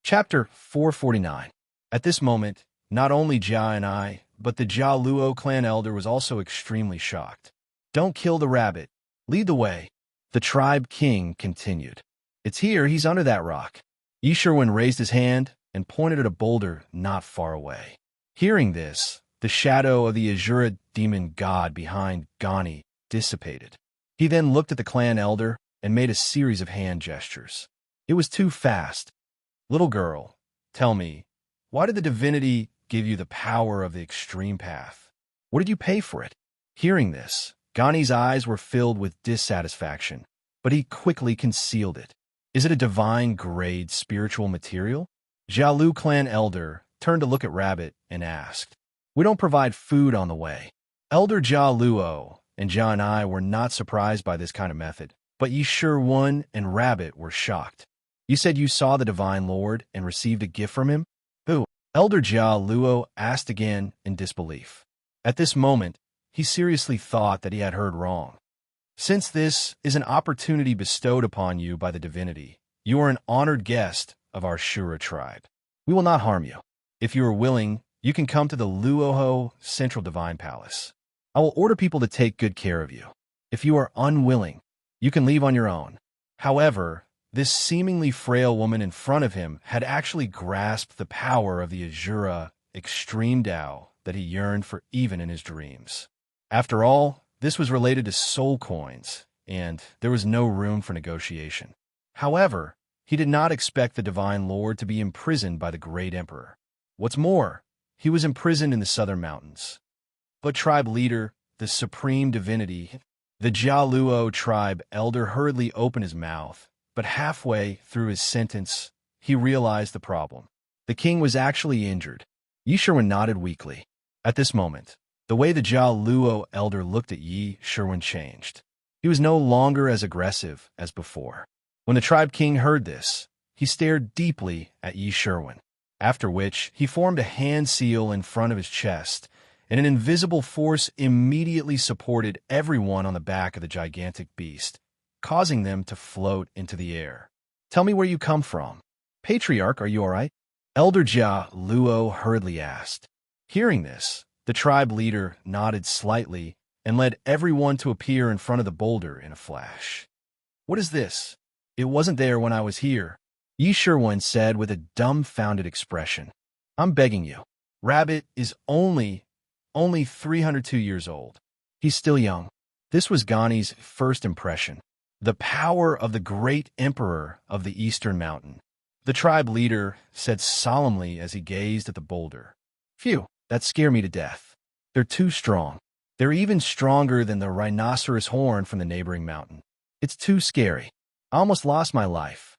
Chapter 449. At this moment, not only Jia and I, but the Jia Luo clan elder was also extremely shocked. "Don't kill the rabbit. Lead the way," the tribe king continued. "It's here, he's under that rock." Yi Sherwin raised his hand and pointed at a boulder not far away. Hearing this, the shadow of the Azura demon god behind Gani dissipated. He then looked at the clan elder and made a series of hand gestures. It was too fast. "Little girl, tell me, why did the divinity give you the power of the extreme path? What did you pay for it?" Hearing this, Gani's eyes were filled with dissatisfaction, but he quickly concealed it. "Is it a divine-grade spiritual material?" Jialu clan elder turned to look at Rabbit and asked. "We don't provide food on the way." Elder Jia Luo and Jia and I were not surprised by this kind of method, but Yi Sherwin and Rabbit were shocked. "You said you saw the Divine Lord and received a gift from him?" "Who?" Elder Jia Luo asked again in disbelief. At this moment, he seriously thought that he had heard wrong. "Since this is an opportunity bestowed upon you by the divinity, you are an honored guest of our Shura tribe. We will not harm you. If you are willing, you can come to the Luoho Central Divine Palace. I will order people to take good care of you. If you are unwilling, you can leave on your own." However, this seemingly frail woman in front of him had actually grasped the power of the Azura extreme Tao that he yearned for even in his dreams. After all, this was related to soul coins, and there was no room for negotiation. However, he did not expect the Divine Lord to be imprisoned by the Great Emperor. What's more, he was imprisoned in the southern mountains. But tribe leader, the supreme divinity, the Jialuo tribe elder hurriedly opened his mouth, but halfway through his sentence, he realized the problem. The king was actually injured. Yi Sherwin nodded weakly. At this moment, the way the Jialuo elder looked at Yi Sherwin changed. He was no longer as aggressive as before. When the tribe king heard this, he stared deeply at Yi Sherwin, after which he formed a hand seal in front of his chest, and an invisible force immediately supported everyone on the back of the gigantic beast, causing them to float into the air. "Tell me where you come from. Patriarch, are you all right?" Elder Jia Luo hurriedly asked. Hearing this, the tribe leader nodded slightly and led everyone to appear in front of the boulder in a flash. "What is this? It wasn't there when I was here," Yi Sherwin said with a dumbfounded expression. "I'm begging you. Rabbit is only 302 years old. He's still young." This was Gani's first impression. The power of the great emperor of the Eastern Mountain. The tribe leader said solemnly as he gazed at the boulder. "Phew, that scared me to death. They're too strong. They're even stronger than the rhinoceros horn from the neighboring mountain. It's too scary. I almost lost my life."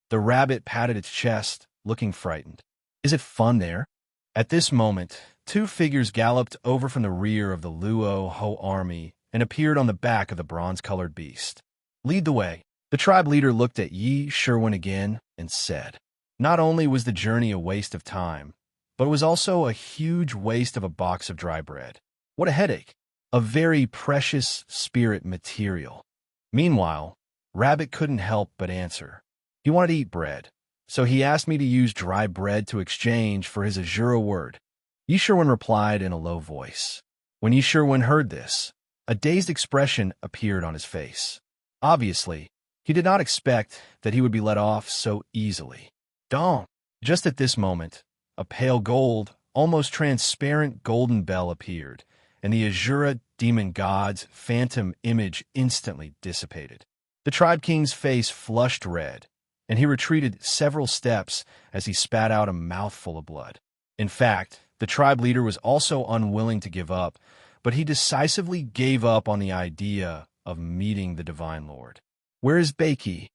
The rabbit patted its chest, looking frightened. "Is it fun there?" At this moment, two figures galloped over from the rear of the Luo Ho army and appeared on the back of the bronze-colored beast. "Lead the way." The tribe leader looked at Yi Sherwin again and said, "Not only was the journey a waste of time, but it was also a huge waste of a box of dry bread. What a headache. A very precious spirit material." Meanwhile, Rabbit couldn't help but answer. He wanted to eat bread, so he asked me to use dry bread to exchange for his Azura word. Yi Sherwin replied in a low voice. When Yi Sherwin heard this, a dazed expression appeared on his face. Obviously, he did not expect that he would be let off so easily. Dong! Just at this moment, a pale gold, almost transparent golden bell appeared, and the Azura demon god's phantom image instantly dissipated. The tribe king's face flushed red, and he retreated several steps as he spat out a mouthful of blood. In fact, the tribe leader was also unwilling to give up, but he decisively gave up on the idea of meeting the Divine Lord. "Where is Beiki?"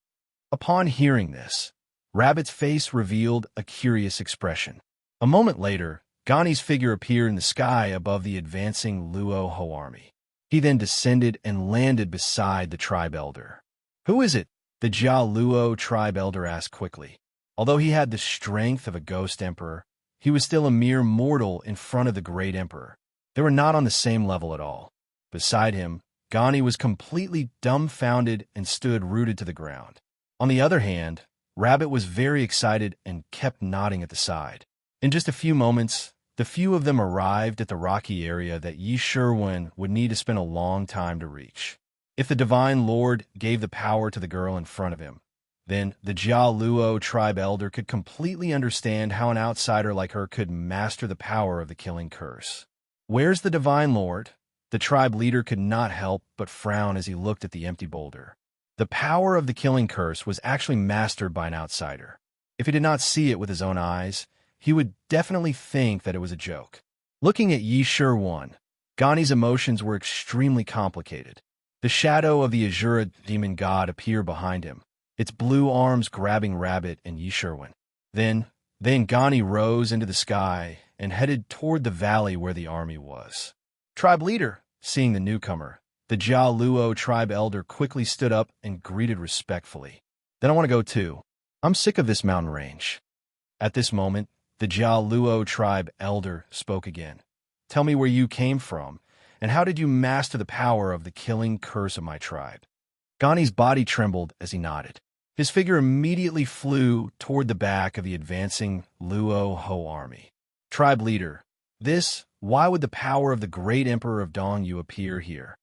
Upon hearing this, Rabbit's face revealed a curious expression. A moment later, Gani's figure appeared in the sky above the advancing Luo Ho army. He then descended and landed beside the tribe elder. "Who is it?" the Jia Luo tribe elder asked quickly. Although he had the strength of a ghost emperor, he was still a mere mortal in front of the great emperor. They were not on the same level at all. Beside him, Gani was completely dumbfounded and stood rooted to the ground. On the other hand, Rabbit was very excited and kept nodding at the side. In just a few moments, the few of them arrived at the rocky area that Yi Sherwin would need to spend a long time to reach. If the Divine Lord gave the power to the girl in front of him, then the Jia Luo tribe elder could completely understand how an outsider like her could master the power of the killing curse. Where's the Divine Lord? The tribe leader could not help but frown as he looked at the empty boulder. The power of the killing curse was actually mastered by an outsider. If he did not see it with his own eyes, he would definitely think that it was a joke. Looking at Yi Sherwin, Gani's emotions were extremely complicated. The shadow of the Azura demon god appeared behind him, its blue arms grabbing Rabbit and Yi Sherwin. Then Gani rose into the sky and headed toward the valley where the army was. Tribe leader, seeing the newcomer, the Jia Luo tribe elder quickly stood up and greeted respectfully. Then I want to go too. I'm sick of this mountain range. At this moment, the Jia Luo tribe elder spoke again. Tell me where you came from, and how did you master the power of the killing curse of my tribe? Gani's body trembled as he nodded. His figure immediately flew toward the back of the advancing Luo Ho army. Tribe leader, why would the power of the great emperor of Dongyu appear here?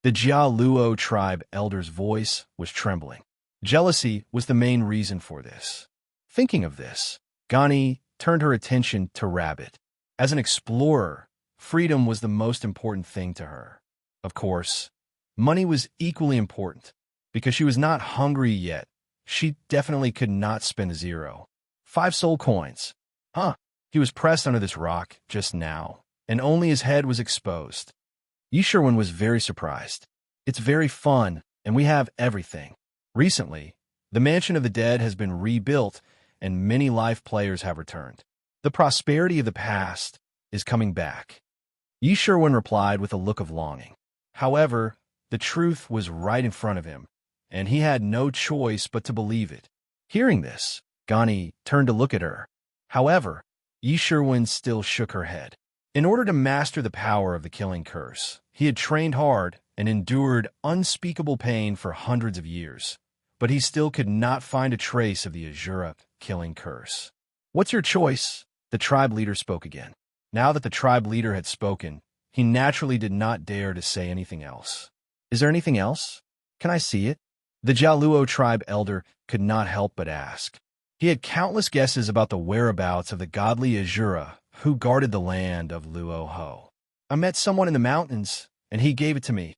The Jia Luo tribe elder's voice was trembling. Jealousy was the main reason for this. Thinking of this, Gani turned her attention to Rabbit. As an explorer, freedom was the most important thing to her. Of course, money was equally important. Because she was not hungry yet, she definitely could not spend 5 soul coins. He was pressed under this rock just now, and only his head was exposed. Yi Sherwin was very surprised. It's very fun, and we have everything. Recently, the Mansion of the Dead has been rebuilt, and many live players have returned. The prosperity of the past is coming back. Yi Sherwin replied with a look of longing. However, the truth was right in front of him, and he had no choice but to believe it. Hearing this, Gani turned to look at her. However, Yi Sherwin still shook her head. In order to master the power of the killing curse, he had trained hard and endured unspeakable pain for hundreds of years, but he still could not find a trace of the Azura killing curse. What's your choice? The tribe leader spoke again. Now that the tribe leader had spoken, he naturally did not dare to say anything else. Is there anything else? Can I see it? The Jialuo tribe elder could not help but ask. He had countless guesses about the whereabouts of the godly Azura who guarded the land of Luo Ho. I met someone in the mountains, and he gave it to me.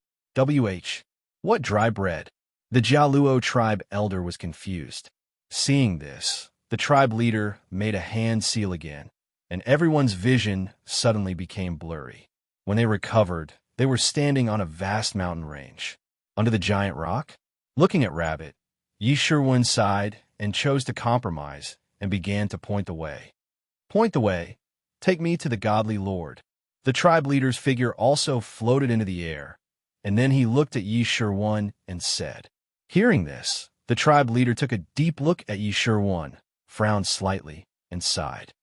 What dry bread? The Jialuo tribe elder was confused. Seeing this, the tribe leader made a hand seal again, and everyone's vision suddenly became blurry. When they recovered, they were standing on a vast mountain range. Under the giant rock? Looking at Rabbit, Yi Sherwin sighed and chose to compromise and began to point the way. Point the way. Take me to the godly lord. The tribe leader's figure also floated into the air, and then he looked at Yi Sherwin and said. Hearing this, the tribe leader took a deep look at Yi Sherwin, frowned slightly, and sighed.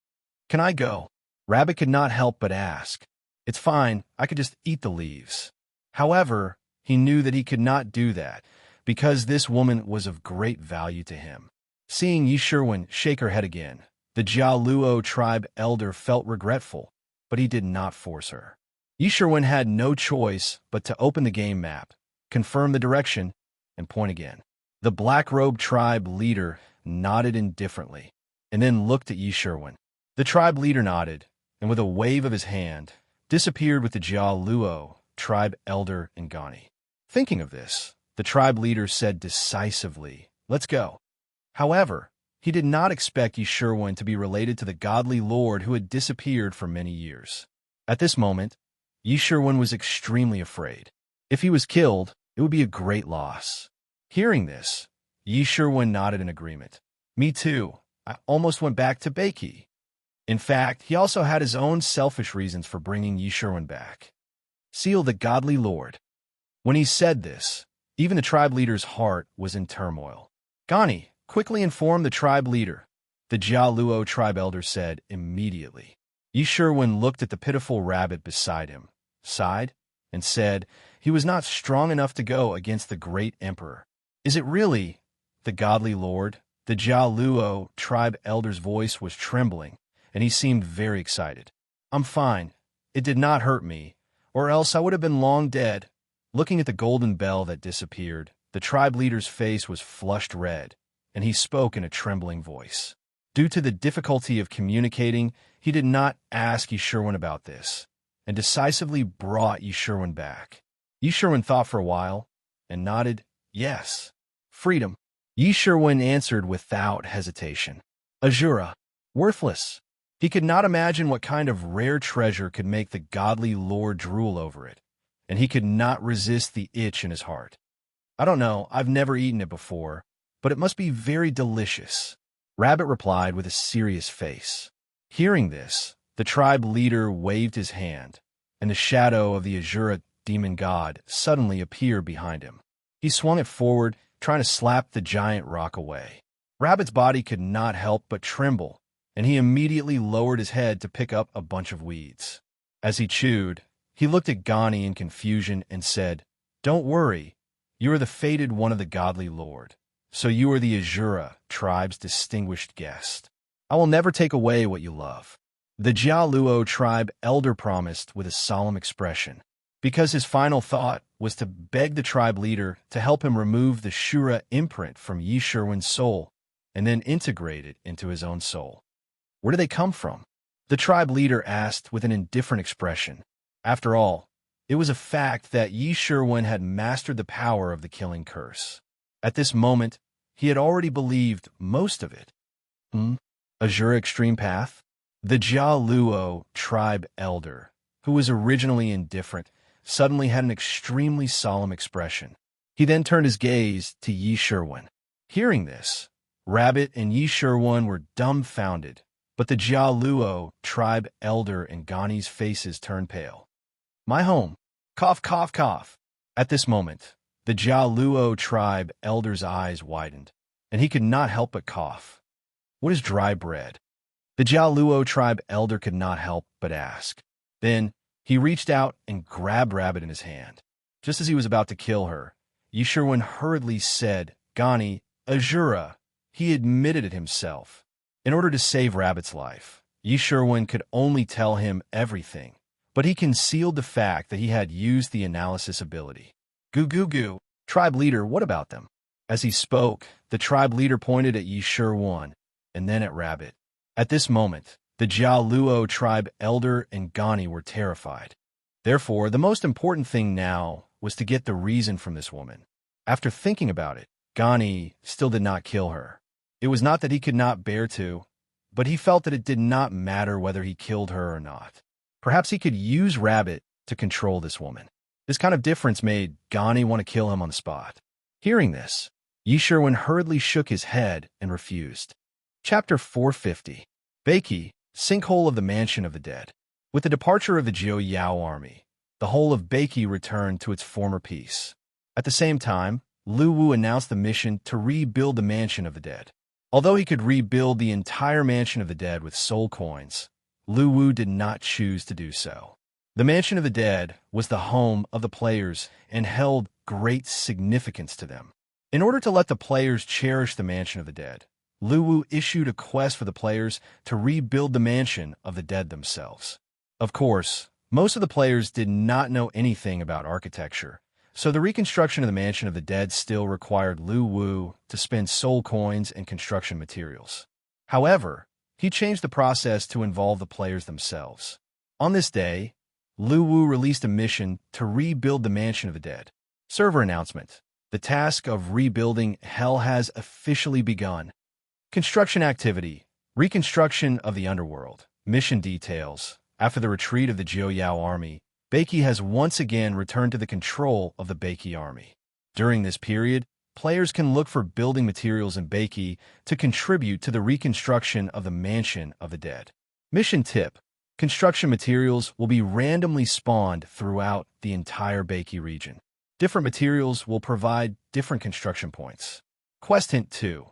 Can I go? Rabbit could not help but ask. It's fine, I could just eat the leaves. However, he knew that he could not do that, because this woman was of great value to him. Seeing Yi Sherwin shake her head again, the Jialuo tribe elder felt regretful, but he did not force her. Yi Sherwin had no choice but to open the game map, confirm the direction, and point again. The black-robed tribe leader nodded indifferently, and then looked at Yi Sherwin. The tribe leader nodded, and with a wave of his hand, disappeared with the Jialuo tribe elder and Gani. Thinking of this, the tribe leader said decisively, Let's go. However, he did not expect Yi Sherwin to be related to the godly lord who had disappeared for many years. At this moment, Yi Sherwin was extremely afraid. If he was killed, it would be a great loss. Hearing this, Yi Sherwin nodded in agreement. Me too. I almost went back to Beiki. In fact, he also had his own selfish reasons for bringing Yi Sherwin back. Seal the godly lord. When he said this, even the tribe leader's heart was in turmoil. Gani, quickly inform the tribe leader, the Jialuo tribe elder said immediately. Yi Sherwin looked at the pitiful rabbit beside him, sighed, and said he was not strong enough to go against the great emperor. Is it really the godly lord? The Luo tribe elder's voice was trembling, and he seemed very excited. "I'm fine. It did not hurt me, or else I would have been long dead." Looking at the golden bell that disappeared, the tribe leader's face was flushed red, and he spoke in a trembling voice. Due to the difficulty of communicating, he did not ask Yishirwan about this, and decisively brought Yishirwan back. Yishirwan thought for a while, and nodded, "Yes. Freedom." Yishirwan answered without hesitation. "Azura. Worthless." He could not imagine what kind of rare treasure could make the godly lord drool over it, and he could not resist the itch in his heart. "I don't know, I've never eaten it before, but it must be very delicious," Rabbit replied with a serious face. Hearing this, the tribe leader waved his hand, and the shadow of the Azura demon god suddenly appeared behind him. He swung it forward, trying to slap the giant rock away. Rabbit's body could not help but tremble, and he immediately lowered his head to pick up a bunch of weeds. As he chewed, he looked at Gani in confusion and said, "Don't worry, you are the fated one of the godly lord, so you are the Azura tribe's distinguished guest. I will never take away what you love." The Luo tribe elder promised with a solemn expression, because his final thought was to beg the tribe leader to help him remove the Shura imprint from Yishirwan's soul and then integrate it into his own soul. "Where do they come from?" the tribe leader asked with an indifferent expression. After all, it was a fact that Yishirwan had mastered the power of the killing curse. At this moment, he had already believed most of it. Azura Extreme Path? The Luo tribe elder, who was originally indifferent, suddenly had an extremely solemn expression. He then turned his gaze to Yishirwan. Hearing this, Rabbit and Yishirwan were dumbfounded, but the Luo tribe elder and Gani's faces turned pale. "My home. Cough, cough, cough." At this moment, the Luo tribe elder's eyes widened, and he could not help but cough. "What is dry bread?" The Luo tribe elder could not help but ask. Then, he reached out and grabbed Rabbit in his hand. Just as he was about to kill her, Yishirwan hurriedly said, "Gani, Azura." He admitted it himself. In order to save Rabbit's life, Yishirwan could only tell him everything, but he concealed the fact that he had used the analysis ability. "Goo goo goo. Tribe leader, what about them?" As he spoke, the tribe leader pointed at Yishirwan and then at Rabbit. At this moment, the Luo tribe elder and Gani were terrified. Therefore, the most important thing now was to get the reason from this woman. After thinking about it, Gani still did not kill her. It was not that he could not bear to, but he felt that it did not matter whether he killed her or not. Perhaps he could use Rabbit to control this woman. This kind of difference made Gani want to kill him on the spot. Hearing this, Yishirwan hurriedly shook his head and refused. Chapter 450. Beiki, Sinkhole of the Mansion of the Dead. With the departure of the Jiu Yao army, the whole of Beiki returned to its former peace. At the same time, Lu Wu announced the mission to rebuild the Mansion of the Dead. Although he could rebuild the entire Mansion of the Dead with soul coins, Lu Wu did not choose to do so. The Mansion of the Dead was the home of the players and held great significance to them. In order to let the players cherish the Mansion of the Dead, Lu Wu issued a quest for the players to rebuild the Mansion of the Dead themselves. Of course, most of the players did not know anything about architecture, so the reconstruction of the Mansion of the Dead still required Lu Wu to spend soul coins and construction materials. However, he changed the process to involve the players themselves. On this day, Lu Wu released a mission to rebuild the Mansion of the Dead. Server announcement. The task of rebuilding Hell has officially begun. Construction activity. Reconstruction of the underworld. Mission details. After the retreat of the Jiu Yao army, Beiki has once again returned to the control of the Beiki army. During this period, players can look for building materials in Beiki to contribute to the reconstruction of the Mansion of the Dead. Mission tip. Construction materials will be randomly spawned throughout the entire Beiki region. Different materials will provide different construction points. Quest hint 2.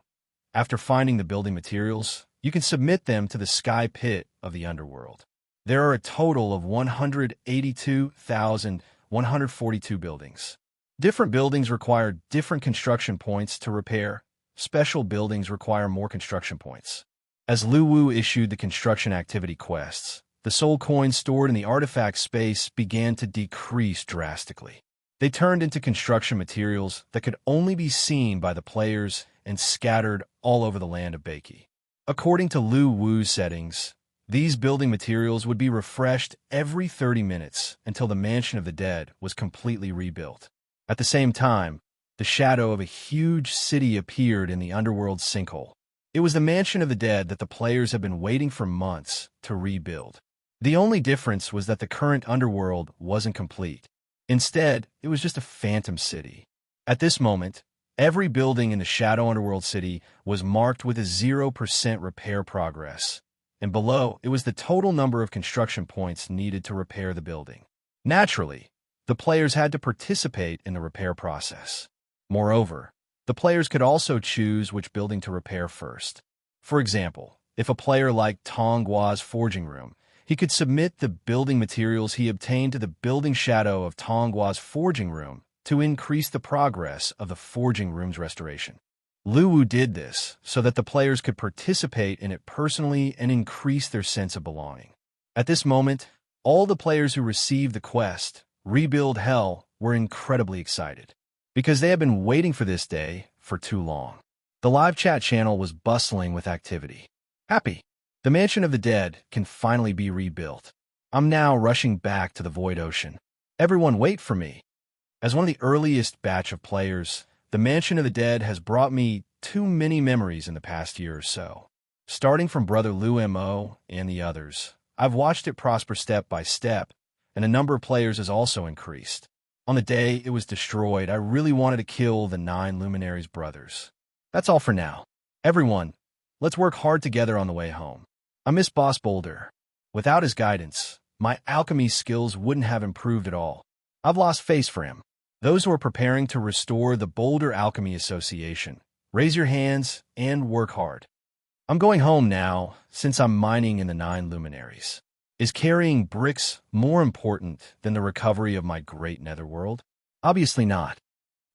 After finding the building materials, you can submit them to the sky pit of the underworld. There are a total of 182,142 buildings. Different buildings require different construction points to repair, special buildings require more construction points. As Luwu issued the construction activity quests, the soul coins stored in the artifact space began to decrease drastically. They turned into construction materials that could only be seen by the players and scattered all over the land of Beiki. According to Lu Wu's settings, these building materials would be refreshed every 30 minutes until the Mansion of the Dead was completely rebuilt. At the same time, the shadow of a huge city appeared in the underworld sinkhole. It was the Mansion of the Dead that the players had been waiting for months to rebuild. The only difference was that the current underworld wasn't complete. Instead, it was just a phantom city. At this moment, every building in the Shadow Underworld city was marked with a 0% repair progress, and below it was the total number of construction points needed to repair the building. Naturally, the players had to participate in the repair process. Moreover, the players could also choose which building to repair first. For example, if a player liked Tonggua's forging room, he could submit the building materials he obtained to the building shadow of Tonggua's forging room to increase the progress of the forging room's restoration. Luwu did this so that the players could participate in it personally and increase their sense of belonging. At this moment, all the players who received the quest, Rebuild Hell, were incredibly excited, because they had been waiting for this day for too long. The live chat channel was bustling with activity. Happy! The Mansion of the Dead can finally be rebuilt. I'm now rushing back to the Void Ocean. Everyone wait for me. As one of the earliest batch of players, the Mansion of the Dead has brought me too many memories in the past year or so. Starting from Brother Lu Mo and the others, I've watched it prosper step by step, and the number of players has also increased. On the day it was destroyed, I really wanted to kill the 9 Luminaries brothers. That's all for now. Everyone, let's work hard together on the way home. I miss Boss Boulder. Without his guidance, my alchemy skills wouldn't have improved at all. I've lost face for him. Those who are preparing to restore the Boulder Alchemy Association, raise your hands and work hard. I'm going home now, since I'm mining in the 9 Luminaries. Is carrying bricks more important than the recovery of my great netherworld? Obviously not.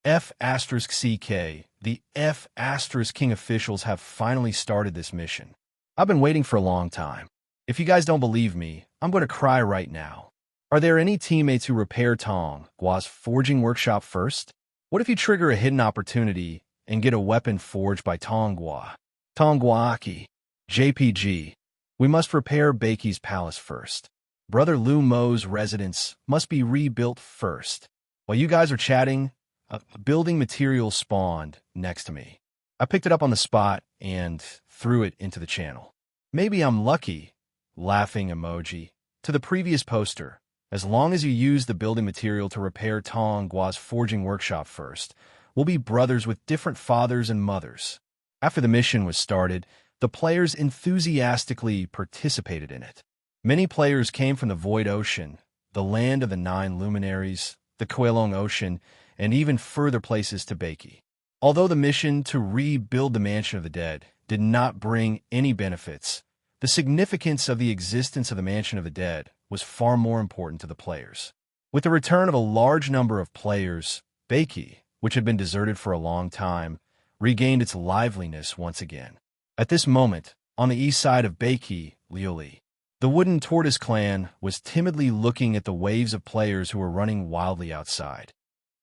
F*CK, the F*King officials have finally started this mission. I've been waiting for a long time. If you guys don't believe me, I'm going to cry right now. Are there any teammates who repair Tonggua's forging workshop first? What if you trigger a hidden opportunity and get a weapon forged by Tonggua? Tongguaki. JPG. We must repair Beiki's palace first. Brother Lu Mo's residence must be rebuilt first. While you guys are chatting, a building material spawned next to me. I picked it up on the spot and threw it into the channel. Maybe I'm lucky, laughing emoji, to the previous poster. As long as you use the building material to repair Tonggua's forging workshop first, we'll be brothers with different fathers and mothers. After the mission was started, the players enthusiastically participated in it. Many players came from the Void Ocean, the land of the 9 Luminaries, the Kuelong Ocean, and even further places to Beiki. Although the mission to rebuild the Mansion of the Dead did not bring any benefits, the significance of the existence of the Mansion of the Dead was far more important to the players. With the return of a large number of players, Beiki, which had been deserted for a long time, regained its liveliness once again. At this moment, on the east side of Beiki, Liuli, the Wooden Tortoise clan was timidly looking at the waves of players who were running wildly outside.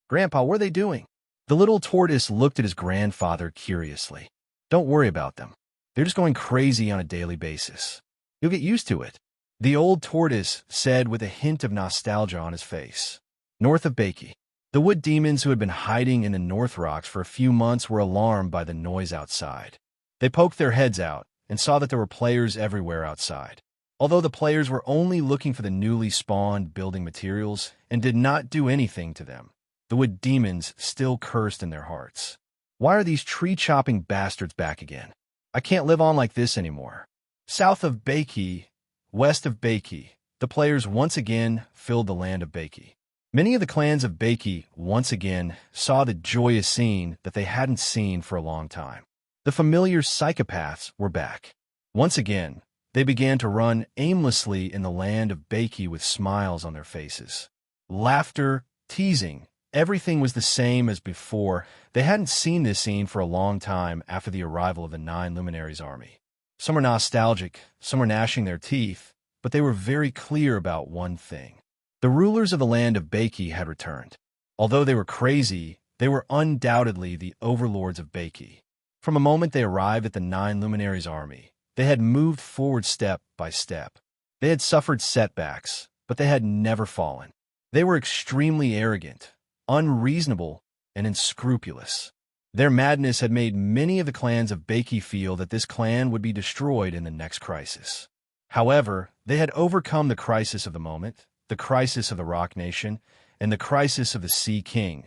Grandpa, what are they doing? The little tortoise looked at his grandfather curiously. Don't worry about them. They're just going crazy on a daily basis. You'll get used to it, the old tortoise said with a hint of nostalgia on his face. North of Beiki, the wood demons who had been hiding in the North Rocks for a few months were alarmed by the noise outside. They poked their heads out and saw that there were players everywhere outside. Although the players were only looking for the newly spawned building materials and did not do anything to them, the wood demons still cursed in their hearts. Why are these tree-chopping bastards back again? I can't live on like this anymore. South of Beiki, west of Beiki, the players once again filled the land of Beiki. Many of the clans of Beiki once again saw the joyous scene that they hadn't seen for a long time. The familiar psychopaths were back. Once again, they began to run aimlessly in the land of Beiki with smiles on their faces. Laughter, teasing, Everything was the same as before. They hadn't seen this scene for a long time after the arrival of the Nine Luminaries' army. Some were nostalgic, some were gnashing their teeth, but they were very clear about one thing. The rulers of the land of Baki had returned. Although they were crazy, they were undoubtedly the overlords of Baki. From the moment they arrived at the Nine Luminaries' army, they had moved forward step by step. They had suffered setbacks, but they had never fallen. They were extremely arrogant, unreasonable, and unscrupulous. Their madness had made many of the clans of Baki feel that this clan would be destroyed in the next crisis. However, they had overcome the crisis of the moment, the crisis of the Rock Nation, and the crisis of the Sea King.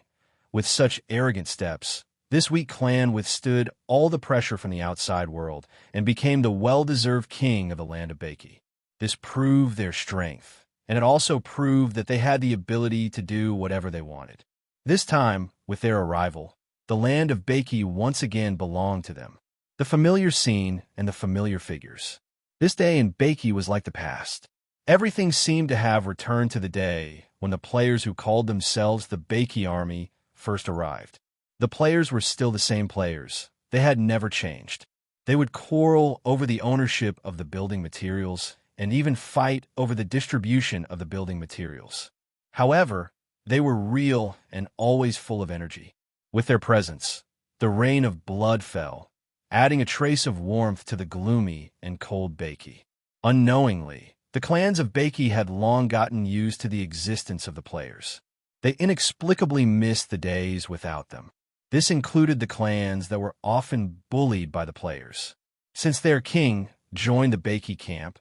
With such arrogant steps, this weak clan withstood all the pressure from the outside world and became the well-deserved king of the land of Baki. This proved their strength, and it also proved that they had the ability to do whatever they wanted. This time, with their arrival, the land of Baki once again belonged to them. The familiar scene and the familiar figures. This day in Baki was like the past. Everything seemed to have returned to the day when the players who called themselves the Baki army first arrived. The players were still the same players. They had never changed. They would quarrel over the ownership of the building materials and even fight over the distribution of the building materials. However, they were real and always full of energy. With their presence, the rain of blood fell, adding a trace of warmth to the gloomy and cold Baki. Unknowingly, the clans of Baki had long gotten used to the existence of the players. They inexplicably missed the days without them. This included the clans that were often bullied by the players. Since their king joined the Baki camp,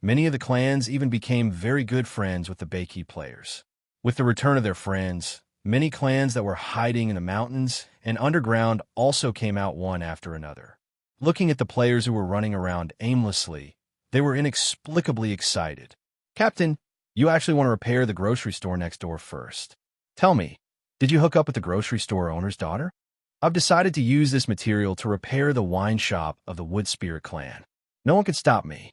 many of the clans even became very good friends with the Baki players. With the return of their friends, many clans that were hiding in the mountains and underground also came out one after another. Looking at the players who were running around aimlessly, they were inexplicably excited. "Captain, you actually want to repair the grocery store next door first. Tell me, did you hook up with the grocery store owner's daughter? I've decided to use this material to repair the wine shop of the Wood Spirit clan. No one can stop me.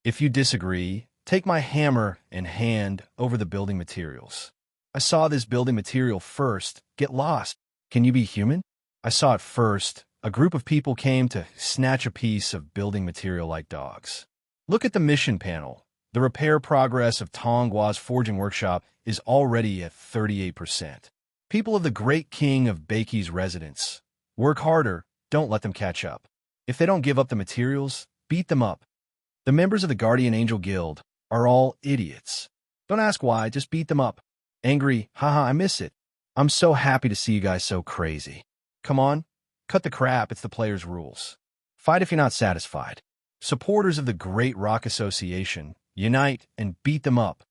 If you disagree, take my hammer and hand over the building materials. I saw this building material first. Get lost. Can you be human? I saw it first. A group of people came to snatch a piece of building material like dogs. Look at the mission panel. The repair progress of Tonggua's forging workshop is already at 38%. People of the great king of Baki's residence, work harder, don't let them catch up. If they don't give up the materials, beat them up. The members of the Guardian Angel Guild are all idiots. Don't ask why, just beat them up. Angry, haha, I miss it. I'm so happy to see you guys so crazy. Come on, cut the crap, it's the players' rules. Fight if you're not satisfied. Supporters of the Great Rock Association, unite and beat them up.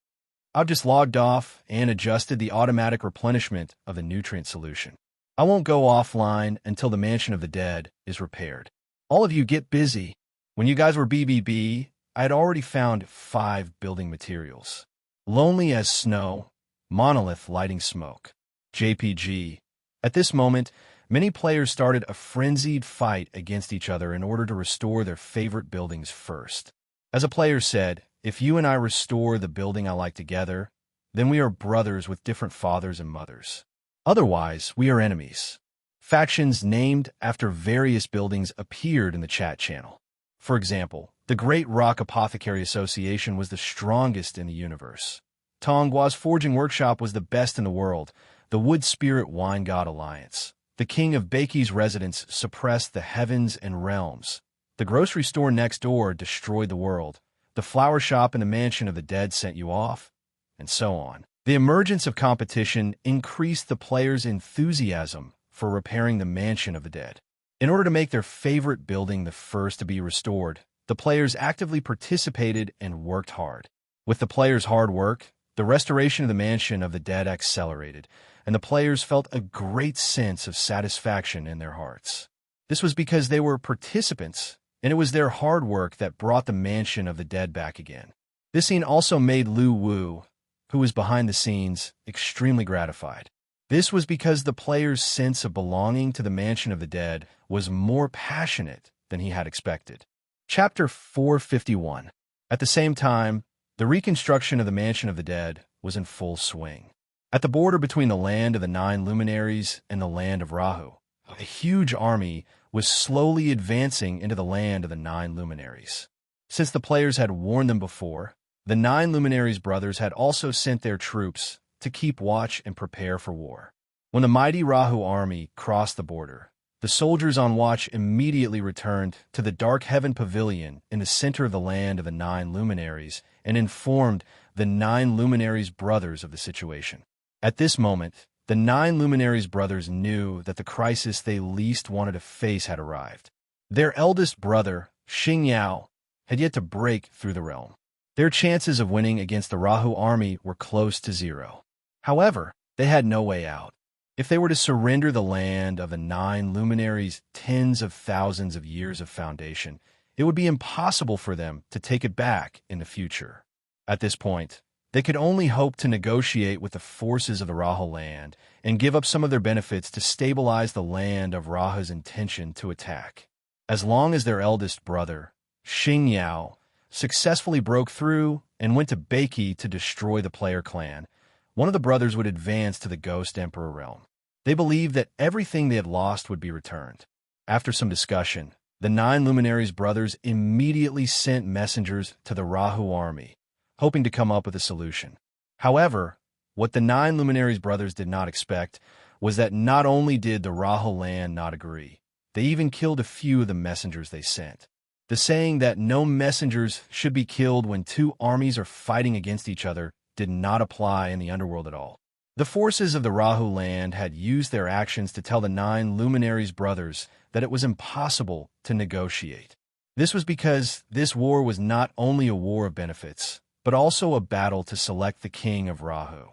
I've just logged off and adjusted the automatic replenishment of the nutrient solution. I won't go offline until the Mansion of the Dead is repaired. All of you get busy. When you guys were BBB, I had already found 5 building materials. Lonely as snow, monolith lighting smoke. JPG. At this moment, many players started a frenzied fight against each other in order to restore their favorite buildings first. As a player said, if you and I restore the building I like together, then we are brothers with different fathers and mothers. Otherwise, we are enemies. Factions named after various buildings appeared in the chat channel. For example, the Great Rock Apothecary Association was the strongest in the universe. Tonggua's Forging Workshop was the best in the world. The Wood Spirit Wine God Alliance. The king of Baki's residence suppressed the heavens and realms. The grocery store next door destroyed the world. The flower shop in the Mansion of the Dead sent you off, and so on. The emergence of competition increased the players' enthusiasm for repairing the Mansion of the Dead. In order to make their favorite building the first to be restored, the players actively participated and worked hard. With the players' hard work, the restoration of the Mansion of the Dead accelerated, and the players felt a great sense of satisfaction in their hearts. This was because they were participants, and it was their hard work that brought the Mansion of the Dead back again. This scene also made Lu Wu, who was behind the scenes, extremely gratified. This was because the player's sense of belonging to the Mansion of the Dead was more passionate than he had expected. Chapter 451. At the same time, the reconstruction of the Mansion of the Dead was in full swing. At the border between the land of the nine luminaries and the land of Rahu, a huge army was slowly advancing into the land of the nine luminaries. Since the players had warned them before, the nine luminaries brothers had also sent their troops to keep watch and prepare for war. When the mighty Rahu army crossed the border, the soldiers on watch immediately returned to the dark heaven pavilion in the center of the land of the nine luminaries and informed the nine luminaries brothers of the situation. At this moment, the nine luminaries brothers knew that the crisis they least wanted to face had arrived. Their eldest brother, Xing Yao, had yet to break through the realm. Their chances of winning against the Rahu army were close to zero. However, they had no way out. If they were to surrender the land of the nine luminaries' tens of thousands of years of foundation, it would be impossible for them to take it back in the future. At this point, they could only hope to negotiate with the forces of the Rahu land and give up some of their benefits to stabilize the land of Rahu's intention to attack. As long as their eldest brother, Xing Yao, successfully broke through and went to Baiki to destroy the player clan, one of the brothers would advance to the Ghost Emperor realm. They believed that everything they had lost would be returned. After some discussion, the nine luminaries brothers immediately sent messengers to the Rahu army, hoping to come up with a solution. However, what the nine luminaries brothers did not expect was that not only did the Rahu land not agree, they even killed a few of the messengers they sent. The saying that no messengers should be killed when two armies are fighting against each other did not apply in the underworld at all. The forces of the Rahu land had used their actions to tell the nine luminaries brothers that it was impossible to negotiate. This was because this war was not only a war of benefits, but also a battle to select the king of Rahu.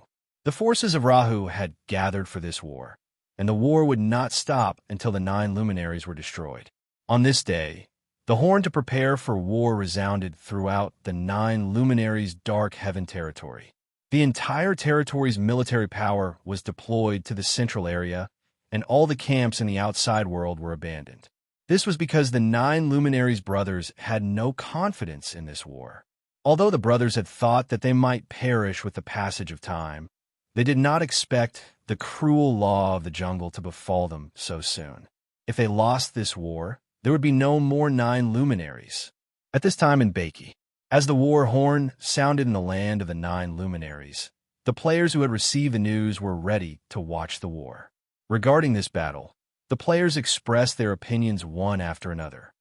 The forces of Rahu had gathered for this war, and the war would not stop until the nine luminaries were destroyed. On this day, the horn to prepare for war resounded throughout the nine luminaries' dark heaven territory. The entire territory's military power was deployed to the central area, and all the camps in the outside world were abandoned. This was because the nine luminaries brothers had no confidence in this war. Although the brothers had thought that they might perish with the passage of time, they did not expect the cruel law of the jungle to befall them so soon. If they lost this war, there would be no more nine luminaries. At this time in Baiki, as the war horn sounded in the land of the nine luminaries, the players who had received the news were ready to watch the war. Regarding this battle, the players expressed their opinions one after another.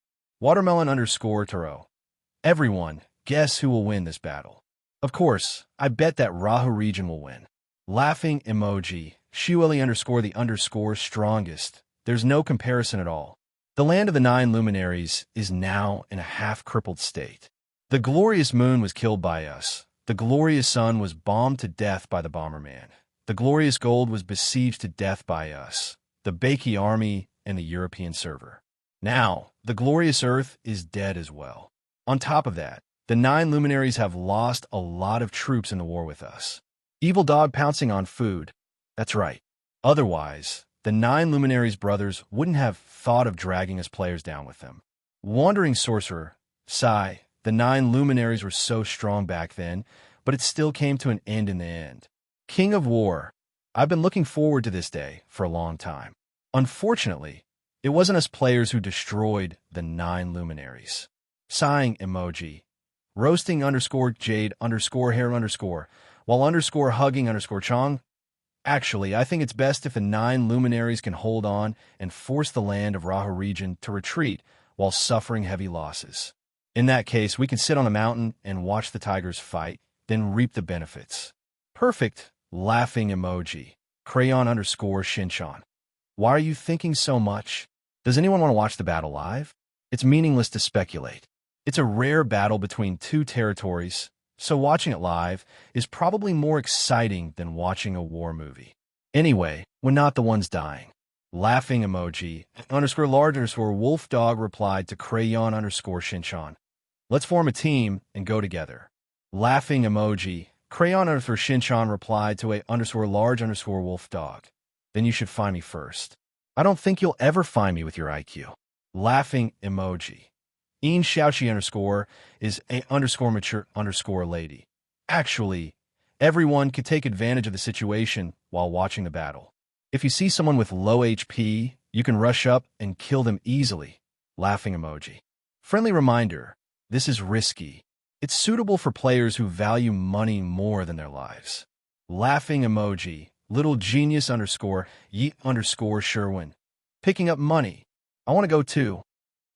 Watermelon_Taro. Everyone, guess who will win this battle? Of course, I bet that Rahu region will win. Laughing emoji. Shueli_the_ strongest. There's no comparison at all. The land of the nine luminaries is now in a half-crippled state. The glorious moon was killed by us. The glorious sun was bombed to death by the bomberman. The glorious gold was besieged to death by us, the Baiki army, and the European server. Now, the glorious earth is dead as well. On top of that, the nine luminaries have lost a lot of troops in the war with us. Evil dog pouncing on food. That's right. Otherwise, the nine luminaries brothers wouldn't have thought of dragging us players down with them. Wandering sorcerer. Sigh. The nine luminaries were so strong back then, but it still came to an end in the end. King of War. I've been looking forward to this day for a long time. Unfortunately, it wasn't us players who destroyed the nine luminaries. Sighing emoji. Roasting_Jade_hair_ while _hugging_Chong. Actually, I think it's best if the nine luminaries can hold on and force the land of Rahu region to retreat while suffering heavy losses. In that case, we can sit on a mountain and watch the tigers fight, then reap the benefits. Perfect. Laughing emoji. Crayon_Shinchan. Why are you thinking so much? Does anyone want to watch the battle live? It's meaningless to speculate. It's a rare battle between two territories, so watching it live is probably more exciting than watching a war movie. Anyway, we're not the ones dying. Laughing emoji. _large_wolf dog replied to Crayon_Shinchan. Let's form a team and go together. Laughing emoji. Crayon_Shinchan replied to _large_wolf dog. Then you should find me first. I don't think you'll ever find me with your IQ. Laughing emoji. Shaoxi_ is _mature_lady. Actually, Everyone could take advantage of the situation while watching the battle. If you see someone with low HP, you can rush up and kill them easily. Laughing emoji. Friendly reminder, this is risky. It's suitable for players who value money more than their lives. Laughing emoji, little genius underscore, yeet underscore Sherwin. Picking up money. I want to go too.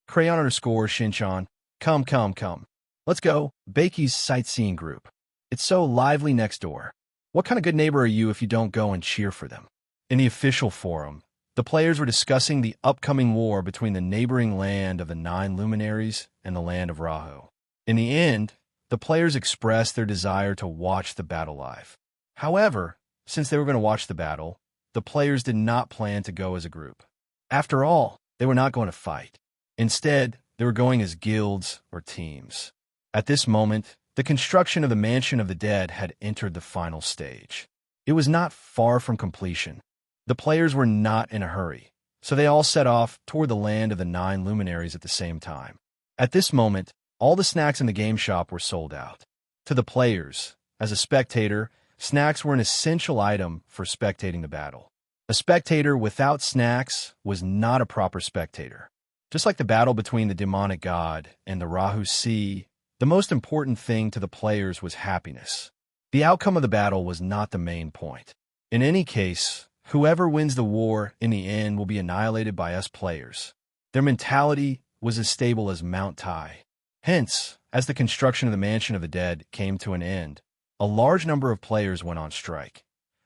Crayon underscore Shinchan. Come. Let's go. Bakey's sightseeing group. It's so lively next door. What kind of good neighbor are you if you don't go and cheer for them? In the official forum, the players were discussing the upcoming war between the neighboring land of the 9 luminaries and the land of Rahu. In the end, the players expressed their desire to watch the battle live. However, since they were going to watch the battle, the players did not plan to go as a group. After all, they were not going to fight. Instead, they were going as guilds or teams. At this moment, the construction of the Mansion of the Dead had entered the final stage. It was not far from completion. The players were not in a hurry, so they all set off toward the land of the 9 luminaries at the same time. At this moment, all the snacks in the game shop were sold out. To the players, as a spectator, snacks were an essential item for spectating the battle. A spectator without snacks was not a proper spectator. Just like the battle between the demonic god and the Rahu Sea, the most important thing to the players was happiness. The outcome of the battle was not the main point. In any case, whoever wins the war in the end will be annihilated by us players. Their mentality was as stable as Mount Tai. Hence, as the construction of the Mansion of the Dead came to an end, a large number of players went on strike.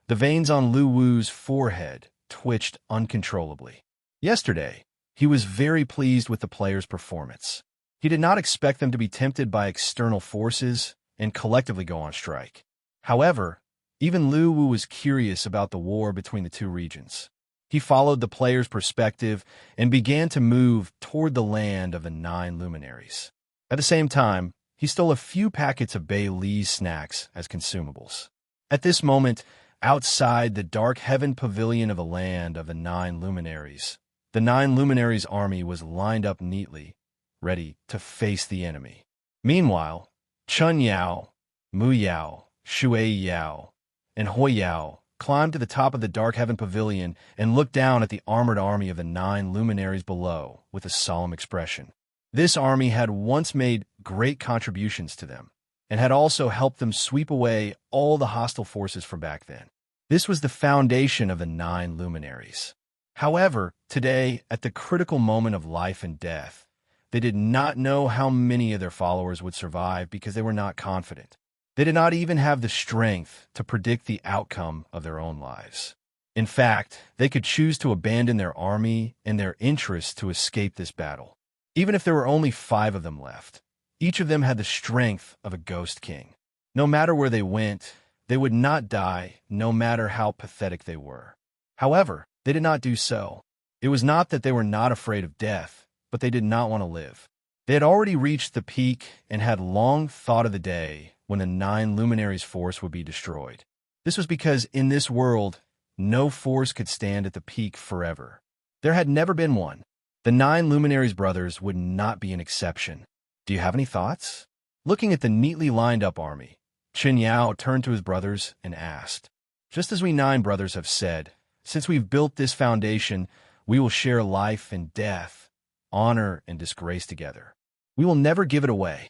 The veins on Lu Wu's forehead twitched uncontrollably. Yesterday, he was very pleased with the players' performance. He did not expect them to be tempted by external forces and collectively go on strike. However, even Lu Wu was curious about the war between the two regions. He followed the players' perspective and began to move toward the land of the 9 luminaries. At the same time, he stole a few packets of Bei Li's snacks as consumables. At this moment, outside the dark heaven pavilion of the land of the 9 luminaries, the 9 luminaries' army was lined up neatly, ready to face the enemy. Meanwhile, Chun Yao, Mu Yao, Shui Yao, and Hoi Yao climbed to the top of the dark heaven pavilion and looked down at the armored army of the 9 luminaries below with a solemn expression. This army had once made great contributions to them, and had also helped them sweep away all the hostile forces from back then. This was the foundation of the 9 luminaries. However, today, at the critical moment of life and death, they did not know how many of their followers would survive because they were not confident. They did not even have the strength to predict the outcome of their own lives. In fact, they could choose to abandon their army and their interests to escape this battle. Even if there were only 5 of them left, each of them had the strength of a ghost king. No matter where they went, they would not die, no matter how pathetic they were. However, they did not do so. It was not that they were not afraid of death, but they did not want to live. They had already reached the peak and had long thought of the day when the 9 luminaries' force would be destroyed. This was because in this world, no force could stand at the peak forever. There had never been one. The 9 luminaries' brothers would not be an exception. Do you have any thoughts? Looking at the neatly lined up army, Chen Yao turned to his brothers and asked, "Just as we 9 brothers have said, since we've built this foundation, we will share life and death, honor and disgrace together. We will never give it away."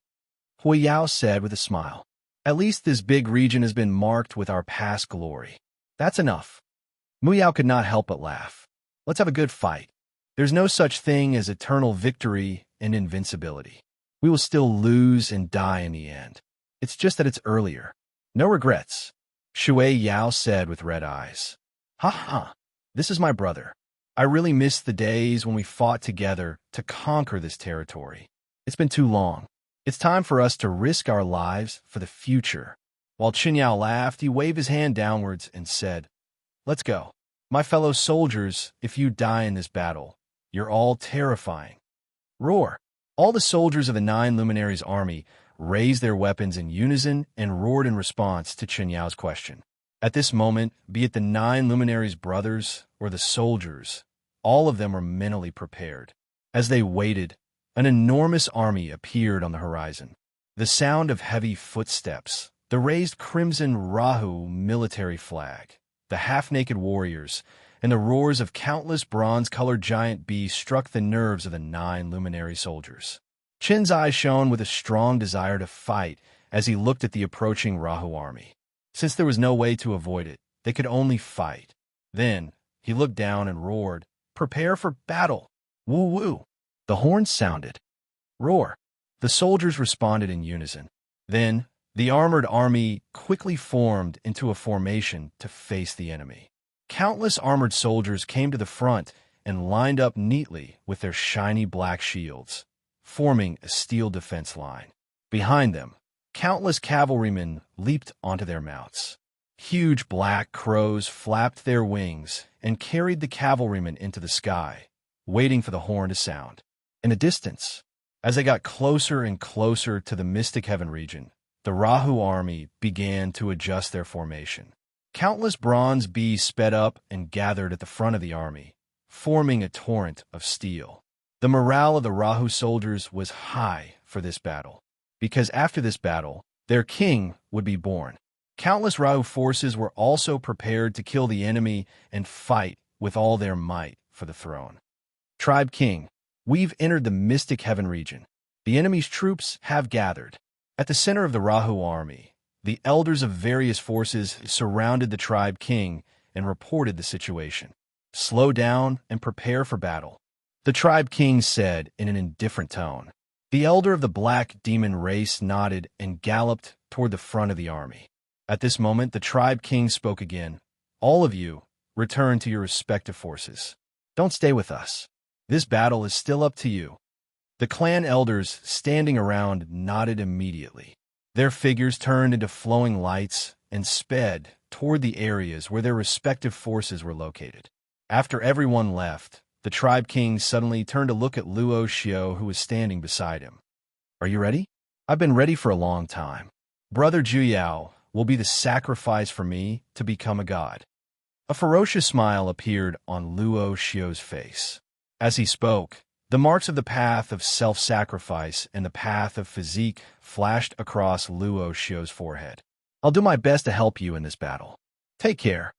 Hui Yao said with a smile, "At least this big region has been marked with our past glory. That's enough." Mu Yao could not help but laugh. "Let's have a good fight. There's no such thing as eternal victory and invincibility. We will still lose and die in the end. It's just that it's earlier. No regrets." Shui Yao said with red eyes. "Ha ha, this is my brother. I really miss the days when we fought together to conquer this territory. It's been too long. It's time for us to risk our lives for the future." While Chen Yao laughed, he waved his hand downwards and said, "Let's go. My fellow soldiers, if you die in this battle, you're all terrifying." Roar! All the soldiers of the 9 luminaries' army raised their weapons in unison and roared in response to Chen Yao's question. At this moment, be it the 9 luminaries' brothers or the soldiers, all of them were mentally prepared. As they waited, an enormous army appeared on the horizon. The sound of heavy footsteps, The raised crimson Rahu military flag, the half-naked warriors, and the roars of countless bronze-colored giant beasts struck the nerves of the 9 luminary soldiers. Chin's eyes shone with a strong desire to fight as he looked at the approaching Rahu army. Since there was no way to avoid it, they could only fight. Then, he looked down and roared, "Prepare for battle! Woo-woo!" The horns sounded. Roar! The soldiers responded in unison. Then, the armored army quickly formed into a formation to face the enemy. Countless armored soldiers came to the front and lined up neatly with their shiny black shields, forming a steel defense line. Behind them, countless cavalrymen leaped onto their mounts. Huge black crows flapped their wings and carried the cavalrymen into the sky, waiting for the horn to sound. In the distance, as they got closer and closer to the mystic heaven region, the Rahu army began to adjust their formation. Countless bronze bees sped up and gathered at the front of the army, forming a torrent of steel. The morale of the Rahu soldiers was high for this battle, because after this battle, their king would be born. Countless Rahu forces were also prepared to kill the enemy and fight with all their might for the throne. Tribe King, we've entered the mystic heaven region. The enemy's troops have gathered. At the center of the Rahu army, the elders of various forces surrounded the tribe king and reported the situation. "Slow down and prepare for battle," the tribe king said in an indifferent tone. The elder of the black demon race nodded and galloped toward the front of the army. At this moment, the tribe king spoke again. "All of you, return to your respective forces. Don't stay with us. This battle is still up to you." The clan elders standing around nodded immediately. Their figures turned into flowing lights and sped toward the areas where their respective forces were located. After everyone left, the tribe king suddenly turned to look at Luo Xiao, who was standing beside him. "Are you ready?" "I've been ready for a long time. Brother Juyao will be the sacrifice for me to become a god." A ferocious smile appeared on Luo Xiao's face. As he spoke, the marks of the path of self-sacrifice and the path of physique flashed across Luo Xiao's forehead. "I'll do my best to help you in this battle. Take care.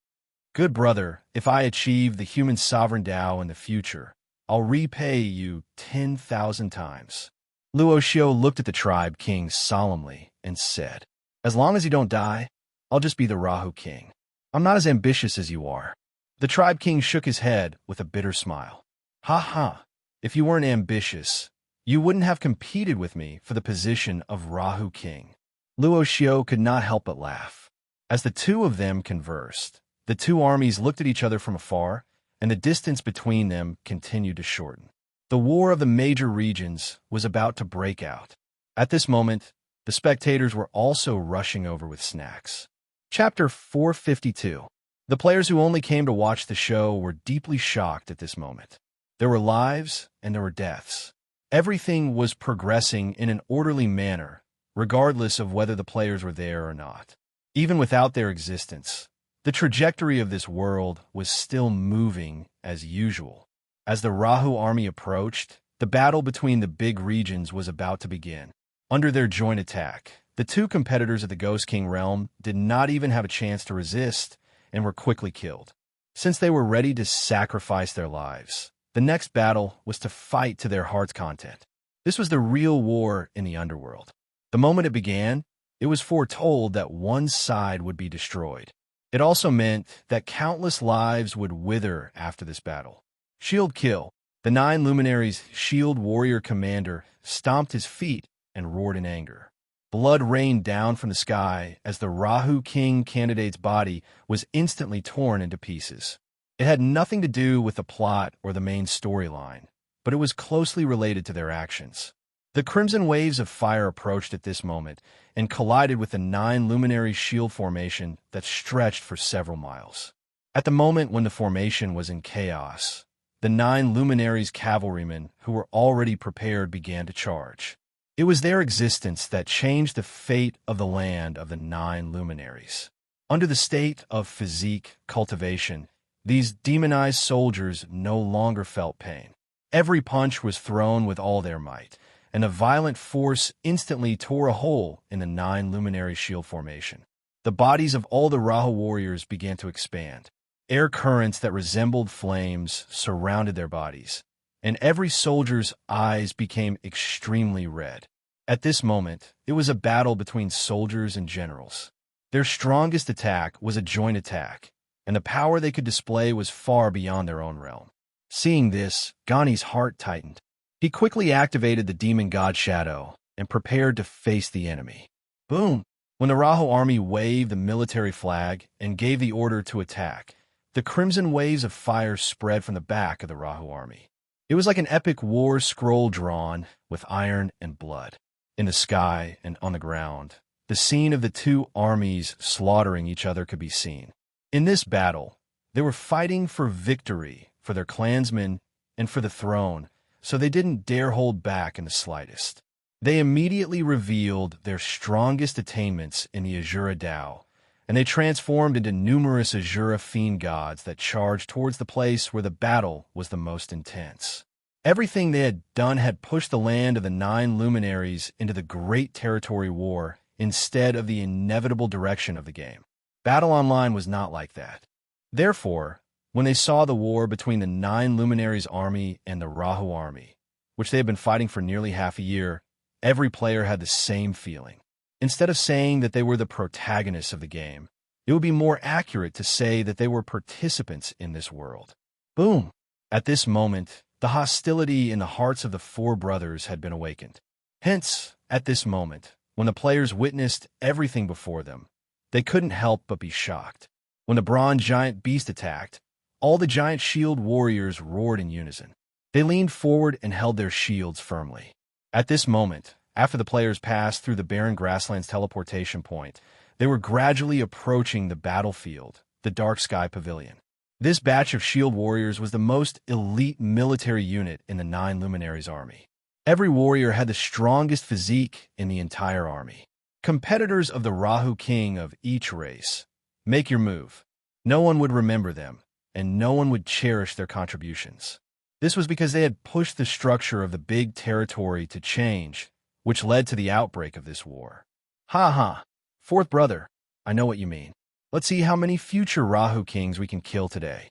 Good brother, if I achieve the human sovereign Tao in the future, I'll repay you 10,000 times. Luo Xiao looked at the tribe king solemnly and said, "As long as you don't die, I'll just be the Rahu king. I'm not as ambitious as you are." The tribe king shook his head with a bitter smile. "Ha ha. If you weren't ambitious, you wouldn't have competed with me for the position of Rahu king." Luo Xiao could not help but laugh. As the two of them conversed, the two armies looked at each other from afar, and the distance between them continued to shorten. The war of the major regions was about to break out. At this moment, the spectators were also rushing over with snacks. Chapter 452. The players who only came to watch the show were deeply shocked at this moment. There were lives and there were deaths. Everything was progressing in an orderly manner, regardless of whether the players were there or not. Even without their existence, the trajectory of this world was still moving as usual. As the Rahu army approached, the battle between the big regions was about to begin. Under their joint attack, the two competitors of the Ghost King realm did not even have a chance to resist and were quickly killed. Since they were ready to sacrifice their lives, the next battle was to fight to their heart's content. This was the real war in the underworld. The moment it began, it was foretold that one side would be destroyed. It also meant that countless lives would wither after this battle. Shield Kill, the 9 luminaries' shield warrior commander, stomped his feet and roared in anger. Blood rained down from the sky as the Rahu King candidate's body was instantly torn into pieces. It had nothing to do with the plot or the main storyline, but it was closely related to their actions. The crimson waves of fire approached at this moment and collided with the 9 luminary shield formation that stretched for several miles. At the moment when the formation was in chaos, the 9 luminaries' cavalrymen who were already prepared began to charge. It was their existence that changed the fate of the land of the 9 luminaries. Under the state of physique cultivation, these demonized soldiers no longer felt pain. Every punch was thrown with all their might, and a violent force instantly tore a hole in the 9 luminary shield formation. The bodies of all the Rahu warriors began to expand. Air currents that resembled flames surrounded their bodies, and every soldier's eyes became extremely red. At this moment, it was a battle between soldiers and generals. Their strongest attack was a joint attack, and the power they could display was far beyond their own realm. Seeing this, Gani's heart tightened. He quickly activated the demon god Shadow and prepared to face the enemy. Boom! When the Rahu army waved the military flag and gave the order to attack, the crimson waves of fire spread from the back of the Rahu army. It was like an epic war scroll drawn with iron and blood. In the sky and on the ground, the scene of the two armies slaughtering each other could be seen. In this battle, they were fighting for victory, for their clansmen, and for the throne, so they didn't dare hold back in the slightest. They immediately revealed their strongest attainments in the Azura Tao, and they transformed into numerous Azura fiend gods that charged towards the place where the battle was the most intense. Everything they had done had pushed the land of the 9 luminaries into the great territory war instead of the inevitable direction of the game. Battle Online was not like that. Therefore, when they saw the war between the 9 luminaries' army and the Rahu army, which they had been fighting for nearly half a year, every player had the same feeling. Instead of saying that they were the protagonists of the game, it would be more accurate to say that they were participants in this world. Boom! At this moment, the hostility in the hearts of the 4 brothers had been awakened. Hence, at this moment, when the players witnessed everything before them, they couldn't help but be shocked. When the bronze giant beast attacked, all the giant shield warriors roared in unison. They leaned forward and held their shields firmly. At this moment, after the players passed through the barren grassland's teleportation point, they were gradually approaching the battlefield, the Dark Sky Pavilion. This batch of shield warriors was the most elite military unit in the 9 luminaries' army. Every warrior had the strongest physique in the entire army. Competitors of the Rahu king of each race. Make your move. No one would remember them, and no one would cherish their contributions. This was because they had pushed the structure of the big territory to change, which led to the outbreak of this war. Ha ha! 4th brother, I know what you mean. Let's see how many future Rahu kings we can kill today.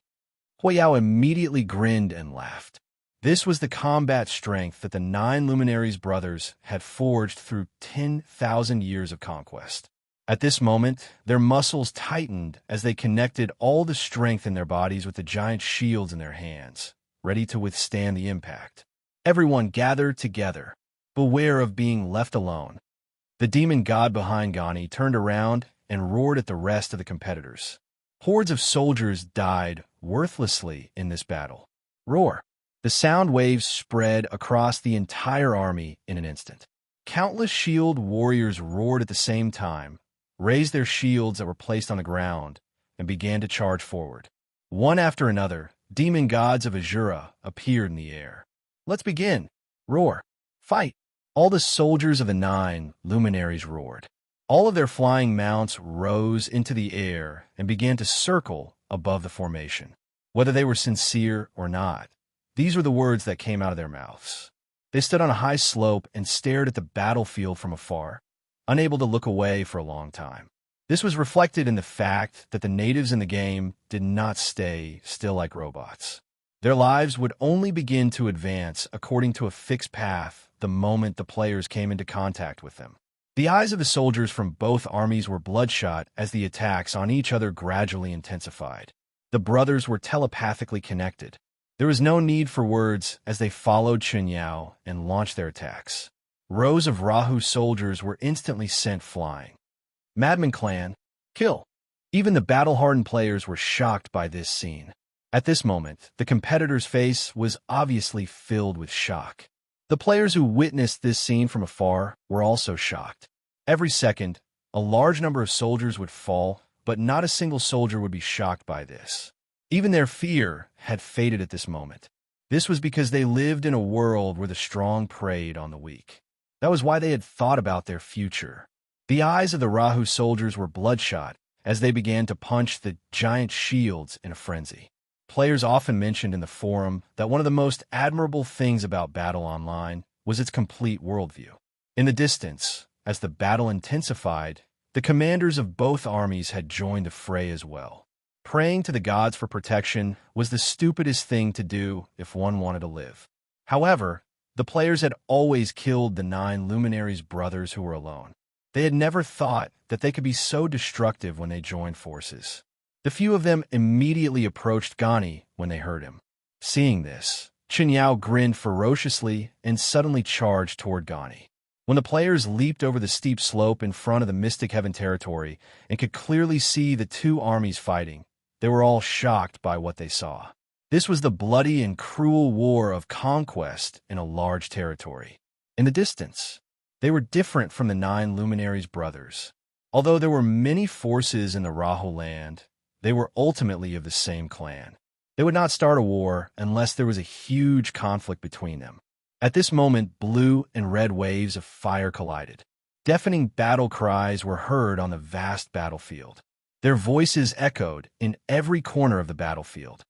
Huayao immediately grinned and laughed. This was the combat strength that the 9 luminaries' brothers had forged through 10,000 years of conquest. At this moment, their muscles tightened as they connected all the strength in their bodies with the giant shields in their hands, ready to withstand the impact. Everyone gathered together. Beware of being left alone. The demon god behind Gani turned around and roared at the rest of the competitors. Hordes of soldiers died worthlessly in this battle. Roar! The sound waves spread across the entire army in an instant. Countless shield warriors roared at the same time, raised their shields that were placed on the ground, and began to charge forward. One after another, demon gods of Azura appeared in the air. Let's begin! Roar! Fight! All the soldiers of the 9 luminaries roared. All of their flying mounts rose into the air and began to circle above the formation. Whether they were sincere or not, these were the words that came out of their mouths. They stood on a high slope and stared at the battlefield from afar, unable to look away for a long time. This was reflected in the fact that the natives in the game did not stay still like robots. Their lives would only begin to advance according to a fixed path the moment the players came into contact with them. The eyes of the soldiers from both armies were bloodshot as the attacks on each other gradually intensified. The brothers were telepathically connected. There was no need for words as they followed Chunyao and launched their attacks. Rows of Rahu soldiers were instantly sent flying. Madman clan, kill! Even the battle-hardened players were shocked by this scene. At this moment, the competitor's face was obviously filled with shock. The players who witnessed this scene from afar were also shocked. Every second, a large number of soldiers would fall, but not a single soldier would be shocked by this. Even their fear had faded at this moment. This was because they lived in a world where the strong preyed on the weak. That was why they had thought about their future. The eyes of the Rahu soldiers were bloodshot as they began to punch the giant shields in a frenzy. Players often mentioned in the forum that one of the most admirable things about Battle Online was its complete worldview. In the distance, as the battle intensified, the commanders of both armies had joined the fray as well. Praying to the gods for protection was the stupidest thing to do if one wanted to live. However, the players had always killed the 9 luminaries' brothers who were alone. They had never thought that they could be so destructive when they joined forces. The few of them immediately approached Gani when they heard him. Seeing this, Chen Yao grinned ferociously and suddenly charged toward Gani. When the players leaped over the steep slope in front of the Mystic Heaven territory and could clearly see the 2 armies fighting, they were all shocked by what they saw. This was the bloody and cruel war of conquest in a large territory. In the distance, they were different from the 9 luminaries' brothers. Although there were many forces in the Rahu land, they were ultimately of the same clan. They would not start a war unless there was a huge conflict between them. At this moment, blue and red waves of fire collided. Deafening battle cries were heard on the vast battlefield. Their voices echoed in every corner of the battlefield.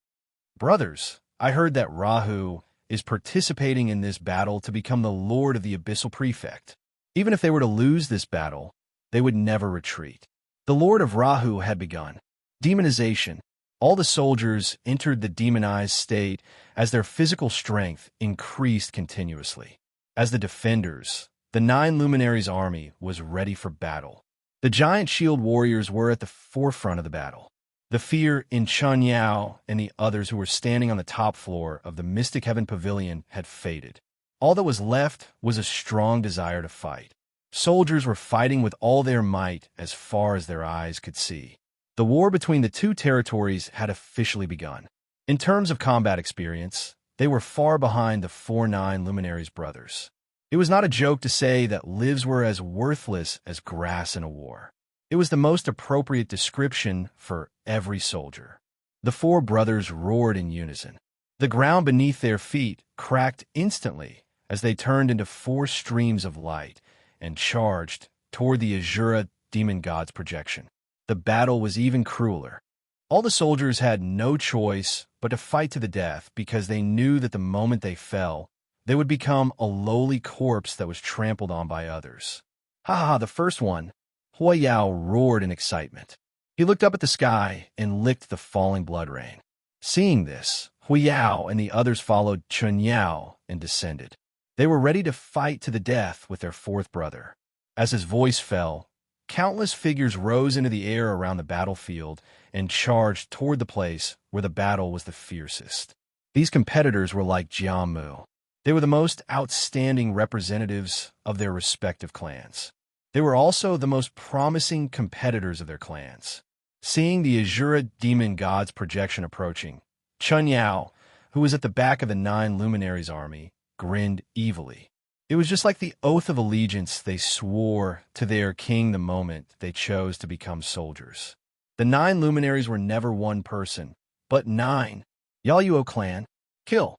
"Brothers, I heard that Rahu is participating in this battle to become the Lord of the Abyssal Prefect. Even if they were to lose this battle, they would never retreat." The Lord of Rahu had begun. Demonization. All the soldiers entered the demonized state as their physical strength increased continuously. As the defenders, the 9 luminaries' army was ready for battle. The giant shield warriors were at the forefront of the battle. The fear in Chen Yao and the others who were standing on the top floor of the Mystic Heaven Pavilion had faded. All that was left was a strong desire to fight. Soldiers were fighting with all their might as far as their eyes could see. The war between the 2 territories had officially begun. In terms of combat experience, they were far behind the 4-9 luminaries' brothers. It was not a joke to say that lives were as worthless as grass in a war. It was the most appropriate description for every soldier. The 4 brothers roared in unison. The ground beneath their feet cracked instantly as they turned into 4 streams of light and charged toward the Azura demon god's projection. The battle was even crueler. All the soldiers had no choice but to fight to the death because they knew that the moment they fell, they would become a lowly corpse that was trampled on by others. "Ha ha, the first one!" Hua Yao roared in excitement. He looked up at the sky and licked the falling blood rain. Seeing this, Hua Yao and the others followed Chen Yao and descended. They were ready to fight to the death with their 4th brother. As his voice fell, countless figures rose into the air around the battlefield and charged toward the place where the battle was the fiercest. These competitors were like Jiamu. They were the most outstanding representatives of their respective clans. They were also the most promising competitors of their clans. Seeing the Azura demon god's projection approaching, Chen Yao, who was at the back of the 9 luminaries' army, grinned evilly. It was just like the oath of allegiance they swore to their king the moment they chose to become soldiers. The 9 luminaries were never one person, but 9. Yaluo clan, kill.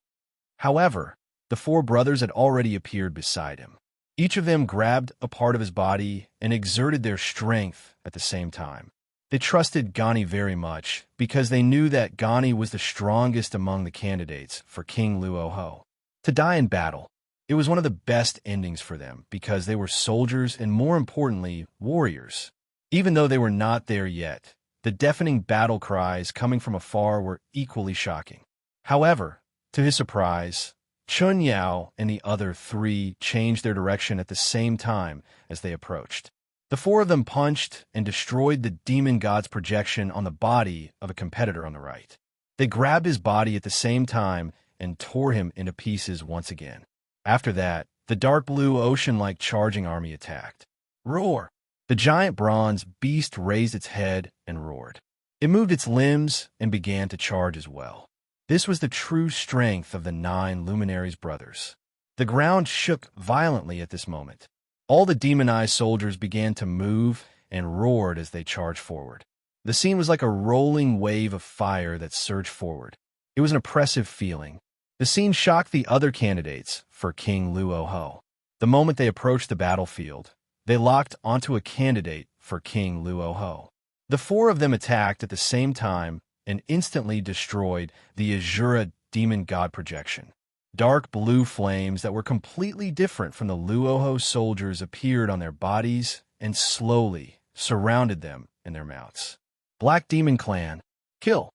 However, the 4 brothers had already appeared beside him. Each of them grabbed a part of his body and exerted their strength at the same time. They trusted Gani very much because they knew that Gani was the strongest among the candidates for King Luoho. To die in battle, it was one of the best endings for them because they were soldiers and, more importantly, warriors. Even though they were not there yet, the deafening battle cries coming from afar were equally shocking. However, to his surprise, Chen Yao and the other 3 changed their direction at the same time as they approached. The 4 of them punched and destroyed the demon god's projection on the body of a competitor on the right. They grabbed his body at the same time and tore him into pieces once again. After that, the dark blue ocean-like charging army attacked. Roar! The giant bronze beast raised its head and roared. It moved its limbs and began to charge as well. This was the true strength of the 9 luminaries' brothers. The ground shook violently at this moment. All the demonized soldiers began to move and roared as they charged forward. The scene was like a rolling wave of fire that surged forward. It was an oppressive feeling. The scene shocked the other candidates for King Luoho. The moment they approached the battlefield, they locked onto a candidate for King Luoho. The 4 of them attacked at the same time and instantly destroyed the Azura demon god projection. Dark blue flames that were completely different from the Luoho soldiers appeared on their bodies and slowly surrounded them in their mouths. Black Demon Clan, kill.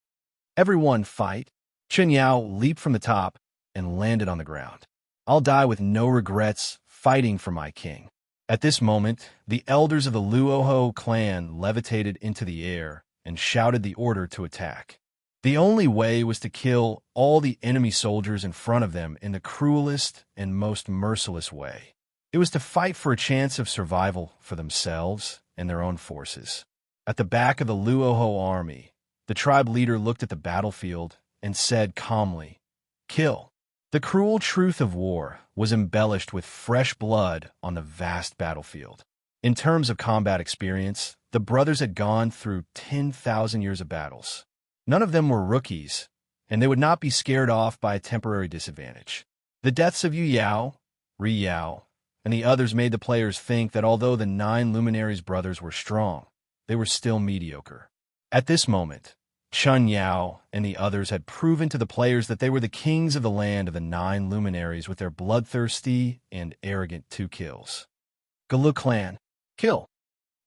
Everyone fight. Chen Yao leaped from the top and landed on the ground. I'll die with no regrets fighting for my king. At this moment, the elders of the Luoho clan levitated into the air and shouted the order to attack. The only way was to kill all the enemy soldiers in front of them in the cruelest and most merciless way. It was to fight for a chance of survival for themselves and their own forces. At the back of the Luoho army, the tribe leader looked at the battlefield and said calmly, "Kill." The cruel truth of war was embellished with fresh blood on the vast battlefield. In terms of combat experience, the brothers had gone through 10,000 years of battles. None of them were rookies, and they would not be scared off by a temporary disadvantage. The deaths of Yu Yao, Ri Yao, and the others made the players think that although the 9 Luminaries brothers were strong, they were still mediocre. At this moment, Chun Yao and the others had proven to the players that they were the kings of the land of the 9 Luminaries with their bloodthirsty and arrogant 2 kills. Galu Clan, kill.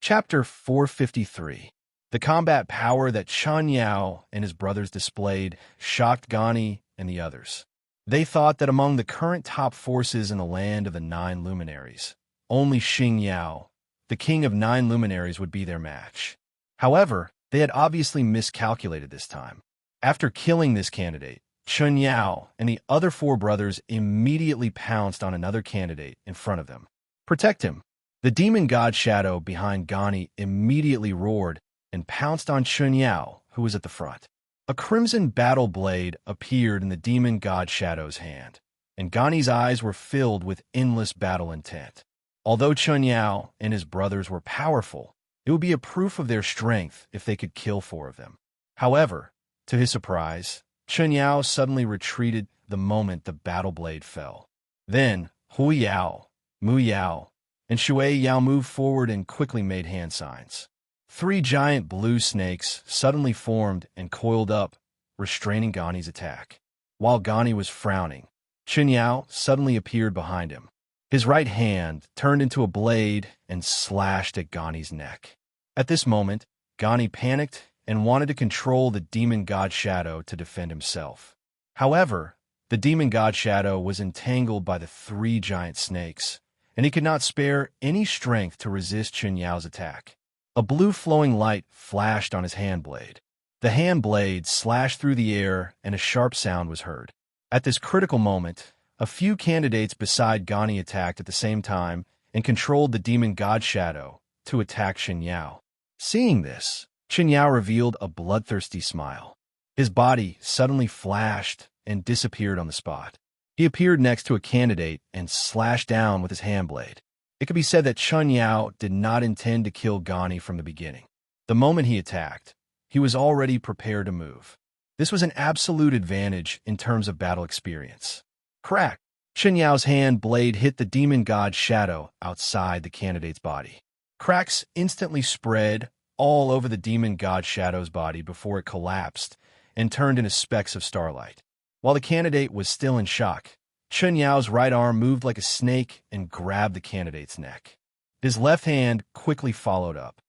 Chapter 453. The combat power that Chun Yao and his brothers displayed shocked Gani and the others. They thought that among the current top forces in the land of the 9 Luminaries, only Xing Yao, the king of 9 Luminaries, would be their match. However, they had obviously miscalculated this time. After killing this candidate, Chun Yao and the other 4 brothers immediately pounced on another candidate in front of them. Protect him. The demon god shadow behind Gani immediately roared and pounced on Chun Yao, who was at the front. A crimson battle blade appeared in the demon god shadow's hand, and Gani's eyes were filled with endless battle intent. Although Chun Yao and his brothers were powerful, it would be a proof of their strength if they could kill 4 of them. However, to his surprise, Chun Yao suddenly retreated the moment the battle blade fell. Then, Hui Yao, Mu Yao, and Shui Yao moved forward and quickly made hand signs. 3 giant blue snakes suddenly formed and coiled up, restraining Gani's attack. While Gani was frowning, Chun Yao suddenly appeared behind him. His right hand turned into a blade and slashed at Gani's neck. At this moment, Gani panicked and wanted to control the demon god shadow to defend himself. However, the demon god shadow was entangled by the 3 giant snakes, and he could not spare any strength to resist Chun Yao's attack. A blue flowing light flashed on his hand blade. The hand blade slashed through the air and a sharp sound was heard. At this critical moment, a few candidates beside Gani attacked at the same time and controlled the demon god shadow to attack Chen Yao. Seeing this, Chen Yao revealed a bloodthirsty smile. His body suddenly flashed and disappeared on the spot. He appeared next to a candidate and slashed down with his hand blade. It could be said that Chun Yao did not intend to kill Gani from the beginning. The moment he attacked, he was already prepared to move. This was an absolute advantage in terms of battle experience. Crack! Chen Yao's hand blade hit the demon god shadow outside the candidate's body. Cracks instantly spread all over the demon god shadow's body before it collapsed and turned into specks of starlight. While the candidate was still in shock, Chen Yao's right arm moved like a snake and grabbed the candidate's neck. His left hand quickly followed up.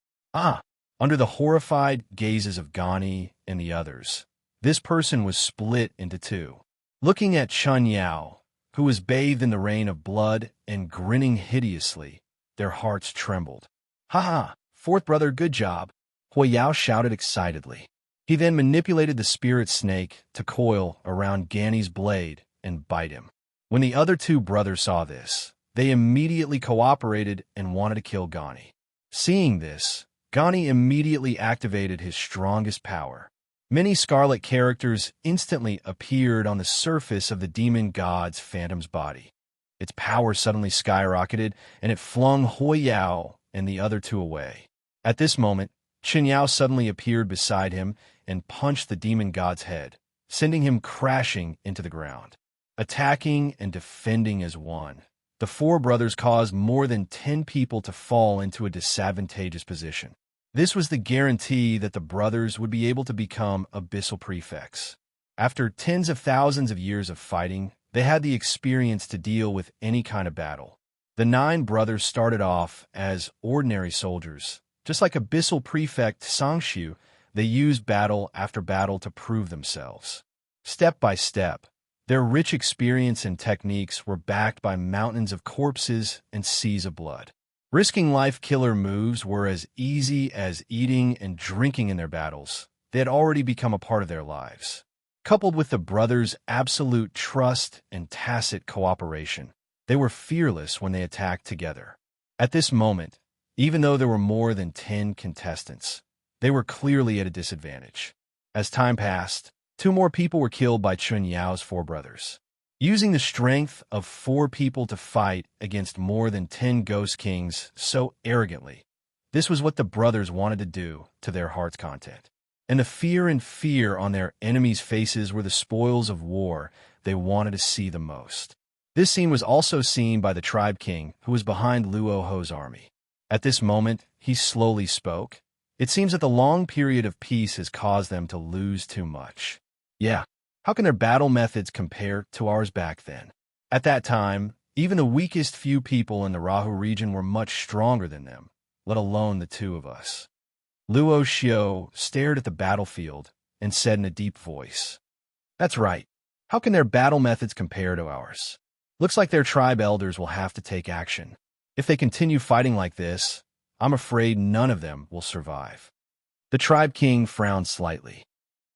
Under the horrified gazes of Gani and the others, this person was split into 2. Looking at Chun Yao, who was bathed in the rain of blood and grinning hideously, their hearts trembled. "Ha! 4th brother, good job," Hui Yao shouted excitedly. He then manipulated the spirit snake to coil around Gani's blade and bite him. When the other 2 brothers saw this, they immediately cooperated and wanted to kill Gani. Seeing this, Gani immediately activated his strongest power. Many scarlet characters instantly appeared on the surface of the demon god's phantom's body. Its power suddenly skyrocketed, and it flung Hui Yao and the other 2 away. At this moment, Chen Yao suddenly appeared beside him and punched the demon god's head, sending him crashing into the ground. Attacking and defending as one, the 4 brothers caused more than 10 people to fall into a disadvantageous position. This was the guarantee that the brothers would be able to become abyssal prefects. After tens of thousands of years of fighting, They had the experience to deal with any kind of battle. The 9 brothers started off as ordinary soldiers. Just like Abyssal Prefect Sangshu, they used battle after battle to prove themselves. Step by step, their rich experience and techniques were backed by mountains of corpses and seas of blood. Risking life-killer moves were as easy as eating and drinking in their battles. They had already become a part of their lives. Coupled with the brothers' absolute trust and tacit cooperation, they were fearless when they attacked together. At this moment, even though there were more than 10 contestants, they were clearly at a disadvantage. As time passed, 2 more people were killed by Chun Yao's 4 brothers. Using the strength of 4 people to fight against more than 10 Ghost Kings so arrogantly, this was what the brothers wanted to do to their heart's content. And the fear on their enemies' faces were the spoils of war they wanted to see the most. This scene was also seen by the tribe king who was behind Luo Ho's army. At this moment, he slowly spoke. It seems that the long period of peace has caused them to lose too much. Yeah, how can their battle methods compare to ours back then? At that time, even the weakest few people in the Rahu region were much stronger than them, let alone the 2 of us. Luo Xiao stared at the battlefield and said in a deep voice, "That's right. How can their battle methods compare to ours? Looks like their tribe elders will have to take action. If they continue fighting like this, I'm afraid none of them will survive." The tribe king frowned slightly.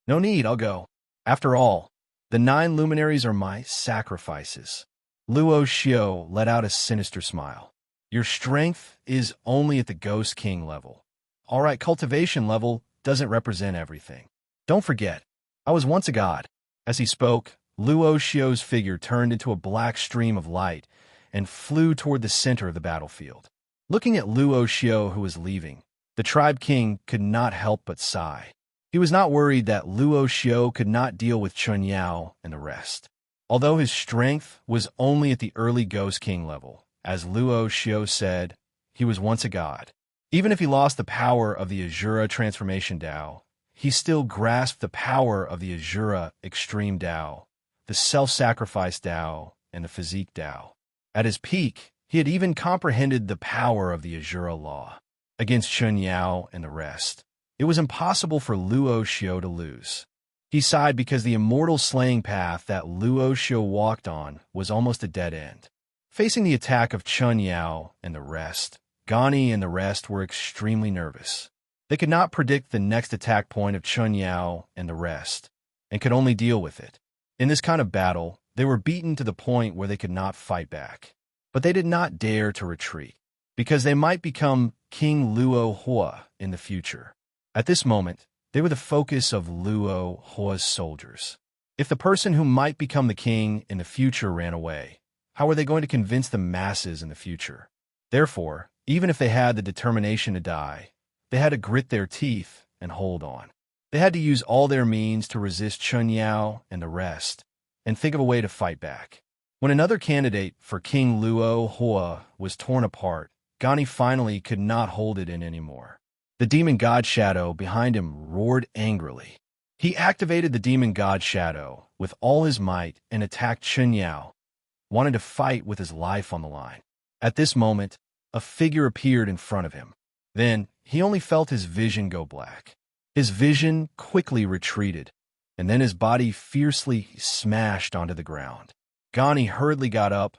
"No need, I'll go. After all, the 9 luminaries are my sacrifices." Luo Xiao let out a sinister smile. "Your strength is only at the Ghost King level. All right, cultivation level doesn't represent everything. Don't forget, I was once a god." As he spoke, Luo Xiao's figure turned into a black stream of light and flew toward the center of the battlefield. Looking at Luo Xiao, who was leaving, the tribe king could not help but sigh. He was not worried that Luo Xiao could not deal with Chun Yao and the rest. Although his strength was only at the early Ghost King level, as Luo Xiao said, he was once a god. Even if he lost the power of the Azura Transformation Dao, he still grasped the power of the Azura Extreme Dao, the Self-Sacrifice Dao, and the Physique Dao. At his peak, he had even comprehended the power of the Azura Law. Against Chun Yao and the rest, it was impossible for Luo Xiao to lose. He sighed because the immortal slaying path that Luo Xiao walked on was almost a dead end. Facing the attack of Chun Yao and the rest, Gani and the rest were extremely nervous. They could not predict the next attack point of Chun Yao and the rest, and could only deal with it. In this kind of battle, they were beaten to the point where they could not fight back. But they did not dare to retreat, because they might become King Luo Hua in the future. At this moment, they were the focus of Luo Hua's soldiers. If the person who might become the king in the future ran away, how were they going to convince the masses in the future? Therefore, even if they had the determination to die, they had to grit their teeth and hold on. They had to use all their means to resist Chun Yao and the rest, and think of a way to fight back. When another candidate for King Luo Hua was torn apart, Gani finally could not hold it in anymore. The demon god shadow behind him roared angrily. He activated the demon god shadow with all his might and attacked Chun Yao, wanting to fight with his life on the line. At this moment, a figure appeared in front of him. Then, he only felt his vision go black. His vision quickly retreated, and then his body fiercely smashed onto the ground. Gani hurriedly got up,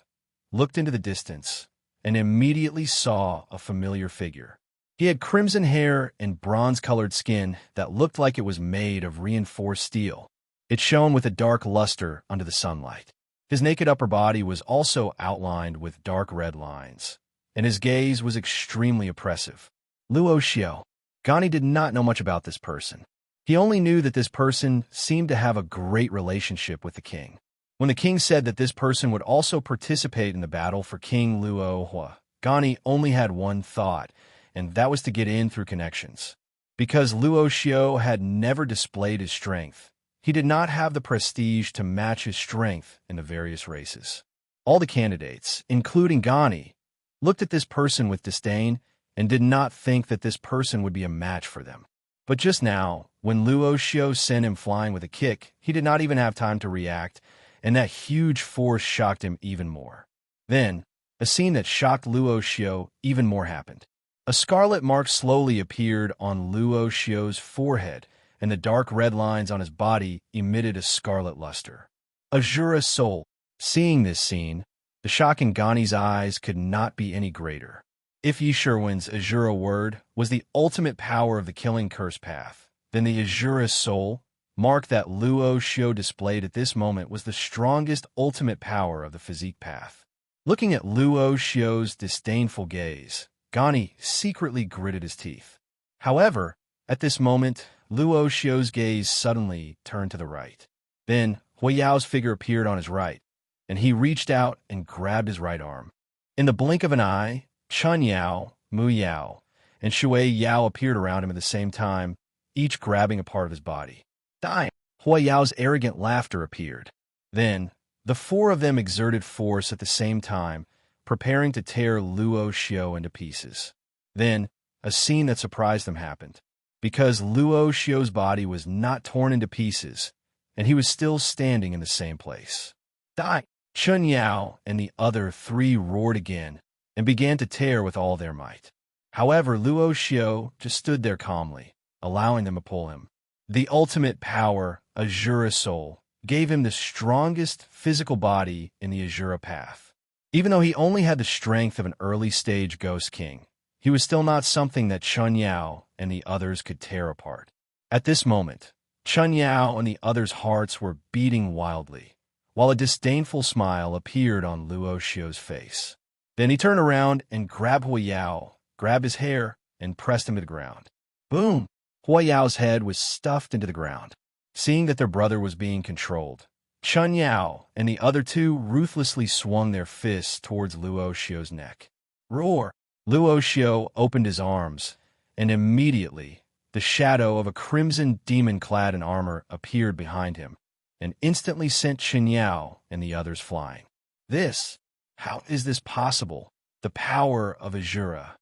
looked into the distance, and immediately saw a familiar figure. He had crimson hair and bronze-colored skin that looked like it was made of reinforced steel. It shone with a dark luster under the sunlight. His naked upper body was also outlined with dark red lines, and his gaze was extremely oppressive. Luo Xiao. Gani did not know much about this person. He only knew that this person seemed to have a great relationship with the king. When the king said that this person would also participate in the battle for King Luo Hua, Gani only had one thought, and that was to get in through connections. Because Luo Xiao had never displayed his strength, he did not have the prestige to match his strength in the various races. All the candidates, including Gani, looked at this person with disdain and did not think that this person would be a match for them. But just now, when Luo Xiao sent him flying with a kick, he did not even have time to react, and that huge force shocked him even more. Then, a scene that shocked Luo Xiao even more happened. A scarlet mark slowly appeared on Luo Xiao's forehead, and the dark red lines on his body emitted a scarlet luster. Azura soul. Seeing this scene, the shock in Gani's eyes could not be any greater. If Yi Sherwin's Azura word was the ultimate power of the killing curse path, then the Azura soul, mark that Luo Xiao displayed at this moment, was the strongest ultimate power of the physique path. Looking at Luo Xiao's disdainful gaze, Gani secretly gritted his teeth. However, at this moment, Luo Xiao's gaze suddenly turned to the right. Then, Hui Yao's figure appeared on his right, and he reached out and grabbed his right arm. In the blink of an eye, Chun Yao, Mu Yao, and Shui Yao appeared around him at the same time, each grabbing a part of his body. Dying! Hui Yao's arrogant laughter appeared. Then, the four of them exerted force at the same time, preparing to tear Luo Xiao into pieces. Then, a scene that surprised them happened. Because Luo Xiao's body was not torn into pieces, and he was still standing in the same place. Die! Chun Yao and the other three roared again and began to tear with all their might. However, Luo Xiao just stood there calmly, allowing them to pull him. The ultimate power, Azura Soul, gave him the strongest physical body in the Azura path. Even though he only had the strength of an early-stage Ghost King, he was still not something that Chun Yao and the others could tear apart. At this moment, Chun Yao and the others' hearts were beating wildly, while a disdainful smile appeared on Luo Xiao's face. Then he turned around and grabbed Hui Yao, grabbed his hair, and pressed him to the ground. Boom! Hui Yao's head was stuffed into the ground. Seeing that their brother was being controlled, Chun Yao and the other two ruthlessly swung their fists towards Luo Xiao's neck. Roar! Luo Xiao opened his arms, and immediately the shadow of a crimson demon clad in armor appeared behind him, and instantly sent Chun Yao and the others flying. How is this possible? The power of Azura.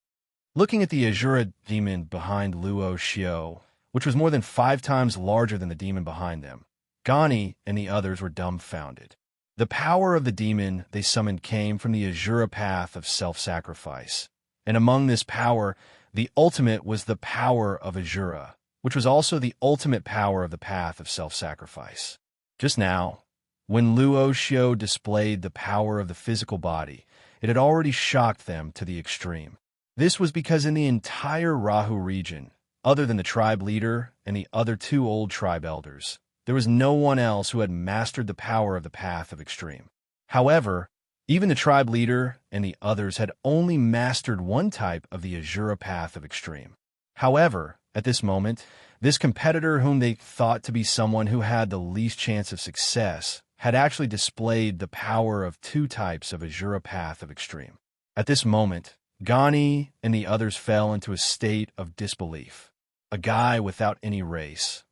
Looking at the Azura demon behind Luo Xiao, which was more than 5 times larger than the demon behind them, Gani and the others were dumbfounded. The power of the demon they summoned came from the Azura path of self-sacrifice, and among this power, the ultimate was the power of Azura, which was also the ultimate power of the path of self-sacrifice. Just now, when Luo Xiao displayed the power of the physical body, it had already shocked them to the extreme. This was because in the entire Rahu region, other than the tribe leader and the other 2 old tribe elders, there was no one else who had mastered the power of the path of extreme. However, even the tribe leader and the others had only mastered one type of the Azura path of extreme. However, at this moment, this competitor whom they thought to be someone who had the least chance of success had actually displayed the power of 2 types of Azura path of extreme. At this moment, Gani and the others fell into a state of disbelief. A guy without any race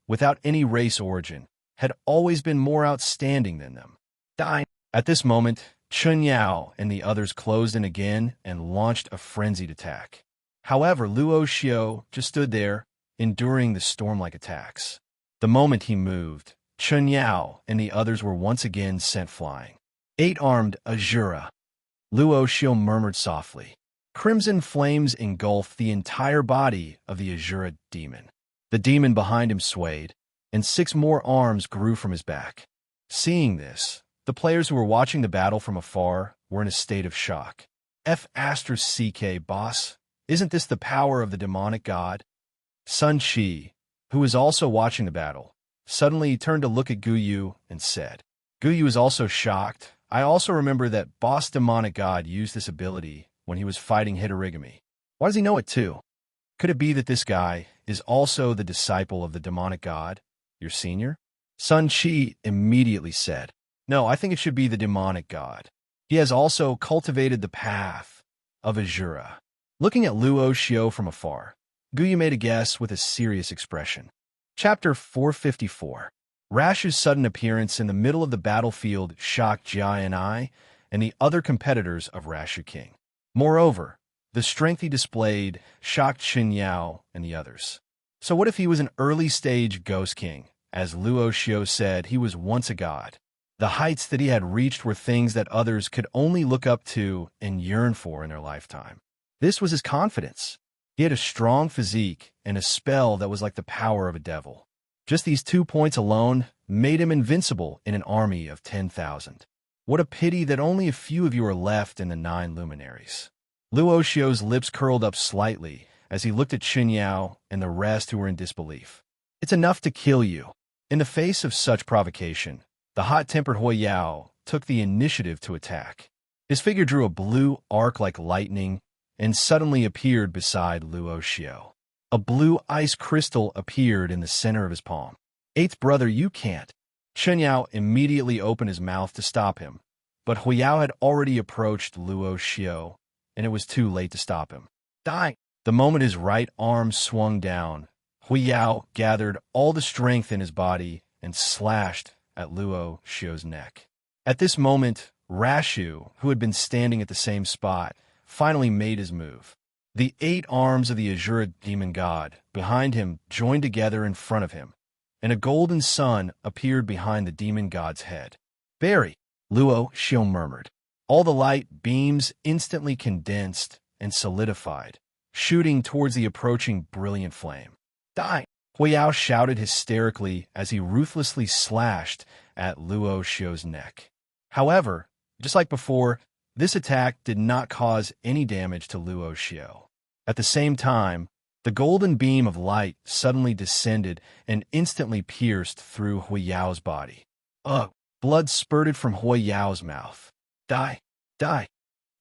origin, had always been more outstanding than them. Dying. At this moment, Chun Yao and the others closed in again and launched a frenzied attack. However, Luo Xiao just stood there, enduring the storm-like attacks. The moment he moved, Chun Yao and the others were once again sent flying. 8-armed Azura. Luo Xiao murmured softly. Crimson flames engulfed the entire body of the Azura demon. The demon behind him swayed, and 6 more arms grew from his back. Seeing this, the players who were watching the battle from afar were in a state of shock. F***CK, boss, isn't this the power of the demonic god? Sun Qi, who was also watching the battle, suddenly turned to look at Guyu and said, Guyu is also shocked. I also remember that boss demonic god used this ability when he was fighting Hitorigami. Why does he know it too? Could it be that this guy is also the disciple of the demonic god, your senior? Sun Qi immediately said, No, I think it should be the demonic god. He has also cultivated the path of Azura. Looking at Luo Xiao from afar, Guyu made a guess with a serious expression. Chapter 454. Rashu's sudden appearance in the middle of the battlefield shocked Jia and I and the other competitors of Rashu King. Moreover, the strength he displayed shocked Chun Yao and the others. So what if he was an early-stage Ghost King? As Luo Xiao said, he was once a god. The heights that he had reached were things that others could only look up to and yearn for in their lifetime. This was his confidence. He had a strong physique and a spell that was like the power of a devil. Just these 2 points alone made him invincible in an army of 10,000. What a pity that only a few of you are left in the 9 luminaries. Luo Xio's lips curled up slightly as he looked at Qin Yao and the rest who were in disbelief. It's enough to kill you. In the face of such provocation, the hot-tempered Hui Yao took the initiative to attack. His figure drew a blue arc like lightning and suddenly appeared beside Luo Xio. A blue ice crystal appeared in the center of his palm. Eighth brother, you can't. Qin Yao immediately opened his mouth to stop him, but Hui Yao had already approached Luo Xio, and it was too late to stop him. Die! The moment his right arm swung down, Hui Yao gathered all the strength in his body and slashed at Luo Xio's neck. At this moment, Rashu, who had been standing at the same spot, finally made his move. The 8 arms of the Azura demon god behind him joined together in front of him, and a golden sun appeared behind the demon god's head. Barry, Luo Xio murmured. All the light beams instantly condensed and solidified, shooting towards the approaching brilliant flame. Die! Hui Yao shouted hysterically as he ruthlessly slashed at Luo Xio's neck. However, just like before, this attack did not cause any damage to Luo Xio. At the same time, the golden beam of light suddenly descended and instantly pierced through Hui Yao's body. Ugh! Blood spurted from Hui Yao's mouth. Die! Die!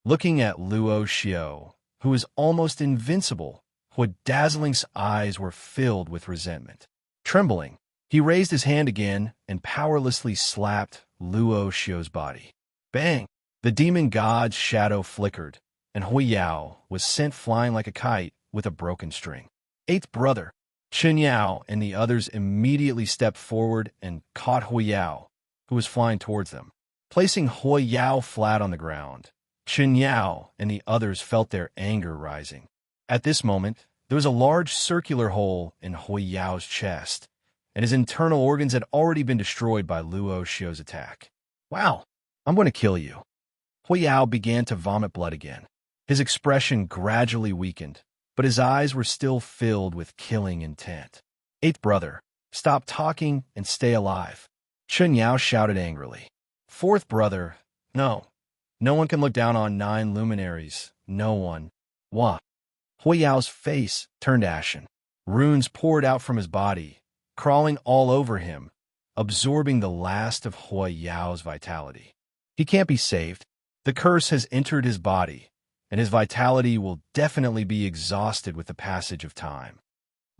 Looking at Luo Xio, who was almost invincible, Hui Dazzling's eyes were filled with resentment. Trembling, he raised his hand again and powerlessly slapped Luo Xio's body. Bang! The demon god's shadow flickered, and Hui Yao was sent flying like a kite with a broken string. Eighth brother, Qin Yao and the others immediately stepped forward and caught Hui Yao, who was flying towards them. Placing Hui Yao flat on the ground, Qin Yao and the others felt their anger rising. At this moment, there was a large circular hole in Hui Yao's chest, and his internal organs had already been destroyed by Luo Xio's attack. Wow, I'm going to kill you. Hui Yao began to vomit blood again. His expression gradually weakened, but his eyes were still filled with killing intent. Eighth brother, stop talking and stay alive. Qin Yao shouted angrily. Fourth brother, no. No one can look down on 9 luminaries. No one. Wah. Hui Yao's face turned ashen. Runes poured out from his body, crawling all over him, absorbing the last of Hui Yao's vitality. He can't be saved. The curse has entered his body, and his vitality will definitely be exhausted with the passage of time.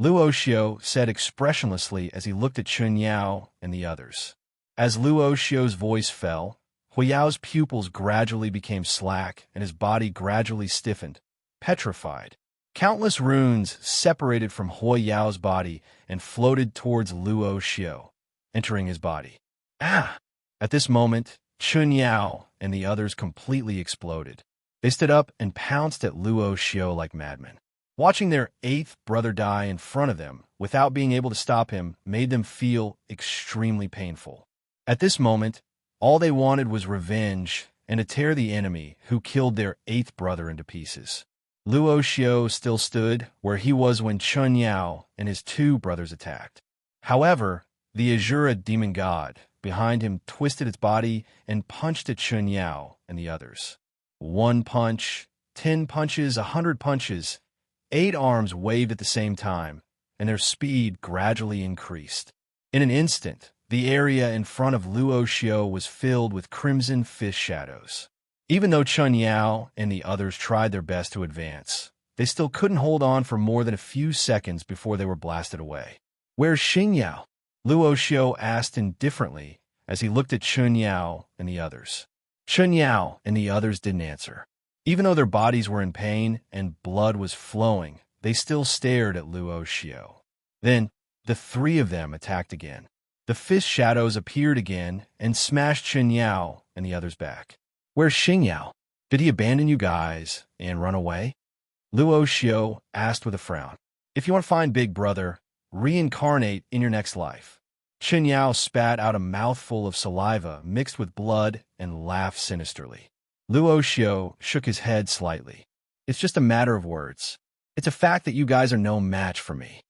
Luo Xio said expressionlessly as he looked at Qin Yao and the others. As Luo Xio's voice fell, Hui Yao's pupils gradually became slack and his body gradually stiffened, petrified. Countless runes separated from Hui Yao's body and floated towards Luo Xio, entering his body. Ah! At this moment, Qin Yao and the others completely exploded. They stood up and pounced at Luo Xio like madmen. Watching their 8th brother die in front of them without being able to stop him made them feel extremely painful. At this moment, all they wanted was revenge and to tear the enemy who killed their 8th brother into pieces. Luo Xio still stood where he was when Qin Yao and his 2 brothers attacked. However, the Azura demon god behind him twisted its body and punched at Qin Yao and the others. 1 punch, 10 punches, 100 punches. 8 arms waved at the same time, and their speed gradually increased. In an instant, the area in front of Luo Xio was filled with crimson fish shadows. Even though Qin Yao and the others tried their best to advance, they still couldn't hold on for more than a few seconds before they were blasted away. Where's Qin Yao? Luo Xio asked indifferently as he looked at Qin Yao and the others. Qin Yao and the others didn't answer. Even though their bodies were in pain and blood was flowing, they still stared at Luo Xio. Then, the 3 of them attacked again. The fish shadows appeared again and smashed Qin Yao and the others back. Where's Qin Yao? Did he abandon you guys and run away? Luo Xio asked with a frown. If you want to find Big Brother, reincarnate in your next life. Chen Yao spat out a mouthful of saliva mixed with blood and laughed sinisterly. Luo Xiao shook his head slightly. It's just a matter of words. It's a fact that you guys are no match for me.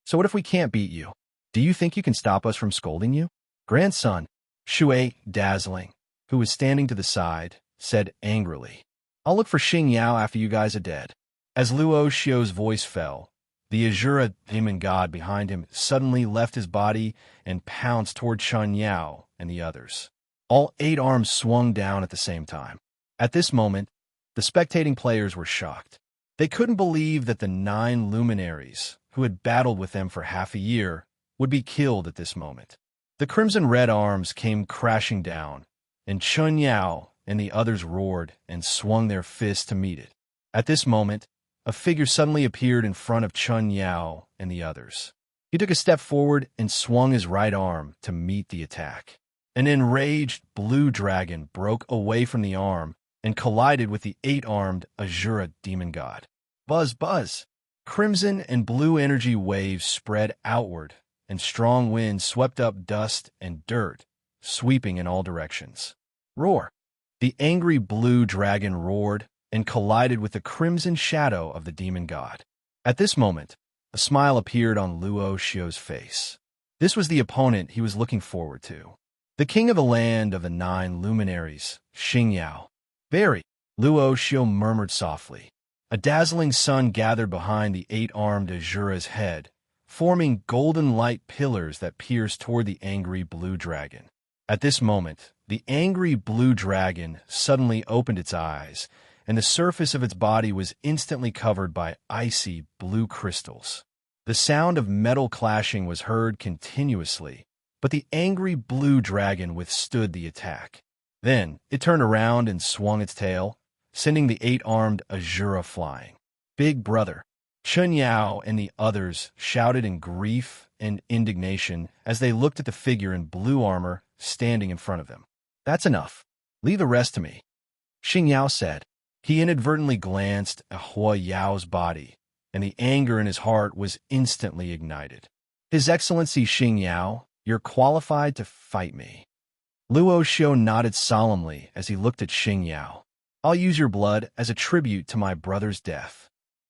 So what if we can't beat you? Do you think you can stop us from scolding you? Grandson, Shui, dazzling, who was standing to the side, said angrily. I'll look for Xing Yao after you guys are dead. As Luo Xiao's voice fell, the Azura demon god behind him suddenly left his body and pounced toward Chen Yao and the others. All 8 arms swung down at the same time. At this moment, the spectating players were shocked. They couldn't believe that the 9 luminaries, who had battled with them for half a year, would be killed at this moment. The crimson-red arms came crashing down, and Chen Yao and the others roared and swung their fists to meet it. At this moment, a figure suddenly appeared in front of Chen Yao and the others. He took a step forward and swung his right arm to meet the attack. An enraged blue dragon broke away from the arm and collided with the 8-armed Azura demon god. Buzz, buzz! Crimson and blue energy waves spread outward, and strong winds swept up dust and dirt, sweeping in all directions. Roar! The angry blue dragon roared and collided with the crimson shadow of the demon god. At this moment, a smile appeared on Luo Xiao's face. This was the opponent he was looking forward to. The king of the land of the 9 luminaries, Xing Yao. Very, Luo Xiao murmured softly. A dazzling sun gathered behind the 8-armed Azura's head, forming golden light pillars that pierced toward the angry blue dragon. At this moment, the angry blue dragon suddenly opened its eyes, and the surface of its body was instantly covered by icy blue crystals. The sound of metal clashing was heard continuously, but the angry blue dragon withstood the attack. Then it turned around and swung its tail, sending the 8-armed Azura flying. Big brother! Chen Yao and the others shouted in grief and indignation as they looked at the figure in blue armor standing in front of them. That's enough. Leave the rest to me, Xing Yao said. He inadvertently glanced at Hua Yao's body, and the anger in his heart was instantly ignited. His Excellency Xing Yao, you're qualified to fight me. Luo Xiao nodded solemnly as he looked at Xing Yao. I'll use your blood as a tribute to my brother's death.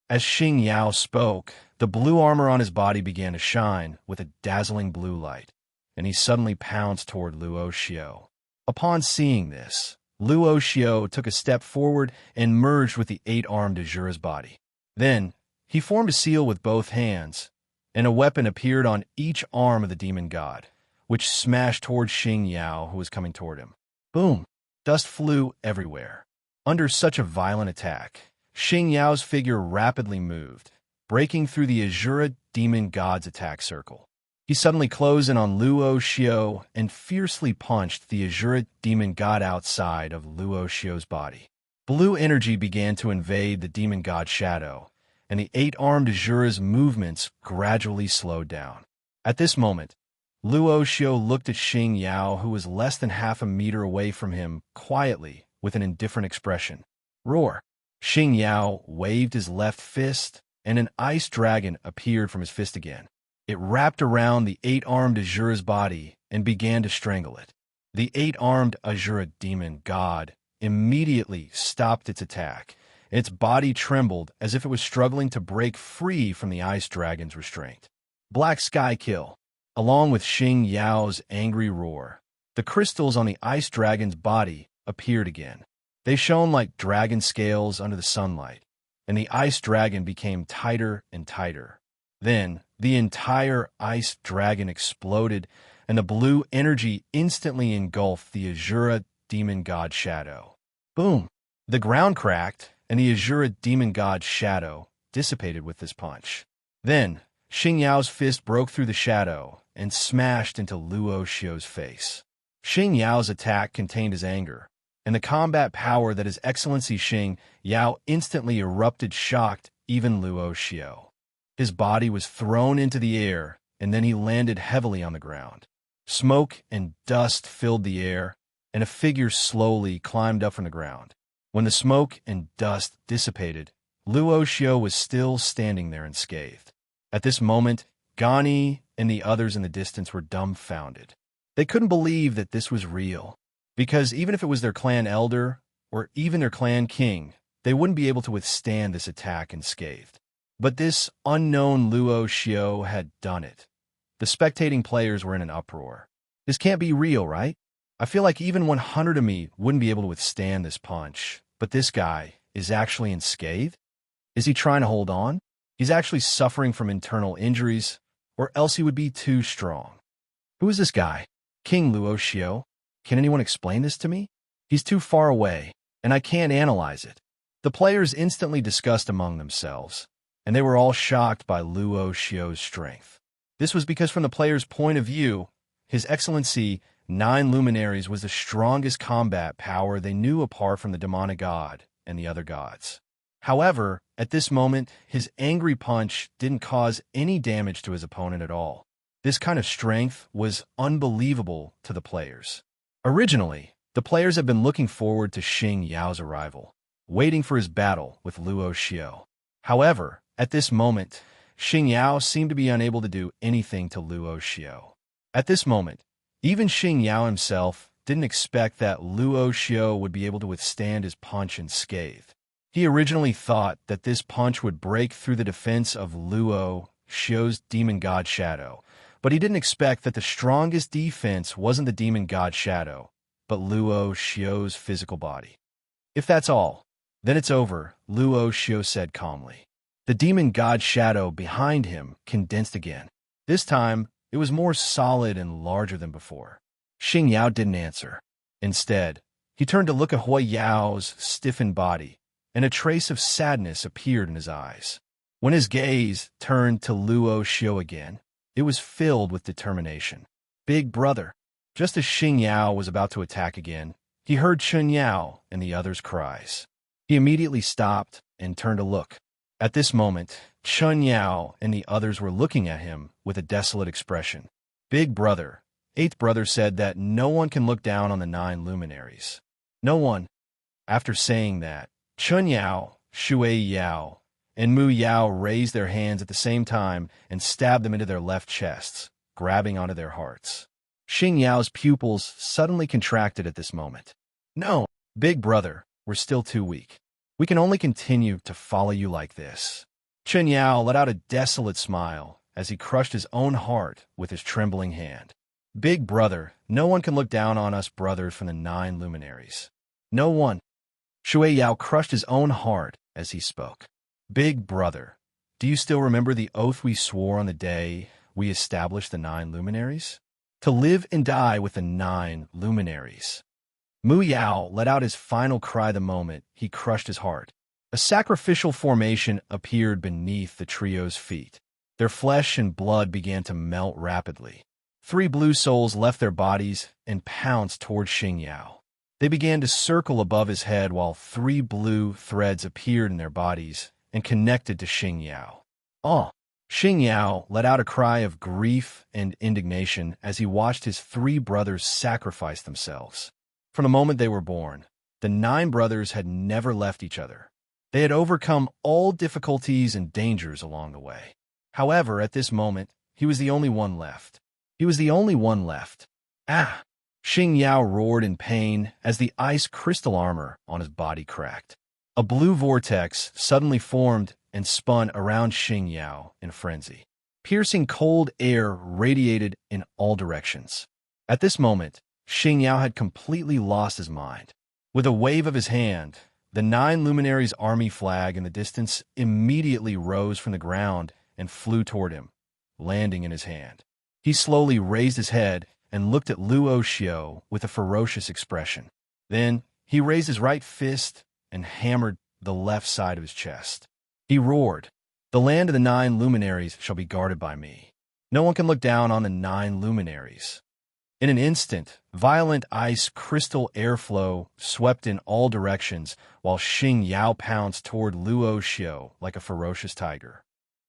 As Xing Yao spoke, the blue armor on his body began to shine with a dazzling blue light, and he suddenly pounced toward Luo Xiao. Upon seeing this, Luo Xiao took a step forward and merged with the 8-armed Azura's body. Then, he formed a seal with both hands, and a weapon appeared on each arm of the demon god, which smashed toward Xing Yao, who was coming toward him. Boom! Dust flew everywhere. Under such a violent attack, Xing Yao's figure rapidly moved, breaking through the Azura demon god's attack circle. He suddenly closed in on Luo Xiao and fiercely punched the Azura demon god outside of Luo Xiao's body. Blue energy began to invade the demon god's shadow, and the 8-armed Azura's movements gradually slowed down. At this moment, Luo Xiao looked at Xing Yao, who was less than half a meter away from him, quietly, with an indifferent expression. Roar! Xing Yao waved his left fist, and an ice dragon appeared from his fist again. It wrapped around the 8-armed Azura's body and began to strangle it. The 8-armed Azura demon god immediately stopped its attack. Its body trembled as if it was struggling to break free from the ice dragon's restraint. Black Sky Kill. Along with Xing Yao's angry roar, the crystals on the ice dragon's body appeared again. They shone like dragon scales under the sunlight, and the ice dragon became tighter and tighter. Then, the entire ice dragon exploded, and the blue energy instantly engulfed the Azura demon god shadow. Boom! The ground cracked, and the Azura demon god shadow dissipated with this punch. Then, Xing Yao's fist broke through the shadow and smashed into Luo Xiao's face. Xing Yao's attack contained his anger, and the combat power that His Excellency Xing Yao instantly erupted shocked even Luo Xiao. His body was thrown into the air, and then he landed heavily on the ground. Smoke and dust filled the air, and a figure slowly climbed up from the ground. When the smoke and dust dissipated, Luo Xiao was still standing there unscathed. At this moment, Gani and the others in the distance were dumbfounded. They couldn't believe that this was real, because even if it was their clan elder, or even their clan king, they wouldn't be able to withstand this attack unscathed. But this unknown Luo Xiao had done it. The spectating players were in an uproar. This can't be real, right? I feel like even 100 of me wouldn't be able to withstand this punch, but this guy is actually unscathed? Is he trying to hold on? He's actually suffering from internal injuries, or else he would be too strong. Who is this guy? King Luo Xiao? Can anyone explain this to me? He's too far away, and I can't analyze it. The players instantly discussed among themselves, and they were all shocked by Luo Xiao's strength. This was because from the players' point of view, His Excellency 9 Luminaries was the strongest combat power they knew apart from the demonic god and the other gods. However, at this moment, his angry punch didn't cause any damage to his opponent at all. This kind of strength was unbelievable to the players. Originally, the players had been looking forward to Xing Yao's arrival, waiting for his battle with Luo Xiao. However, at this moment, Xing Yao seemed to be unable to do anything to Luo Xiao. At this moment, even Xing Yao himself didn't expect that Luo Xiao would be able to withstand his punch unscathed. He originally thought that this punch would break through the defense of Luo Xiao's demon god shadow, but he didn't expect that the strongest defense wasn't the demon god shadow, but Luo Xiao's physical body. If that's all, then it's over, Luo Xiao said calmly. The demon god shadow behind him condensed again. This time, it was more solid and larger than before. Xing Yao didn't answer. Instead, he turned to look at Hui Yao's stiffened body, and a trace of sadness appeared in his eyes. When his gaze turned to Luo Xiao again, it was filled with determination. Big brother. Just as Xing Yao was about to attack again, he heard Chun Yao and the others' cries. He immediately stopped and turned to look. At this moment, Chun Yao and the others were looking at him with a desolate expression. Big brother, 8th brother said that no one can look down on the 9 luminaries. No one. After saying that, Chun Yao, Shui Yao, and Mu Yao raised their hands at the same time and stabbed them into their left chests, grabbing onto their hearts. Xing Yao's pupils suddenly contracted at this moment. No, big brother, we're still too weak. We can only continue to follow you like this. Chun Yao let out a desolate smile as he crushed his own heart with his trembling hand. Big brother, no one can look down on us brothers from the 9 luminaries. No one. Shui Yao crushed his own heart as he spoke. Big brother, do you still remember the oath we swore on the day we established the 9 luminaries? To live and die with the 9 luminaries. Mu Yao let out his final cry the moment he crushed his heart. A sacrificial formation appeared beneath the trio's feet. Their flesh and blood began to melt rapidly. 3 blue souls left their bodies and pounced toward Xing Yao. They began to circle above his head while 3 blue threads appeared in their bodies and connected to Xing Yao. Oh! Xing Yao let out a cry of grief and indignation as he watched his 3 brothers sacrifice themselves. From the moment they were born, the 9 brothers had never left each other. They had overcome all difficulties and dangers along the way. However, at this moment, he was the only one left. He was the only one left. Ah! Xing Yao roared in pain as the ice crystal armor on his body cracked. A blue vortex suddenly formed and spun around Xing Yao in frenzy. Piercing cold air radiated in all directions. At this moment, Xing Yao had completely lost his mind. With a wave of his hand, the 9 luminaries' army flag in the distance immediately rose from the ground and flew toward him, landing in his hand. He slowly raised his head and looked at Luo Xiao with a ferocious expression. Then, he raised his right fist and hammered the left side of his chest. He roared, "The land of the 9 luminaries shall be guarded by me. No one can look down on the 9 luminaries." In an instant, violent ice crystal airflow swept in all directions while Xing Yao pounced toward Luo Xiao like a ferocious tiger.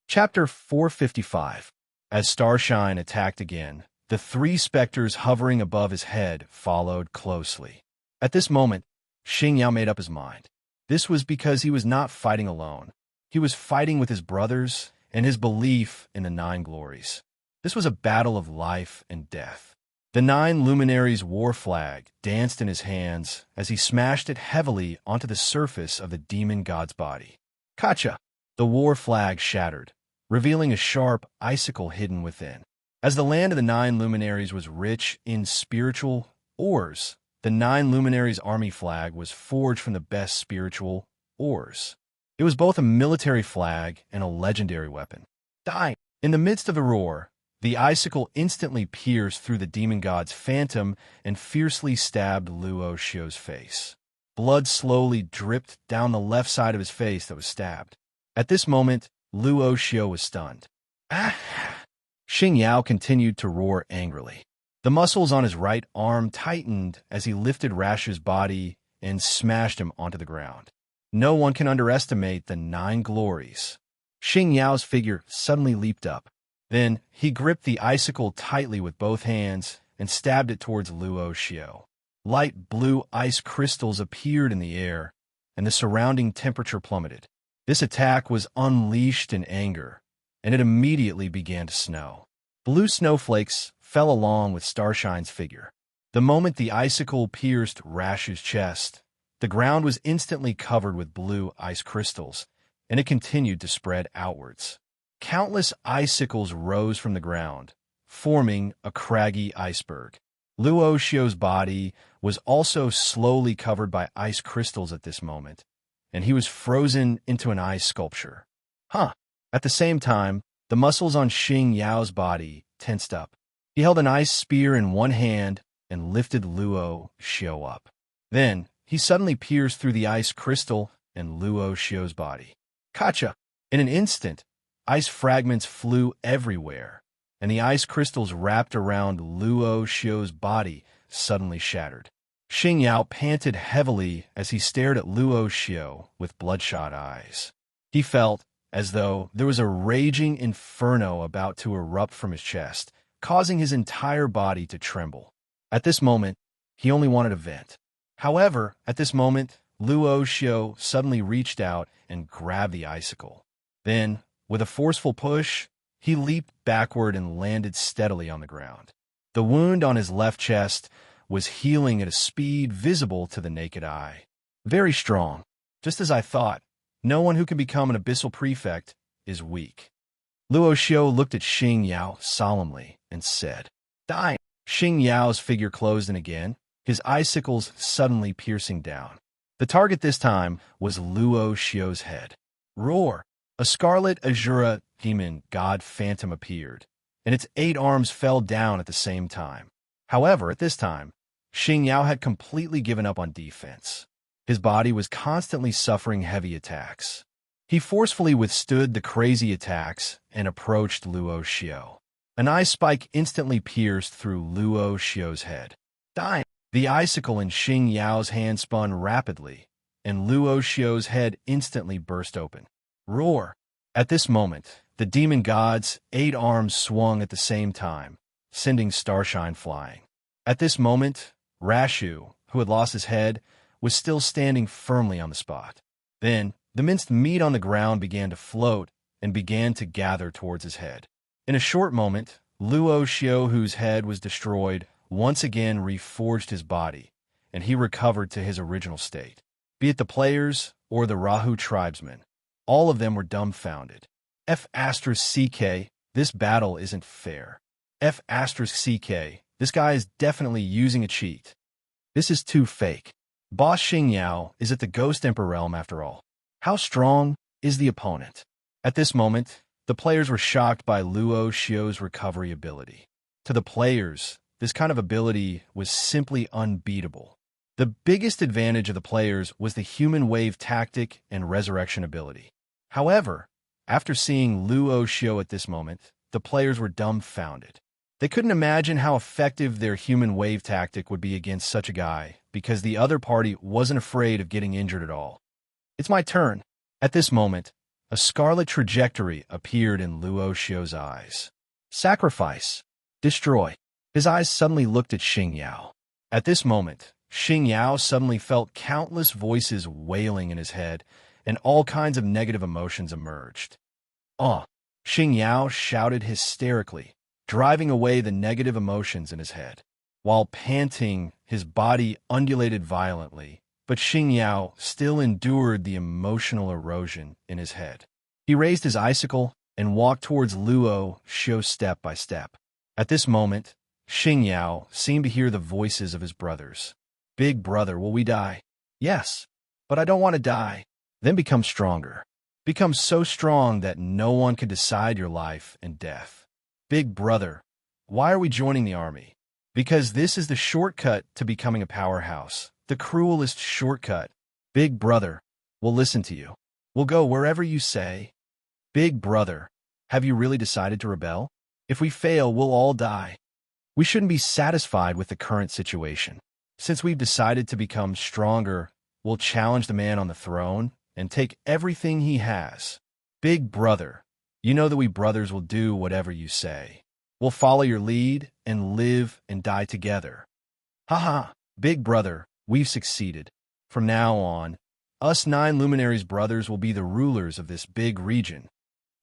Chapter 455. As Starshine attacked again, the 3 specters hovering above his head followed closely. At this moment, Xing Yao made up his mind. This was because he was not fighting alone. He was fighting with his brothers and his belief in the 9 glories. This was a battle of life and death. The 9 luminaries' war flag danced in his hands as he smashed it heavily onto the surface of the demon god's body. Kacha! The war flag shattered, revealing a sharp icicle hidden within. As the land of the 9 luminaries was rich in spiritual ores, the 9 luminaries' army flag was forged from the best spiritual ores. It was both a military flag and a legendary weapon. Die! In the midst of the roar, the icicle instantly pierced through the demon god's phantom and fiercely stabbed Luo Xio's face. Blood slowly dripped down the left side of his face that was stabbed. At this moment, Luo Xio was stunned. Ah! Xing Yao continued to roar angrily. The muscles on his right arm tightened as he lifted Rashu's body and smashed him onto the ground. No one can underestimate the 9 glories. Xing Yao's figure suddenly leaped up. Then he gripped the icicle tightly with both hands and stabbed it towards Luo Xio. Light blue ice crystals appeared in the air, and the surrounding temperature plummeted. This attack was unleashed in anger, and it immediately began to snow. Blue snowflakes fell along with Starshine's figure. The moment the icicle pierced Rashu's chest, the ground was instantly covered with blue ice crystals, and it continued to spread outwards. Countless icicles rose from the ground, forming a craggy iceberg. Luo Xio's body was also slowly covered by ice crystals at this moment, and he was frozen into an ice sculpture. At the same time, the muscles on Xing Yao's body tensed up. He held an ice spear in one hand and lifted Luo Xio up. Then, he suddenly pierced through the ice crystal and Luo Xio's body. Kacha! In an instant, ice fragments flew everywhere, and the ice crystals wrapped around Luo Xio's body suddenly shattered. Xing Yao panted heavily as he stared at Luo Xio with bloodshot eyes. He felt as though there was a raging inferno about to erupt from his chest, causing his entire body to tremble. At this moment, he only wanted a vent. However, at this moment, Luo Xio suddenly reached out and grabbed the icicle. Then, with a forceful push, he leaped backward and landed steadily on the ground. The wound on his left chest was healing at a speed visible to the naked eye. Very strong. Just as I thought, no one who can become an abyssal prefect is weak. Luo Xio looked at Xing Yao solemnly and said, "Die!" Xing Yao's figure closed in again, his icicles suddenly piercing down. The target this time was Luo Xio's head. Roar! A scarlet Azura demon god phantom appeared, and its 8 arms fell down at the same time. However, at this time, Xing Yao had completely given up on defense. His body was constantly suffering heavy attacks. He forcefully withstood the crazy attacks and approached Luo Xio. An ice spike instantly pierced through Luo Xio's head. Die! The icicle in Xing Yao's hand spun rapidly, and Luo Xio's head instantly burst open. Roar! At this moment, the demon god's 8 arms swung at the same time, sending Starshine flying. At this moment, Rashu, who had lost his head, was still standing firmly on the spot. Then, the minced meat on the ground began to float and began to gather towards his head. In a short moment, Luo Xio, whose head was destroyed, once again reforged his body, and he recovered to his original state. Be it the players or the Rahu tribesmen, all of them were dumbfounded. F***CK, this battle isn't fair. F***CK, this guy is definitely using a cheat. This is too fake. Boss Xing Yao is at the Ghost Emperor realm after all. How strong is the opponent? At this moment, the players were shocked by Luo Xio's recovery ability. To the players, this kind of ability was simply unbeatable. The biggest advantage of the players was the human wave tactic and resurrection ability. However, after seeing Luo Xio at this moment, the players were dumbfounded. They couldn't imagine how effective their human wave tactic would be against such a guy, because the other party wasn't afraid of getting injured at all. It's my turn. At this moment, a scarlet trajectory appeared in Luo Xio's eyes. Sacrifice. Destroy. His eyes suddenly looked at Xing Yao. At this moment, Xing Yao suddenly felt countless voices wailing in his head, and all kinds of negative emotions emerged. Xing Yao shouted hysterically, driving away the negative emotions in his head. While panting, his body undulated violently, but Xing Yao still endured the emotional erosion in his head. He raised his icicle and walked towards Luo Xiao step by step. At this moment, Xing Yao seemed to hear the voices of his brothers. "Big brother, will we die?" "Yes, but I don't want to die." "Then become stronger. Become so strong that no one can decide your life and death." "Big brother, why are we joining the army?" "Because this is the shortcut to becoming a powerhouse. The cruelest shortcut." "Big brother, we'll listen to you. We'll go wherever you say." "Big brother, have you really decided to rebel? If we fail, we'll all die." "We shouldn't be satisfied with the current situation. Since we've decided to become stronger, we'll challenge the man on the throne and take everything he has." "Big brother, you know that we brothers will do whatever you say. We'll follow your lead and live and die together." "Haha, big brother, we've succeeded. From now on, us 9 luminaries brothers will be the rulers of this big region.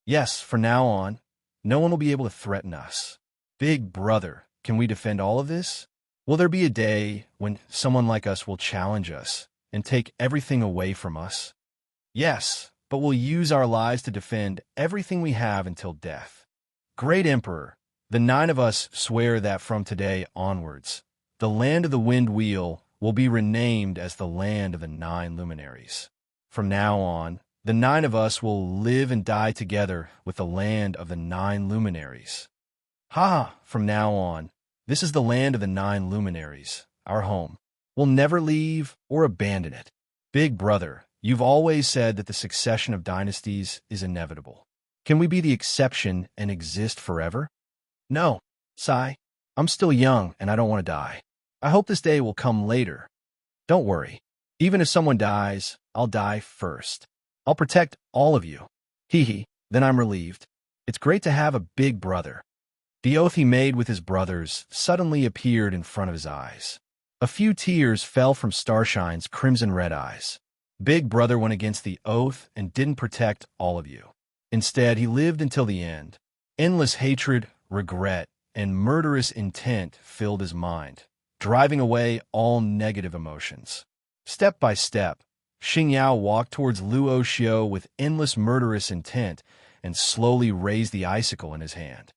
Yes, from now on, no one will be able to threaten us." "Big brother, can we defend all of this? Will there be a day when someone like us will challenge us and take everything away from us?" "Yes, but we'll use our lives to defend everything we have until death." "Great Emperor, the 9 of us swear that from today onwards, the land of the wind wheel will be renamed as the land of the 9 luminaries. From now on, the 9 of us will live and die together with the land of the 9 luminaries." "Ha! From now on, this is the land of the 9 luminaries, our home. We'll never leave or abandon it." "Big brother, you've always said that the succession of dynasties is inevitable. Can we be the exception and exist forever?" "No, Sai. I'm still young and I don't want to die. I hope this day will come later." "Don't worry. Even if someone dies, I'll die first. I'll protect all of you." "Hee, then I'm relieved. It's great to have a big brother." The oath he made with his brothers suddenly appeared in front of his eyes. A few tears fell from Starshine's crimson-red eyes. Big brother went against the oath and didn't protect all of you. Instead, he lived until the end. Endless hatred, regret, and murderous intent filled his mind, driving away all negative emotions. Step by step, Xing Yao walked towards Luo Xiao with endless murderous intent and slowly raised the icicle in his hand.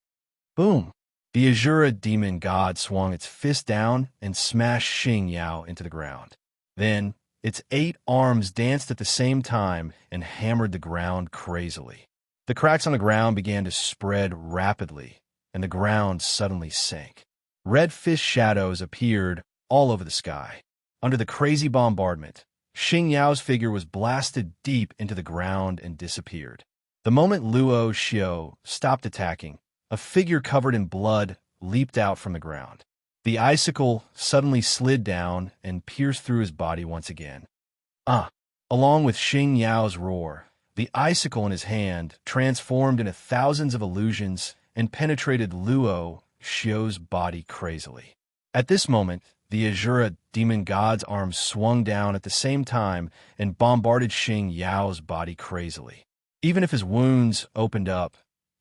Boom! The Azura demon god swung its fist down and smashed Xing Yao into the ground. Then, its 8 arms danced at the same time and hammered the ground crazily. The cracks on the ground began to spread rapidly, and the ground suddenly sank. Red fist shadows appeared all over the sky. Under the crazy bombardment, Xing Yao's figure was blasted deep into the ground and disappeared. The moment Luo Xiao stopped attacking, a figure covered in blood leaped out from the ground. The icicle suddenly slid down and pierced through his body once again. Along with Xing Yao's roar, the icicle in his hand transformed into thousands of illusions and penetrated Luo Xiao's body crazily. At this moment, the Azura demon god's arms swung down at the same time and bombarded Xing Yao's body crazily. Even if his wounds opened up,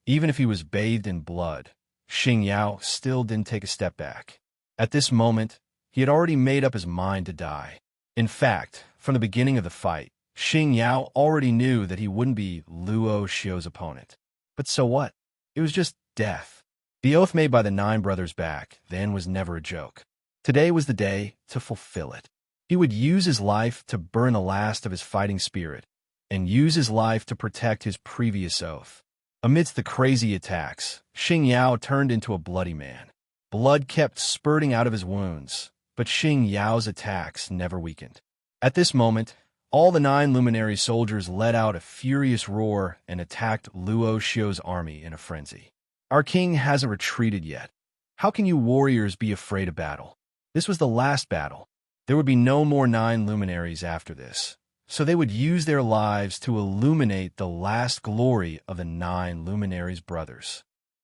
even if he was bathed in blood, Xing Yao still didn't take a step back. At this moment, he had already made up his mind to die. In fact, from the beginning of the fight, Xing Yao already knew that he wouldn't be Luo Xiao's opponent. But so what? It was just death. The oath made by the 9 brothers back then was never a joke. Today was the day to fulfill it. He would use his life to burn the last of his fighting spirit, and use his life to protect his previous oath. Amidst the crazy attacks, Xing Yao turned into a bloody man. Blood kept spurting out of his wounds, but Xing Yao's attacks never weakened. At this moment, all the 9 luminary soldiers let out a furious roar and attacked Luo Xiao's army in a frenzy. "Our king hasn't retreated yet. How can you warriors be afraid of battle? This was the last battle. There would be no more 9 luminaries after this. So they would use their lives to illuminate the last glory of the 9 luminaries brothers."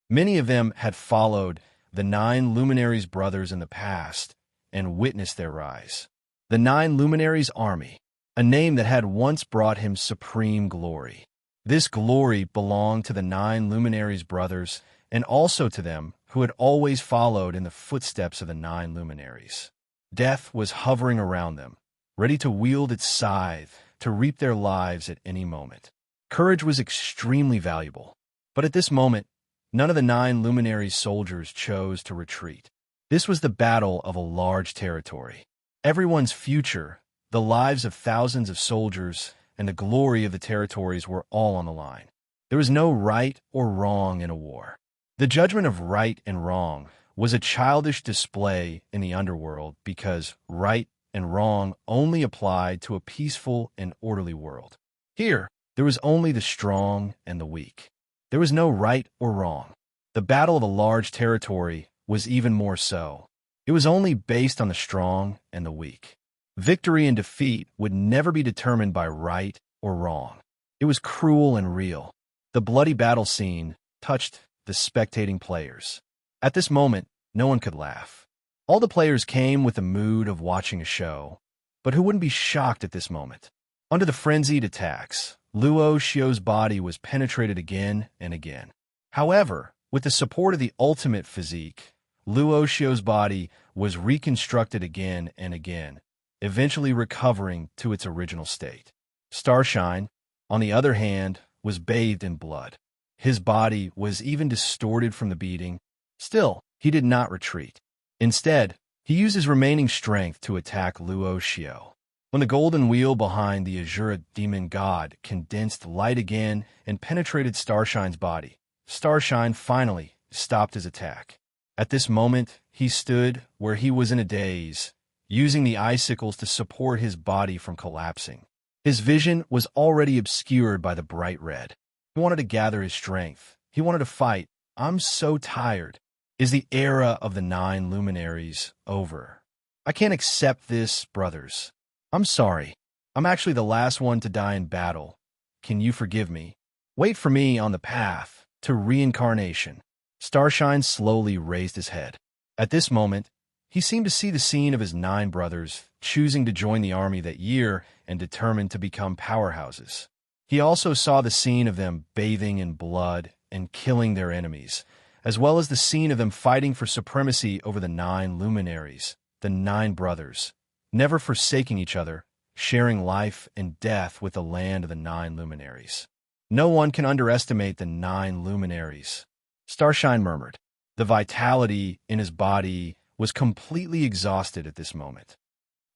Many of them had followed the 9 luminaries brothers in the past and witnessed their rise. The 9 luminaries army, a name that had once brought him supreme glory. This glory belonged to the 9 luminaries brothers and also to them who had always followed in the footsteps of the 9 luminaries. Death was hovering around them, ready to wield its scythe to reap their lives at any moment. Courage was extremely valuable, but at this moment, none of the 9 luminaries' soldiers chose to retreat. This was the battle of a large territory. Everyone's future, the lives of thousands of soldiers, and the glory of the territories were all on the line. There was no right or wrong in a war. The judgment of right and wrong was a childish display in the underworld because right and wrong only applied to a peaceful and orderly world. Here, there was only the strong and the weak. There was no right or wrong. The battle of a large territory was even more so. It was only based on the strong and the weak. Victory and defeat would never be determined by right or wrong. It was cruel and real. The bloody battle scene touched the spectating players. At this moment, no one could laugh. All the players came with the mood of watching a show, but who wouldn't be shocked at this moment? Under the frenzied attacks, Luo Xio's body was penetrated again and again. However, with the support of the ultimate physique, Luo Xio's body was reconstructed again and again, eventually recovering to its original state. Starshine, on the other hand, was bathed in blood. His body was even distorted from the beating. Still, he did not retreat. Instead, he used his remaining strength to attack Luo Xio. When the golden wheel behind the Azura demon god condensed light again and penetrated Starshine's body, Starshine finally stopped his attack. At this moment, he stood where he was in a daze, using the icicles to support his body from collapsing. His vision was already obscured by the bright red. He wanted to gather his strength. He wanted to fight. I'm so tired. Is the era of the 9 luminaries over? I can't accept this, brothers. I'm sorry. I'm actually the last one to die in battle. Can you forgive me? Wait for me on the path to reincarnation. Starshine slowly raised his head. At this moment, he seemed to see the scene of his 9 brothers choosing to join the army that year and determined to become powerhouses. He also saw the scene of them bathing in blood and killing their enemies, as well as the scene of them fighting for supremacy over the 9 luminaries, the 9 brothers, never forsaking each other, sharing life and death with the land of the 9 luminaries. No one can underestimate the 9 luminaries. Starshine murmured. The vitality in his body was completely exhausted at this moment.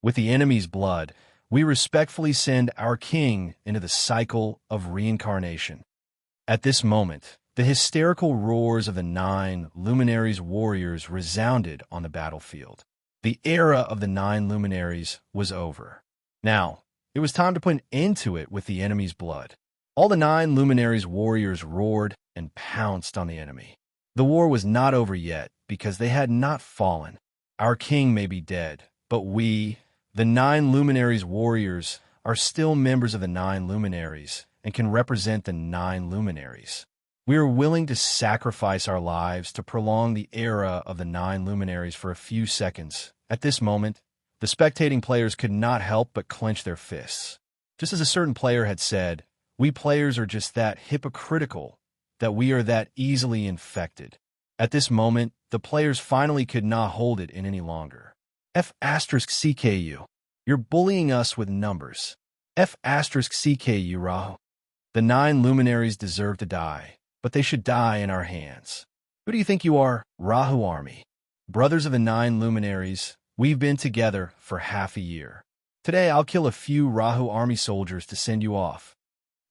With the enemy's blood, we respectfully send our king into the cycle of reincarnation. At this moment, the hysterical roars of the 9 luminaries' warriors resounded on the battlefield. The era of the 9 luminaries was over. Now, it was time to put an end to it with the enemy's blood. All the 9 luminaries' warriors roared and pounced on the enemy. The war was not over yet because they had not fallen. Our king may be dead, but we, the 9 luminaries' warriors, are still members of the 9 luminaries and can represent the 9 luminaries. We are willing to sacrifice our lives to prolong the era of the 9 luminaries for a few seconds. At this moment, the spectating players could not help but clench their fists. Just as a certain player had said, we players are just that hypocritical, that we are that easily infected. At this moment, the players finally could not hold it in any longer. F*CKU. You're bullying us with numbers. F*CKU, Rahu. The 9 luminaries deserve to die, but they should die in our hands. Who do you think you are, Rahu Army? Brothers of the 9 luminaries, we've been together for half a year. Today I'll kill a few Rahu Army soldiers to send you off.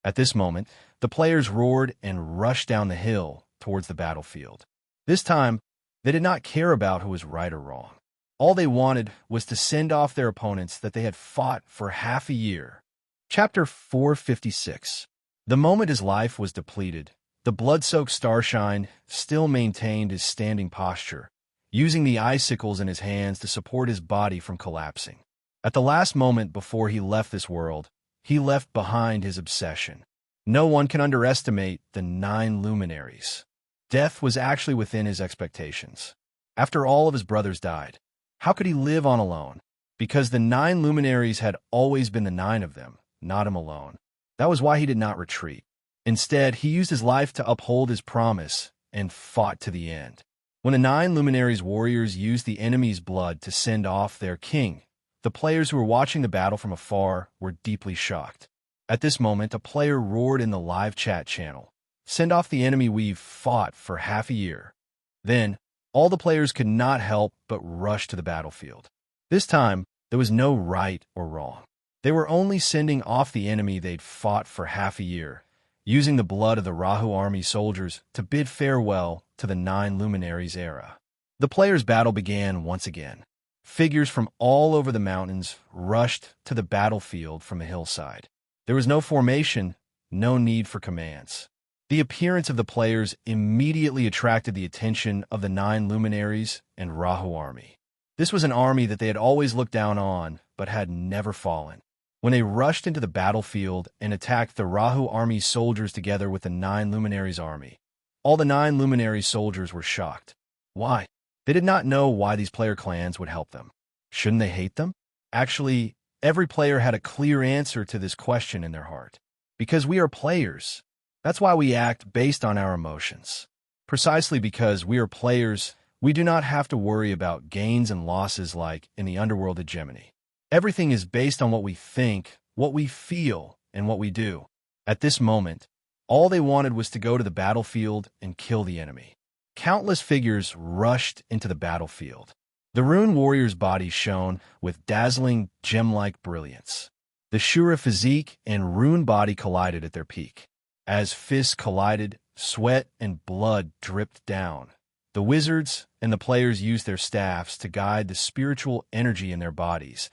At this moment, the players roared and rushed down the hill towards the battlefield. This time, they did not care about who was right or wrong. All they wanted was to send off their opponents that they had fought for half a year. Chapter 456. The moment his life was depleted, the blood-soaked Starshine still maintained his standing posture, using the icicles in his hands to support his body from collapsing. At the last moment before he left this world, he left behind his obsession. No one can underestimate the 9 luminaries. Death was actually within his expectations. After all of his brothers died, how could he live on alone? Because the 9 luminaries had always been the 9 of them, not him alone. That was why he did not retreat. Instead, he used his life to uphold his promise and fought to the end. When the nine luminaries warriors used the enemy's blood to send off their king, the players who were watching the battle from afar were deeply shocked. At this moment, a player roared in the live chat channel, "Send off the enemy we've fought for half a year." Then, all the players could not help but rush to the battlefield. This time, there was no right or wrong. They were only sending off the enemy they'd fought for half a year, using the blood of the Rahu army soldiers to bid farewell to the nine luminaries era. The players' battle began once again. Figures from all over the mountains rushed to the battlefield from a hillside. There was no formation, no need for commands. The appearance of the players immediately attracted the attention of the nine luminaries and Rahu army. This was an army that they had always looked down on, but had never fallen. When they rushed into the battlefield and attacked the Rahu army soldiers together with the nine luminaries army, all the nine luminaries soldiers were shocked. Why? They did not know why these player clans would help them. Shouldn't they hate them? Actually, every player had a clear answer to this question in their heart. Because we are players. That's why we act based on our emotions. Precisely because we are players, we do not have to worry about gains and losses like in the underworld hegemony. Everything is based on what we think, what we feel, and what we do. At this moment, all they wanted was to go to the battlefield and kill the enemy. Countless figures rushed into the battlefield. The rune warrior's body shone with dazzling, gem-like brilliance. The Shura physique and rune body collided at their peak. As fists collided, sweat and blood dripped down. The wizards and the players used their staffs to guide the spiritual energy in their bodies,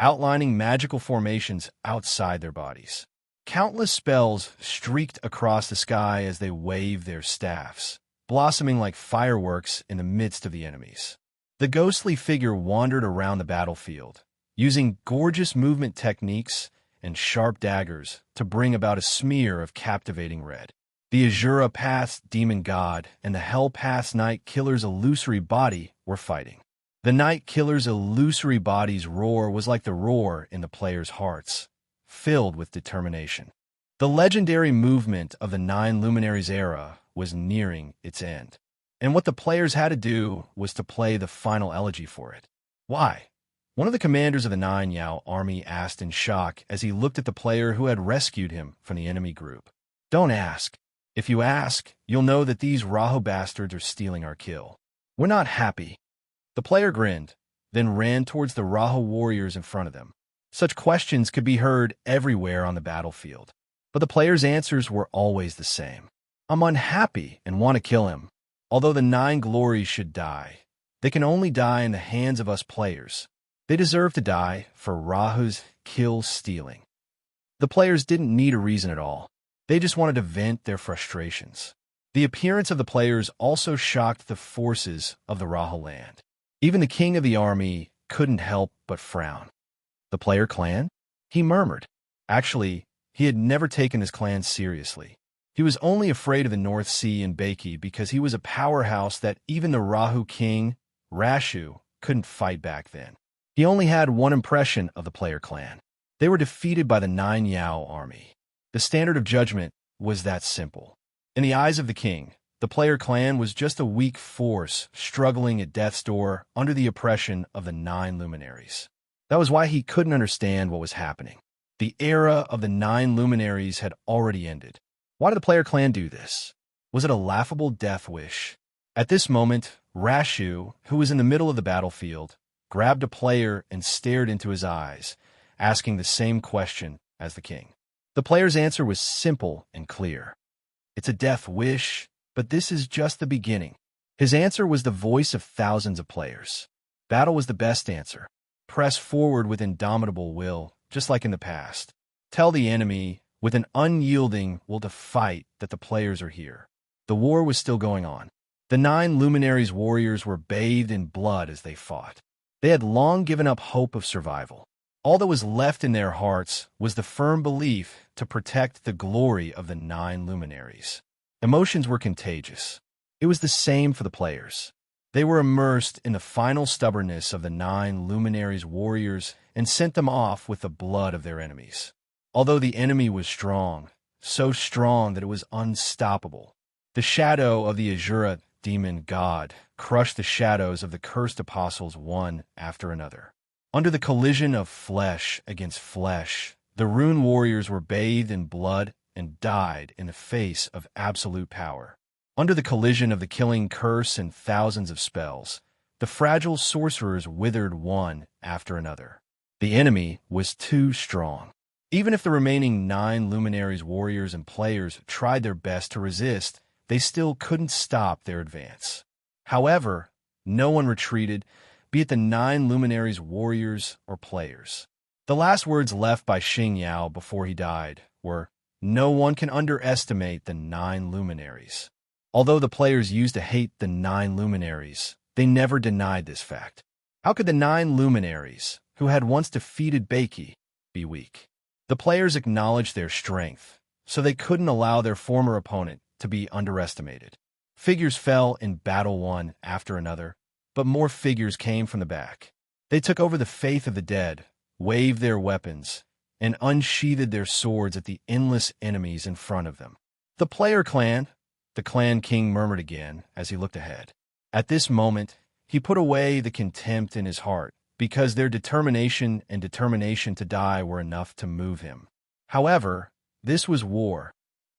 outlining magical formations outside their bodies. Countless spells streaked across the sky as they waved their staffs, blossoming like fireworks in the midst of the enemies. The ghostly figure wandered around the battlefield, using gorgeous movement techniques and sharp daggers to bring about a smear of captivating red. The Azura Path's demon god and the Hell Path's Night Killer's illusory body were fighting. The Night Killer's illusory body's roar was like the roar in the players' hearts, filled with determination. The legendary movement of the Nine Luminaries era was nearing its end, and what the players had to do was to play the final elegy for it. Why? One of the commanders of the Nine Yao army asked in shock as he looked at the player who had rescued him from the enemy group. Don't ask. If you ask, you'll know that these Rahu bastards are stealing our kill. We're not happy. The player grinned, then ran towards the Rahu warriors in front of them. Such questions could be heard everywhere on the battlefield, but the players' answers were always the same. I'm unhappy and want to kill him. Although the nine glories should die, they can only die in the hands of us players. They deserve to die for Rahu's kill stealing. The players didn't need a reason at all. They just wanted to vent their frustrations. The appearance of the players also shocked the forces of the Rahu land. Even the king of the army couldn't help but frown. The player clan? He murmured. Actually, he had never taken his clan seriously. He was only afraid of the North Sea and Baiki because he was a powerhouse that even the Rahu king, Rashu, couldn't fight back then. He only had one impression of the player clan. They were defeated by the Nine Yao army. The standard of judgment was that simple. In the eyes of the king, the player clan was just a weak force struggling at death's door under the oppression of the nine luminaries. That was why he couldn't understand what was happening. The era of the nine luminaries had already ended. Why did the player clan do this? Was it a laughable death wish? At this moment, Rashu, who was in the middle of the battlefield, grabbed a player and stared into his eyes, asking the same question as the king. The player's answer was simple and clear. It's a death wish, but this is just the beginning. His answer was the voice of thousands of players. Battle was the best answer. Press forward with indomitable will, just like in the past. Tell the enemy, with an unyielding will to fight, that the players are here. The war was still going on. The nine luminaries warriors were bathed in blood as they fought. They had long given up hope of survival. All that was left in their hearts was the firm belief to protect the glory of the nine luminaries. Emotions were contagious. It was the same for the players. They were immersed in the final stubbornness of the nine luminaries warriors and sent them off with the blood of their enemies. Although the enemy was strong, so strong that it was unstoppable, the shadow of the Azura demon god crushed the shadows of the cursed apostles one after another. Under the collision of flesh against flesh, the rune warriors were bathed in blood and died in the face of absolute power. Under the collision of the killing curse and thousands of spells, the fragile sorcerers withered one after another. The enemy was too strong. Even if the remaining 9 luminaries, warriors, and players tried their best to resist, they still couldn't stop their advance. However, no one retreated, be it the 9 luminaries, warriors, or players. The last words left by Xing Yao before he died were, "No one can underestimate the 9 luminaries." Although the players used to hate the 9 luminaries, they never denied this fact. How could the 9 luminaries, who had once defeated Beiki, be weak? The players acknowledged their strength, so they couldn't allow their former opponent to be underestimated. Figures fell in battle one after another, but more figures came from the back. They took over the faith of the dead, waved their weapons, and unsheathed their swords at the endless enemies in front of them. The player clan, the clan king murmured again as he looked ahead. At this moment, he put away the contempt in his heart, because their determination to die were enough to move him. However, this was war,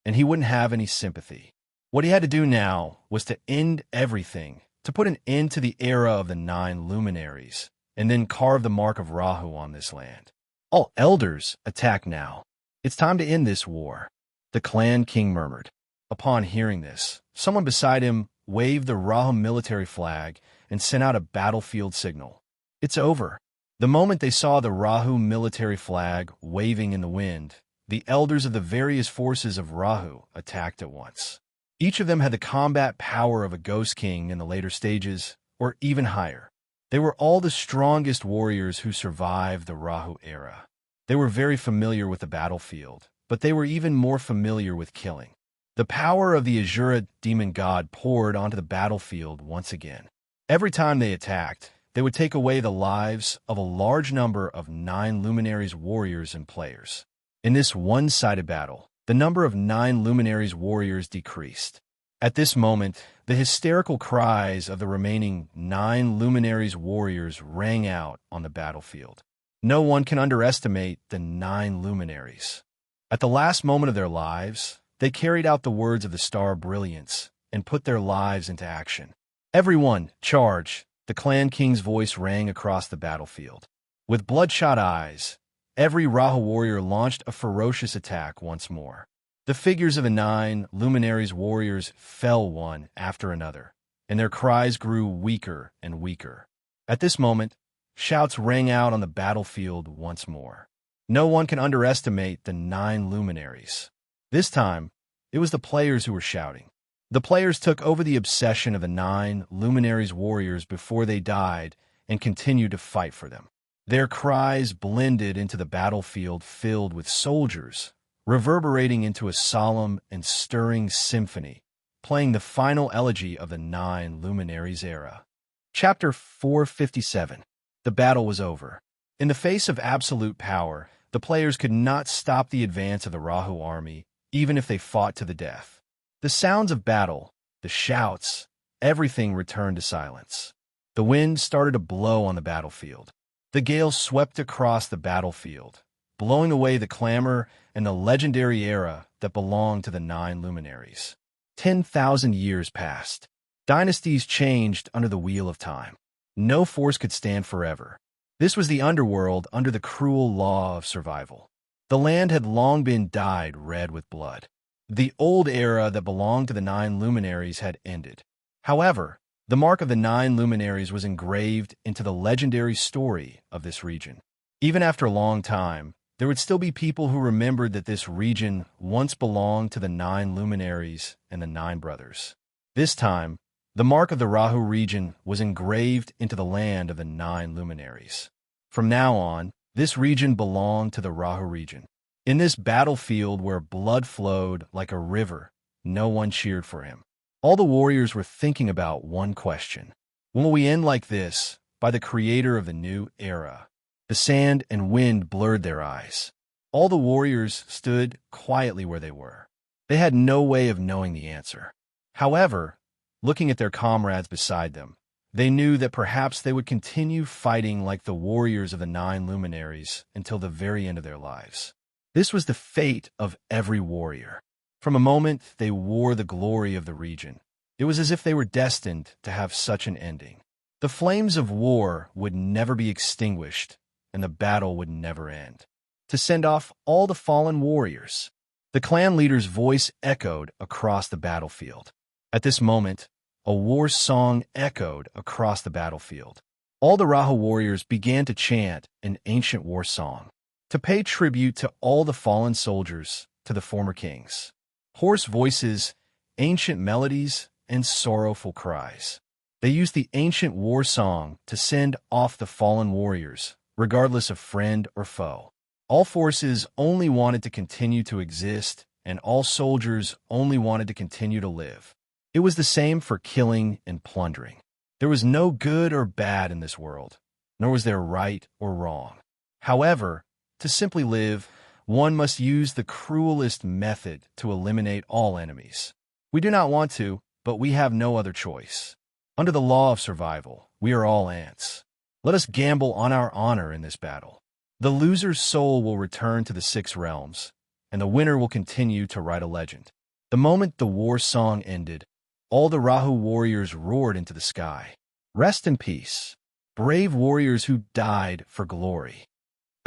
and he wouldn't have any sympathy. What he had to do now was to end everything, to put an end to the era of the 9 luminaries, and then carve the mark of Rahu on this land. All elders, attack now. It's time to end this war, the clan king murmured. Upon hearing this, someone beside him waved the Rahu military flag and sent out a battlefield signal. It's over. The moment they saw the Rahu military flag waving in the wind, the elders of the various forces of Rahu attacked at once. Each of them had the combat power of a ghost king in the later stages, or even higher. They were all the strongest warriors who survived the Rahu era. They were very familiar with the battlefield, but they were even more familiar with killing. The power of the Azura demon god poured onto the battlefield once again. Every time they attacked, they would take away the lives of a large number of 9 luminaries, warriors, and players. In this one-sided battle, the number of 9 luminaries, warriors decreased. At this moment, the hysterical cries of the remaining 9 luminaries, warriors rang out on the battlefield. No one can underestimate the 9 luminaries. At the last moment of their lives, they carried out the words of the Star Brilliance and put their lives into action. "Everyone, charge!" The clan king's voice rang across the battlefield. With bloodshot eyes, every Rahu warrior launched a ferocious attack once more. The figures of the 9 luminaries, warriors fell one after another, and their cries grew weaker and weaker. At this moment, shouts rang out on the battlefield once more. No one can underestimate the 9 luminaries. This time, it was the players who were shouting. The players took over the obsession of the 9 luminaries, warriors before they died and continued to fight for them. Their cries blended into the battlefield filled with soldiers, reverberating into a solemn and stirring symphony, playing the final elegy of the 9 luminaries era. Chapter 457. The battle was over. In the face of absolute power, the players could not stop the advance of the Rahu army, even if they fought to the death. The sounds of battle, the shouts, everything returned to silence. The wind started to blow on the battlefield. The gale swept across the battlefield, blowing away the clamor and the legendary era that belonged to the 9 luminaries. 10,000 years passed. Dynasties changed under the wheel of time. No force could stand forever. This was the underworld under the cruel law of survival. The land had long been dyed red with blood. The old era that belonged to the 9 luminaries had ended. However, the mark of the 9 luminaries was engraved into the legendary story of this region. Even after a long time, there would still be people who remembered that this region once belonged to the 9 luminaries and the 9 brothers. This time, the mark of the Rahu region was engraved into the land of the 9 luminaries. From now on, this region belonged to the Rahu region. In this battlefield where blood flowed like a river, no one cheered for him. All the warriors were thinking about one question. When will we end like this, by the creator of the new era? The sand and wind blurred their eyes. All the warriors stood quietly where they were. They had no way of knowing the answer. However, looking at their comrades beside them. They knew that perhaps they would continue fighting like the warriors of the 9 luminaries until the very end of their lives. This was the fate of every warrior. From a moment, they wore the glory of the region. It was as if they were destined to have such an ending. The flames of war would never be extinguished, and the battle would never end. To send off all the fallen warriors, the clan leader's voice echoed across the battlefield. At this moment, a war song echoed across the battlefield. All the Raha warriors began to chant an ancient war song, to pay tribute to all the fallen soldiers, to the former kings. Hoarse voices, ancient melodies, and sorrowful cries. They used the ancient war song to send off the fallen warriors, regardless of friend or foe. All forces only wanted to continue to exist, and all soldiers only wanted to continue to live. It was the same for killing and plundering. There was no good or bad in this world, nor was there right or wrong. However, to simply live, one must use the cruelest method to eliminate all enemies. We do not want to, but we have no other choice. Under the law of survival, we are all ants. Let us gamble on our honor in this battle. The loser's soul will return to the 6 realms, and the winner will continue to write a legend. The moment the war song ended, all the Rahu warriors roared into the sky. Rest in peace, brave warriors who died for glory.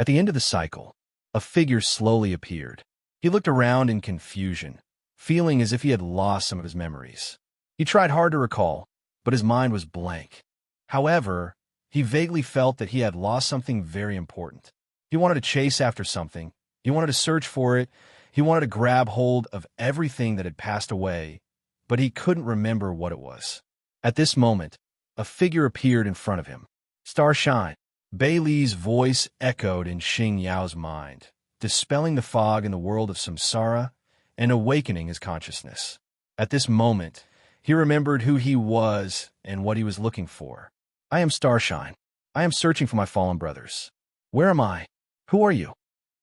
At the end of the cycle, a figure slowly appeared. He looked around in confusion, feeling as if he had lost some of his memories. He tried hard to recall, but his mind was blank. However, he vaguely felt that he had lost something very important. He wanted to chase after something. He wanted to search for it. He wanted to grab hold of everything that had passed away, but he couldn't remember what it was. At this moment, a figure appeared in front of him. Starshine. Bailey's voice echoed in Xing Yao's mind, dispelling the fog in the world of samsara and awakening his consciousness. At this moment, he remembered who he was and what he was looking for. I am Starshine. I am searching for my fallen brothers. Where am I? Who are you?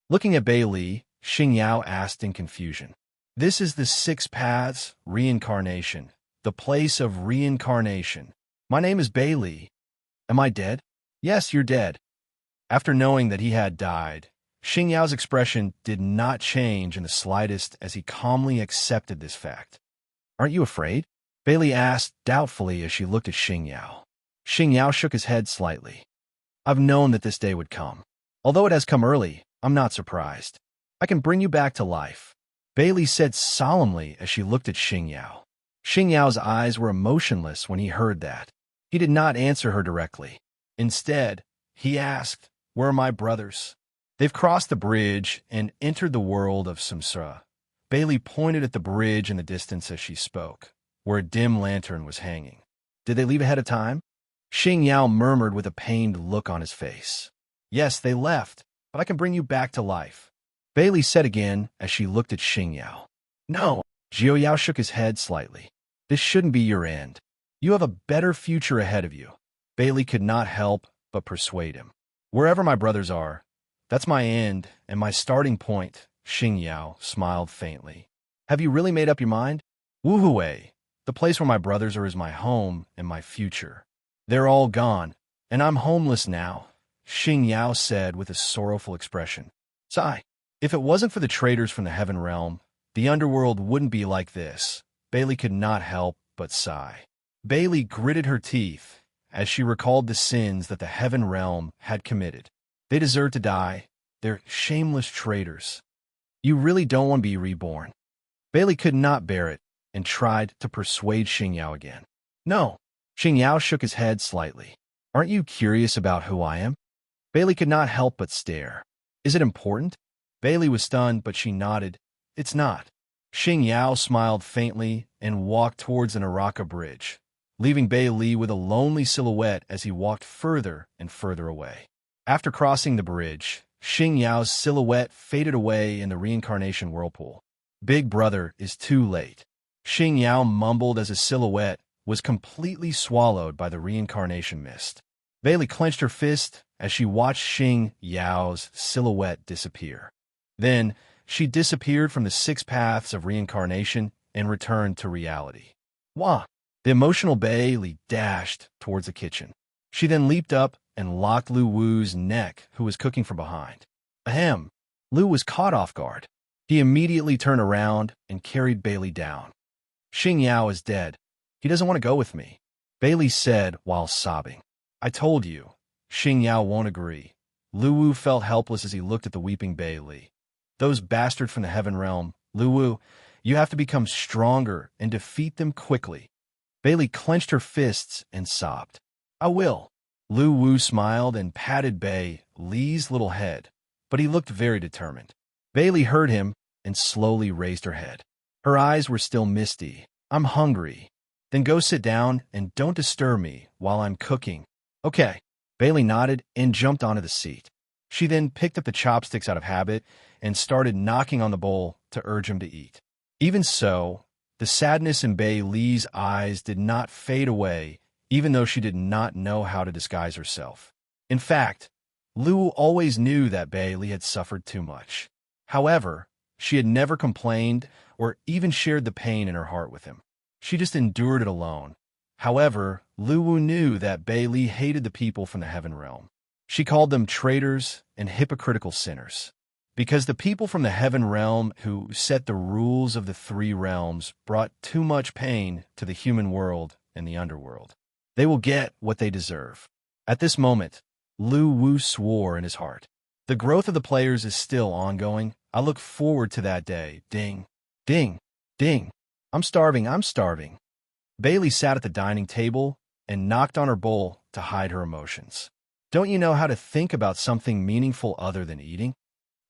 Looking at Bailey, Xing Yao asked in confusion. This is the 6 paths, reincarnation, the place of reincarnation. My name is Bailey. Am I dead? Yes, you're dead. After knowing that he had died, Xing Yao's expression did not change in the slightest as he calmly accepted this fact. Aren't you afraid? Bailey asked doubtfully as she looked at Xing Yao. Xing Yao shook his head slightly. I've known that this day would come. Although it has come early, I'm not surprised. I can bring you back to life, Bailey said solemnly as she looked at Xing Yao. Xing Yao's eyes were emotionless when he heard that. He did not answer her directly. Instead, he asked, Where are my brothers? They've crossed the bridge and entered the world of samsara. Bailey pointed at the bridge in the distance as she spoke, where a dim lantern was hanging. Did they leave ahead of time? Xing Yao murmured with a pained look on his face. Yes, they left, but I can bring you back to life, Bailey said again as she looked at Xing Yao. No, Jiao Yao shook his head slightly. This shouldn't be your end. You have a better future ahead of you. Bailey could not help but persuade him. Wherever my brothers are, that's my end and my starting point, Xing Yao smiled faintly. Have you really made up your mind? Wuhui, the place where my brothers are is my home and my future. They're all gone, and I'm homeless now, Xing Yao said with a sorrowful expression. Sigh. If it wasn't for the traders from the heaven realm, the underworld wouldn't be like this. Bailey could not help but sigh. Bailey gritted her teeth as she recalled the sins that the heaven realm had committed. They deserve to die. They're shameless traitors. You really don't want to be reborn. Bailey could not bear it and tried to persuade Xing Yao again. No. Xing Yao shook his head slightly. Aren't you curious about who I am? Bailey could not help but stare. Is it important? Bailey was stunned, but she nodded. It's not. Xing Yao smiled faintly and walked towards the Naraka bridge, leaving Bailey with a lonely silhouette as he walked further and further away. After crossing the bridge, Xing Yao's silhouette faded away in the reincarnation whirlpool. Big brother is too late. Xing Yao mumbled as his silhouette was completely swallowed by the reincarnation mist. Bailey clenched her fist as she watched Xing Yao's silhouette disappear. Then, she disappeared from the 6 paths of reincarnation and returned to reality. Wah! The emotional Bailey dashed towards the kitchen. She then leaped up and locked Lu Wu's neck, who was cooking from behind. Ahem! Lu was caught off guard. He immediately turned around and carried Bailey down. Xing Yao is dead. He doesn't want to go with me, Bailey said while sobbing. I told you. Xing Yao won't agree. Lu Wu felt helpless as he looked at the weeping Bailey. Those bastards from the heaven realm, Lu Wu, you have to become stronger and defeat them quickly. Bailey clenched her fists and sobbed. I will. Lu Wu smiled and patted Bailey's little head, but he looked very determined. Bailey heard him and slowly raised her head. Her eyes were still misty. I'm hungry. Then go sit down and don't disturb me while I'm cooking. Okay. Bailey nodded and jumped onto the seat. She then picked up the chopsticks out of habit and started knocking on the bowl to urge him to eat. Even so, the sadness in Bailey's eyes did not fade away, even though she did not know how to disguise herself. In fact, Lu always knew that Bailey had suffered too much. However, she had never complained or even shared the pain in her heart with him. She just endured it alone. However, Lu Wu knew that Bailey hated the people from the heaven realm. She called them traitors and hypocritical sinners. Because the people from the heaven realm who set the rules of the three realms brought too much pain to the human world and the underworld. They will get what they deserve. At this moment, Lu Wu swore in his heart. The growth of the players is still ongoing. I look forward to that day. Ding, ding, ding. I'm starving, I'm starving. Bailey sat at the dining table and knocked on her bowl to hide her emotions. Don't you know how to think about something meaningful other than eating?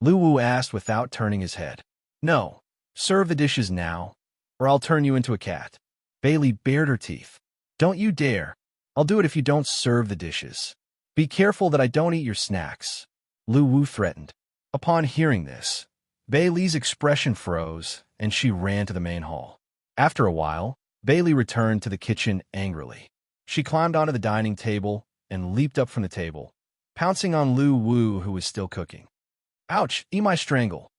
Lu Wu asked without turning his head. No, serve the dishes now, or I'll turn you into a cat. Bailey bared her teeth. Don't you dare. I'll do it if you don't serve the dishes. Be careful that I don't eat your snacks, Lu Wu threatened. Upon hearing this, Bailey's expression froze, and she ran to the main hall. After a while, Bailey returned to the kitchen angrily. She climbed onto the dining table and leaped up from the table, pouncing on Lu Wu, who was still cooking. Ouch, eat my strangle.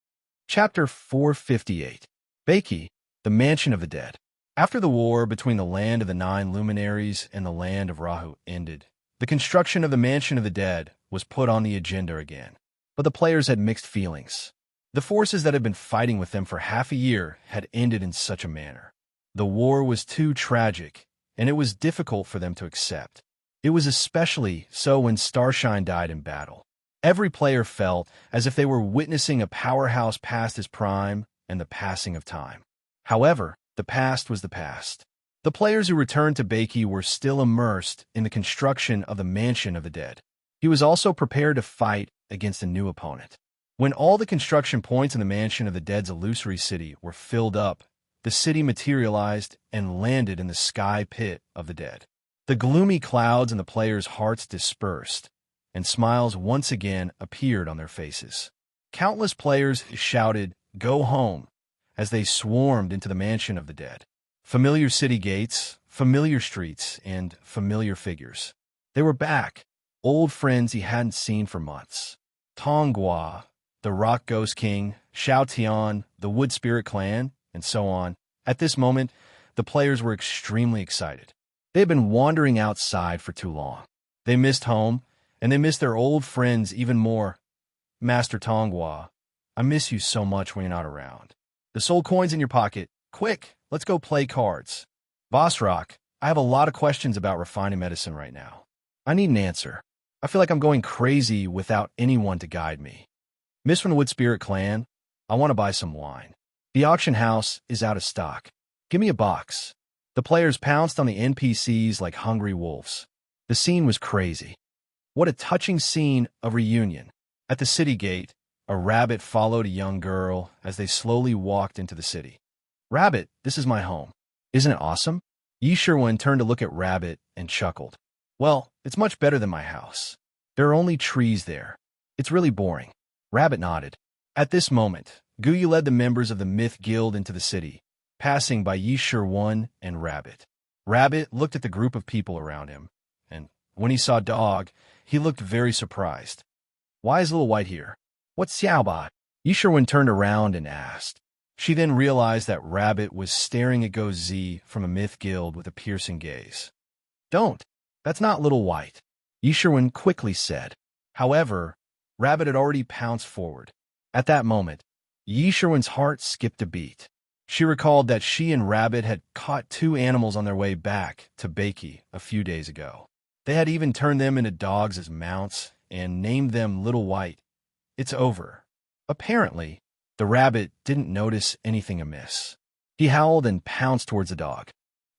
Chapter 458. Baiki, the Mansion of the Dead. After the war between the land of the Nine Luminaries and the land of Rahu ended, the construction of the Mansion of the Dead was put on the agenda again. But the players had mixed feelings. The forces that had been fighting with them for half a year had ended in such a manner. The war was too tragic, and it was difficult for them to accept. It was especially so when Starshine died in battle. Every player felt as if they were witnessing a powerhouse past his prime and the passing of time. However, the past was the past. The players who returned to Baiki were still immersed in the construction of the Mansion of the Dead. He was also prepared to fight against a new opponent. When all the construction points in the Mansion of the Dead's illusory city were filled up, the city materialized and landed in the sky pit of the dead. The gloomy clouds in the players' hearts dispersed, and smiles once again appeared on their faces. Countless players shouted, "Go home," as they swarmed into the Mansion of the Dead. Familiar city gates, familiar streets, and familiar figures. They were back, old friends he hadn't seen for months. Tonghua, the Rock Ghost King, Xiao Tian, the Wood Spirit Clan, and so on. At this moment, the players were extremely excited. They had been wandering outside for too long. They missed home, and they missed their old friends even more. Master Tonghua, I miss you so much when you're not around. The soul coins in your pocket. Quick, let's go play cards. Boss Rock, I have a lot of questions about refining medicine right now. I need an answer. I feel like I'm going crazy without anyone to guide me. Miss from the Wood Spirit Clan, I want to buy some wine. The auction house is out of stock. Give me a box. The players pounced on the NPCs like hungry wolves. The scene was crazy. What a touching scene of reunion. At the city gate, a rabbit followed a young girl as they slowly walked into the city. Rabbit, this is my home. Isn't it awesome? Yi Sherwin turned to look at Rabbit and chuckled. Well, it's much better than my house. There are only trees there. It's really boring. Rabbit nodded. At this moment, Guyu led the members of the Myth Guild into the city, passing by Yi Sherwin and Rabbit. Rabbit looked at the group of people around him, and when he saw Dog, he looked very surprised. Why is Little White here? What's Xiaoba? Yi Sherwin turned around and asked. She then realized that Rabbit was staring at Go Z from a myth guild with a piercing gaze. Don't. That's not Little White, Yisherwin quickly said. However, Rabbit had already pounced forward. At that moment, Yisherwin's heart skipped a beat. She recalled that she and Rabbit had caught 2 animals on their way back to Bakey a few days ago. They had even turned them into dogs as mounts and named them Little White. It's over. Apparently, the rabbit didn't notice anything amiss. He howled and pounced towards the dog.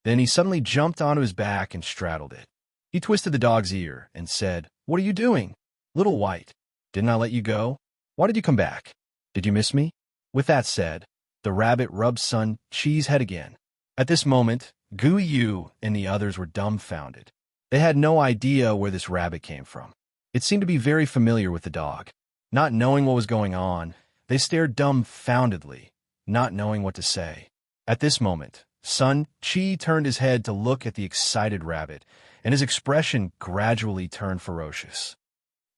Then he suddenly jumped onto his back and straddled it. He twisted the dog's ear and said, "What are you doing? Little White, didn't I let you go? Why did you come back? Did you miss me?" With that said, the rabbit rubbed Sun Chi's head again. At this moment, Gu Yu and the others were dumbfounded. They had no idea where this rabbit came from. It seemed to be very familiar with the dog. Not knowing what was going on, they stared dumbfoundedly, not knowing what to say. At this moment, Sun Chi turned his head to look at the excited rabbit, and his expression gradually turned ferocious.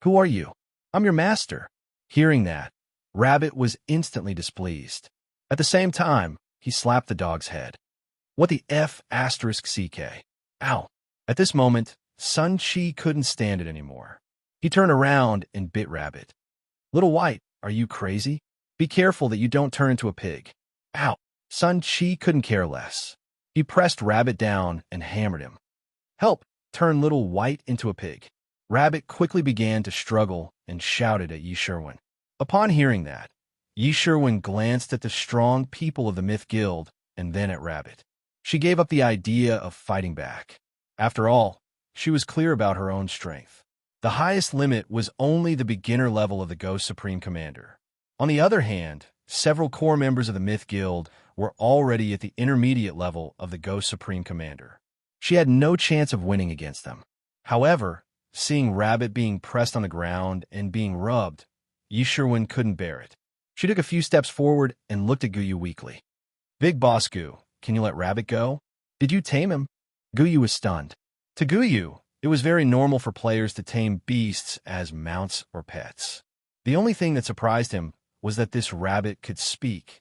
"Who are you?" "I'm your master." Hearing that, Rabbit was instantly displeased. At the same time, he slapped the dog's head. "What the F asterisk CK? Ow." At this moment, Sun Chi couldn't stand it anymore. He turned around and bit Rabbit. "Little White, are you crazy? Be careful that you don't turn into a pig." "Ow." Sun Chi couldn't care less. He pressed Rabbit down and hammered him. "Help, turn Little White into a pig." Rabbit quickly began to struggle and shouted at Yisherwin. Upon hearing that, Yisherwin glanced at the strong people of the Myth Guild and then at Rabbit. She gave up the idea of fighting back. After all, she was clear about her own strength. The highest limit was only the beginner level of the Ghost Supreme Commander. On the other hand, several core members of the Myth Guild were already at the intermediate level of the Ghost Supreme Commander. She had no chance of winning against them. However, seeing Rabbit being pressed on the ground and being rubbed, Yisherwin couldn't bear it. She took a few steps forward and looked at Guyu weakly. "Big Boss Gu, can you let Rabbit go? Did you tame him?" Guyu was stunned. To Guyu, it was very normal for players to tame beasts as mounts or pets. The only thing that surprised him was that this rabbit could speak.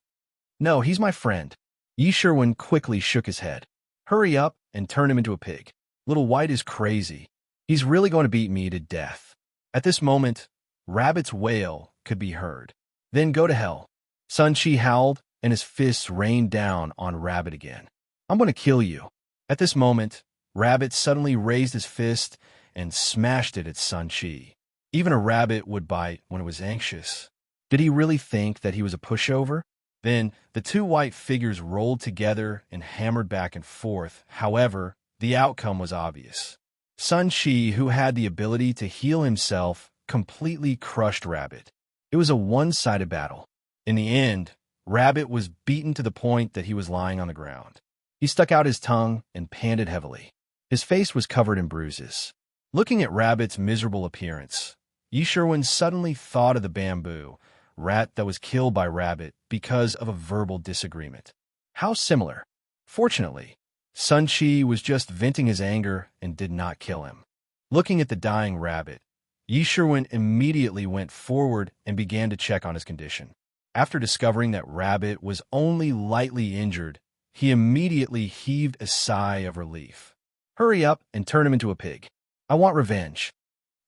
"No, he's my friend." Yisherwin quickly shook his head. "Hurry up and turn him into a pig. Little White is crazy. He's really going to beat me to death." At this moment, Rabbit's wail could be heard. "Then go to hell." Sun Chi howled, and his fists rained down on Rabbit again. "I'm going to kill you." At this moment, Rabbit suddenly raised his fist and smashed it at Sun Chi. Even a rabbit would bite when it was anxious. Did he really think that he was a pushover? Then, the 2 white figures rolled together and hammered back and forth. However, the outcome was obvious. Sun Chi, who had the ability to heal himself, completely crushed Rabbit. It was a one-sided battle. In the end, Rabbit was beaten to the point that he was lying on the ground. He stuck out his tongue and panted heavily. His face was covered in bruises. Looking at Rabbit's miserable appearance, Yisherwin suddenly thought of the bamboo rat that was killed by Rabbit because of a verbal disagreement. How similar. Fortunately, Sun Chi was just venting his anger and did not kill him. Looking at the dying Rabbit, Yisherwin immediately went forward and began to check on his condition. After discovering that Rabbit was only lightly injured, he immediately heaved a sigh of relief. "Hurry up and turn him into a pig. I want revenge."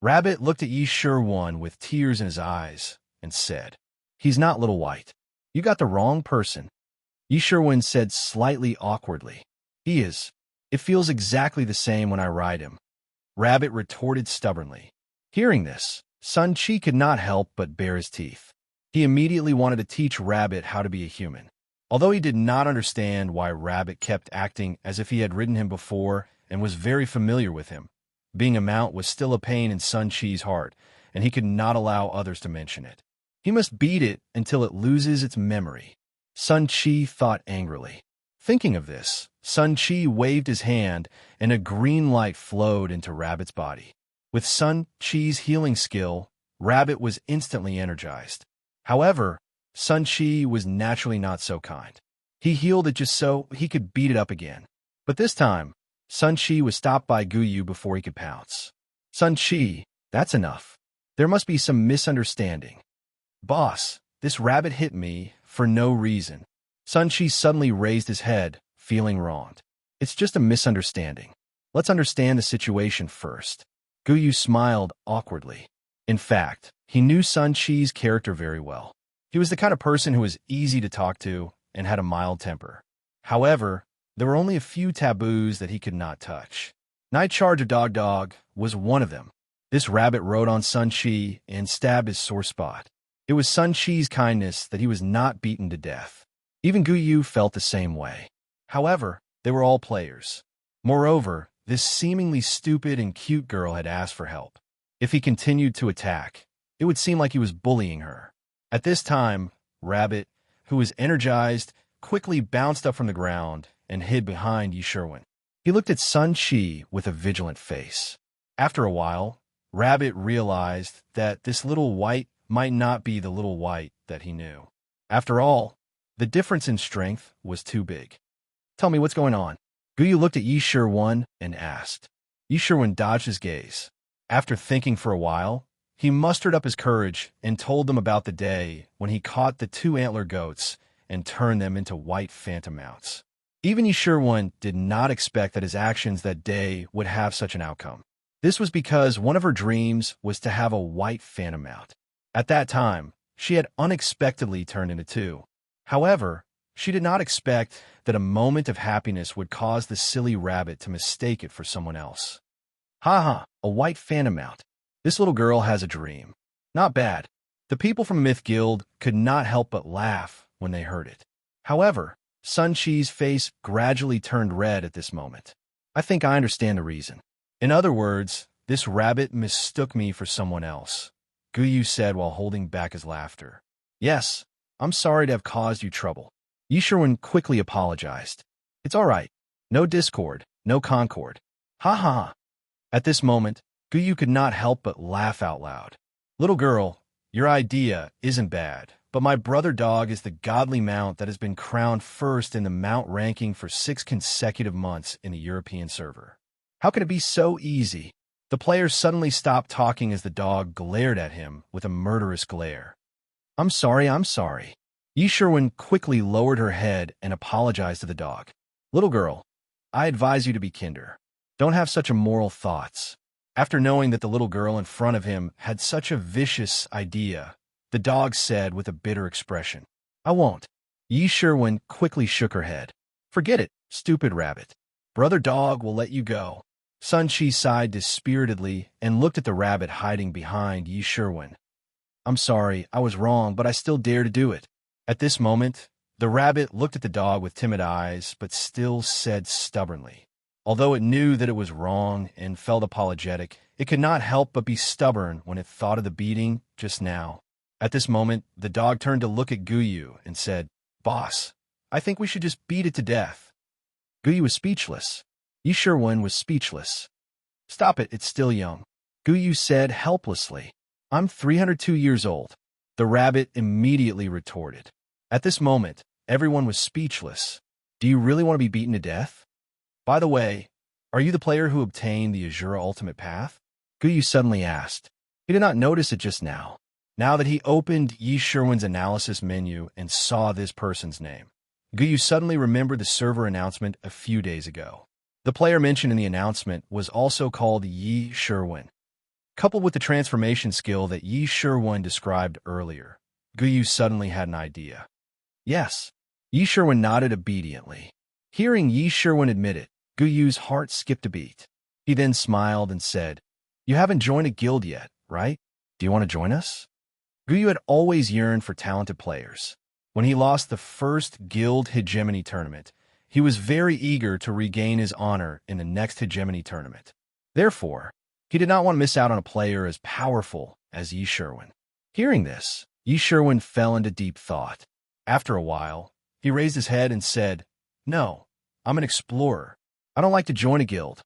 Rabbit looked at Yisherwin with tears in his eyes and said, "He's not Little White. You got the wrong person." Yisherwin said slightly awkwardly, "He is. It feels exactly the same when I ride him." Rabbit retorted stubbornly. Hearing this, Sun Chi could not help but bare his teeth. He immediately wanted to teach Rabbit how to be a human. Although he did not understand why Rabbit kept acting as if he had ridden him before and was very familiar with him, being a mount was still a pain in Sun Chi's heart, and he could not allow others to mention it. He must beat it until it loses its memory. Sun Chi thought angrily. Thinking of this, Sun Chi waved his hand, and a green light flowed into Rabbit's body. With Sun Chi's healing skill, Rabbit was instantly energized. However, Sun Chi was naturally not so kind. He healed it just so he could beat it up again. But this time, Sun Chi was stopped by Guyu before he could pounce. "Sun Chi, that's enough. There must be some misunderstanding. Boss, this rabbit hit me for no reason. Sun Chi suddenly raised his head, feeling wronged. It's just a misunderstanding. Let's understand the situation first. Guyu smiled awkwardly. In fact, he knew Sun Chi's character very well. He was the kind of person who was easy to talk to and had a mild temper. However, there were only a few taboos that he could not touch. Night Charge of Dog Dog was one of them. This rabbit rode on Sun Chi and stabbed his sore spot. It was Sun Chi's kindness that he was not beaten to death. Even Guyu felt the same way. However, they were all players. Moreover, this seemingly stupid and cute girl had asked for help. If he continued to attack, it would seem like he was bullying her. At this time, Rabbit, who was energized, quickly bounced up from the ground and hid behind Yi Sherwin. He looked at Sun Chi with a vigilant face. After a while, Rabbit realized that this little white might not be the little white that he knew. After all, the difference in strength was too big. Tell me what's going on. Guyu looked at Yi Sherwin and asked. Yi Sherwin dodged his gaze. After thinking for a while, he mustered up his courage and told them about the day when he caught the 2 antler goats and turned them into white phantom mounts. Even Yi Sherwin did not expect that his actions that day would have such an outcome. This was because one of her dreams was to have a white phantom mount. At that time, she had unexpectedly turned into 2. However, she did not expect that a moment of happiness would cause the silly rabbit to mistake it for someone else. Ha, a white phantom mount. This little girl has a dream. Not bad. The people from Myth Guild could not help but laugh when they heard it. However, Sun Chi's face gradually turned red at this moment. I think I understand the reason. In other words, this rabbit mistook me for someone else, Guyu said while holding back his laughter. Yes, I'm sorry to have caused you trouble. Yi Sherwin quickly apologized. It's all right. No discord, no concord. Ha. At this moment, Guyu could not help but laugh out loud. Little girl, your idea isn't bad, but my brother dog is the godly mount that has been crowned first in the mount ranking for 6 consecutive months in the European server. How can it be so easy? The player suddenly stopped talking as the dog glared at him with a murderous glare. I'm sorry. Yi Sherwin quickly lowered her head and apologized to the dog. Little girl, I advise you to be kinder. Don't have such immoral thoughts. After knowing that the little girl in front of him had such a vicious idea, the dog said with a bitter expression, I won't. Yi Sherwin quickly shook her head. Forget it, stupid rabbit. Brother dog will let you go. Sun Chi sighed dispiritedly and looked at the rabbit hiding behind Yi Sherwin. I'm sorry, I was wrong, but I still dare to do it. At this moment, the rabbit looked at the dog with timid eyes, but still said stubbornly. Although it knew that it was wrong and felt apologetic, it could not help but be stubborn when it thought of the beating just now. At this moment, the dog turned to look at Guyu and said, Boss, I think we should just beat it to death. Guyu was speechless. Yi Sherwin was speechless. Stop it, it's still young. Guyu said helplessly. I'm 302 years old. The rabbit immediately retorted. At this moment, everyone was speechless. Do you really want to be beaten to death? By the way, are you the player who obtained the Azura Ultimate Path? Guyu suddenly asked. He did not notice it just now. Now that he opened Yi Sherwin's analysis menu and saw this person's name, Guyu suddenly remembered the server announcement a few days ago. The player mentioned in the announcement was also called Yi Sherwin. Coupled with the transformation skill that Yi Sherwin described earlier, Guyu suddenly had an idea. Yes. Yi Sherwin nodded obediently. Hearing Yi Sherwin admit it, Guyu's heart skipped a beat. He then smiled and said, You haven't joined a guild yet, right? Do you want to join us? Guyu had always yearned for talented players. When he lost the first guild hegemony tournament, he was very eager to regain his honor in the next hegemony tournament. Therefore, he did not want to miss out on a player as powerful as Yi Sherwin. Hearing this, Yi Sherwin fell into deep thought. After a while, he raised his head and said, No, I'm an explorer. I don't like to join a guild.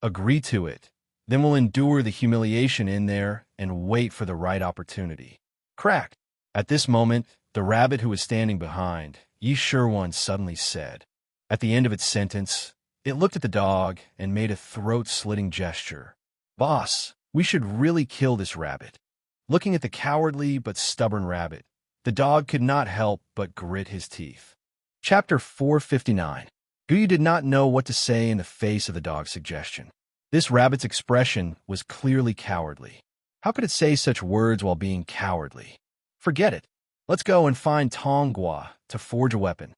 Agree to it. Then we'll endure the humiliation in there and wait for the right opportunity. Crack! At this moment, the rabbit who was standing behind Yi Sherwin suddenly said. At the end of its sentence, it looked at the dog and made a throat-slitting gesture. Boss, we should really kill this rabbit. Looking at the cowardly but stubborn rabbit, the dog could not help but grit his teeth. Chapter 459. Guyu did not know what to say in the face of the dog's suggestion. This rabbit's expression was clearly cowardly. How could it say such words while being cowardly? Forget it. Let's go and find Tong Gua to forge a weapon.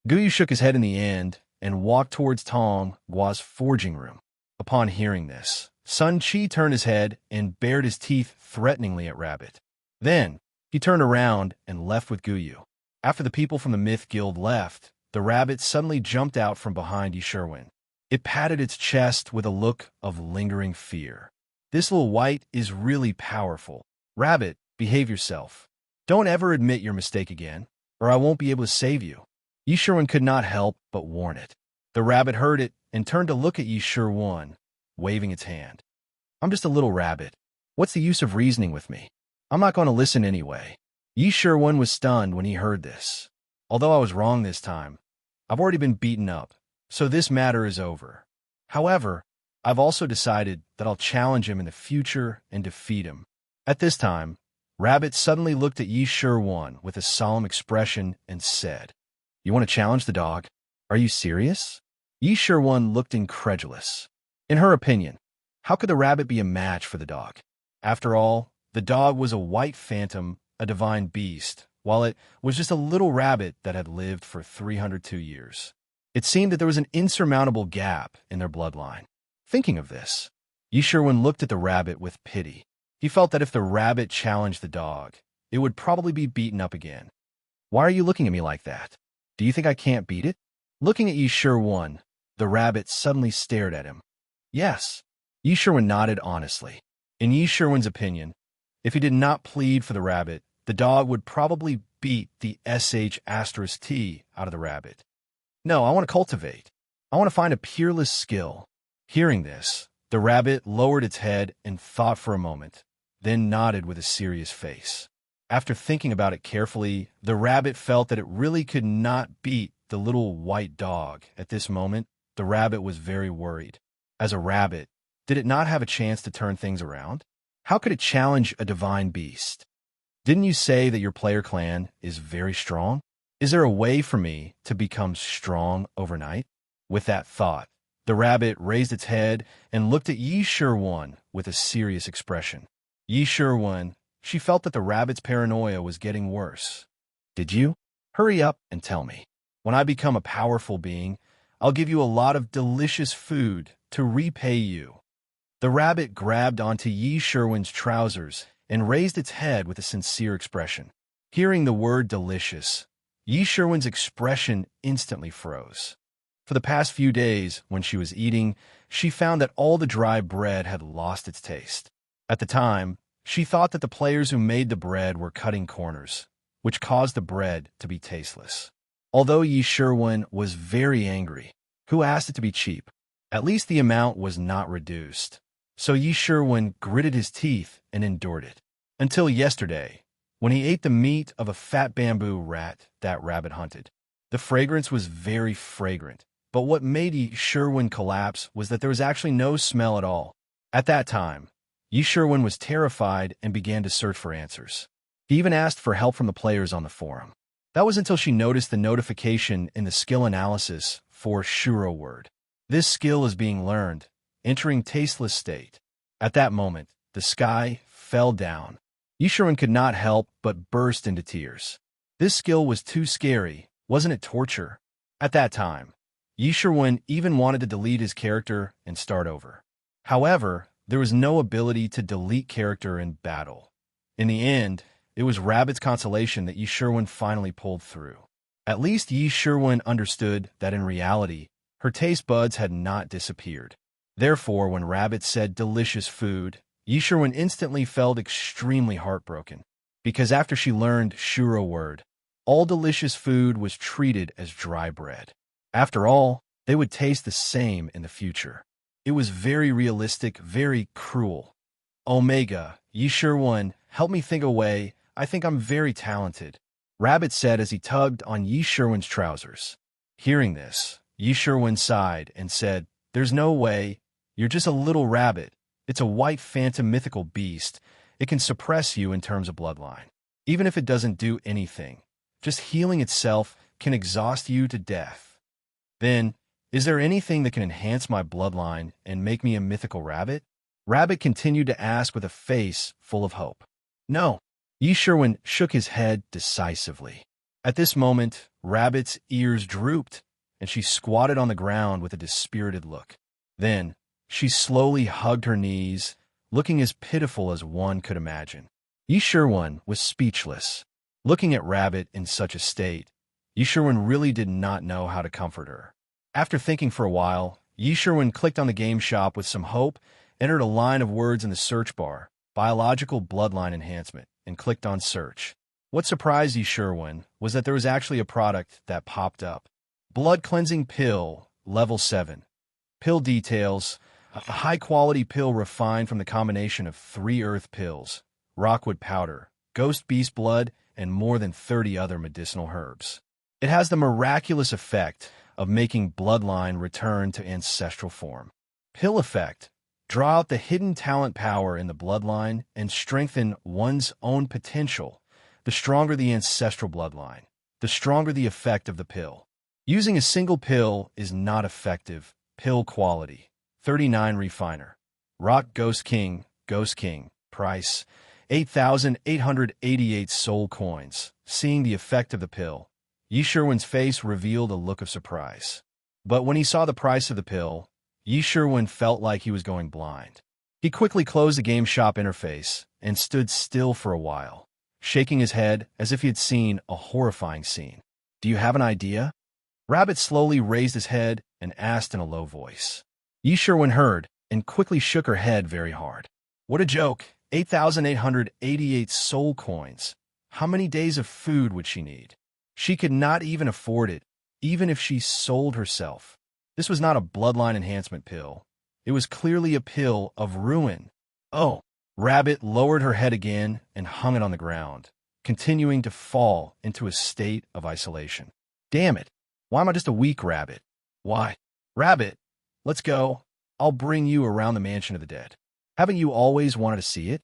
Guyu shook his head in the end and walked towards Tong Gua's forging room. Upon hearing this, Sun Chi turned his head and bared his teeth threateningly at Rabbit. Then, he turned around and left with Guyu. After the people from the Myth Guild left, the rabbit suddenly jumped out from behind Yi Sherwin. It patted its chest with a look of lingering fear. This little white is really powerful. Rabbit, behave yourself. Don't ever admit your mistake again, or I won't be able to save you. Yi Sherwin could not help but warn it. The rabbit heard it and turned to look at Yi Sherwin, waving its hand. I'm just a little rabbit. What's the use of reasoning with me? I'm not going to listen anyway. Yi Sherwin was stunned when he heard this. Although I was wrong this time, I've already been beaten up, so this matter is over. However, I've also decided that I'll challenge him in the future and defeat him. At this time, Rabbit suddenly looked at Yi Sherwin with a solemn expression and said, You want to challenge the dog? Are you serious? Yi Sherwin looked incredulous. In her opinion, how could the rabbit be a match for the dog? After all, the dog was a white phantom, a divine beast, while it was just a little rabbit that had lived for 302 years. It seemed that there was an insurmountable gap in their bloodline. Thinking of this, Yi Sherwin looked at the rabbit with pity. He felt that if the rabbit challenged the dog, it would probably be beaten up again. Why are you looking at me like that? Do you think I can't beat it? Looking at Yi Sherwin, the rabbit suddenly stared at him. Yes. Yi Sherwin nodded honestly. In Yi Sherwin's opinion, if he did not plead for the rabbit, the dog would probably beat the sh*t out of the rabbit. No, I want to cultivate. I want to find a peerless skill. Hearing this, the rabbit lowered its head and thought for a moment, then nodded with a serious face. After thinking about it carefully, the rabbit felt that it really could not beat the little white dog. At this moment, the rabbit was very worried. As a rabbit, did it not have a chance to turn things around? How could it challenge a divine beast? Didn't you say that your player clan is very strong? Is there a way for me to become strong overnight? With that thought, the rabbit raised its head and looked at Yi Sherwin with a serious expression. Yi Sherwin, she felt that the rabbit's paranoia was getting worse. Did you? Hurry up and tell me. When I become a powerful being, I'll give you a lot of delicious food to repay you. The rabbit grabbed onto Yi Sherwin's trousers and raised its head with a sincere expression. Hearing the word delicious, Yi Sherwin's expression instantly froze. For the past few days, when she was eating, she found that all the dry bread had lost its taste. At the time, she thought that the players who made the bread were cutting corners, which caused the bread to be tasteless. Although Yi Sherwin was very angry, who asked it to be cheap? At least the amount was not reduced. So Yi Sherwin gritted his teeth and endured it. Until yesterday, when he ate the meat of a fat bamboo rat that rabbit hunted. The fragrance was very fragrant, but what made Yi Sherwin collapse was that there was actually no smell at all. At that time, Yi Sherwin was terrified and began to search for answers. He even asked for help from the players on the forum. That was until she noticed the notification in the skill analysis for Shuro word. This skill is being learned, entering tasteless state. At that moment, the sky fell down. Yi Sherwin could not help but burst into tears. This skill was too scary, wasn't it torture? At that time, Yi Sherwin even wanted to delete his character and start over. However, there was no ability to delete character in battle. In the end, it was Rabbit's consolation that Yi Sherwin finally pulled through. At least Yi Sherwin understood that in reality, her taste buds had not disappeared. Therefore, when Rabbit said delicious food, Yi Sherwin instantly felt extremely heartbroken, because after she learned Shuro word, all delicious food was treated as dry bread. After all, they would taste the same in the future. It was very realistic, very cruel. Omega, Yi Sherwin, help me think a way. I think I'm very talented, Rabbit said as he tugged on Yi Sherwin's trousers. Hearing this, Yi Sherwin sighed and said, There's no way. You're just a little rabbit. It's a white phantom mythical beast. It can suppress you in terms of bloodline. Even if it doesn't do anything, just healing itself can exhaust you to death. Then, is there anything that can enhance my bloodline and make me a mythical rabbit? Rabbit continued to ask with a face full of hope. No. Yi Sherwin shook his head decisively. At this moment, Rabbit's ears drooped, and she squatted on the ground with a dispirited look. Then, she slowly hugged her knees, looking as pitiful as one could imagine. Yi Sherwin was speechless. Looking at Rabbit in such a state, Yi Sherwin really did not know how to comfort her. After thinking for a while, Yi Sherwin clicked on the game shop with some hope, entered a line of words in the search bar, biological bloodline enhancement, and clicked on search. What surprised Yi Sherwin was that there was actually a product that popped up. Blood cleansing pill, level 7. Pill details: a high-quality pill refined from the combination of 3 earth pills, rockwood powder, ghost beast blood, and more than 30 other medicinal herbs. It has the miraculous effect of making bloodline return to ancestral form. Pill effect: draw out the hidden talent power in the bloodline and strengthen one's own potential. The stronger the ancestral bloodline, the stronger the effect of the pill. Using a single pill is not effective. Pill quality: 39 refiner. Rock Ghost King, price: 8,888 soul coins. Seeing the effect of the pill, Yi Sherwin's face revealed a look of surprise. But when he saw the price of the pill, Yi Sherwin felt like he was going blind. He quickly closed the game shop interface and stood still for a while, shaking his head as if he had seen a horrifying scene. Do you have an idea? Rabbit slowly raised his head and asked in a low voice. Yi Sherwin heard and quickly shook her head very hard. What a joke! 8,888 soul coins. How many days of food would she need? She could not even afford it, even if she sold herself. This was not a bloodline enhancement pill. It was clearly a pill of ruin. Oh! Rabbit lowered her head again and hung it on the ground, continuing to fall into a state of isolation. Damn it! Why am I just a weak rabbit? Why? Rabbit, let's go. I'll bring you around the mansion of the dead. Haven't you always wanted to see it?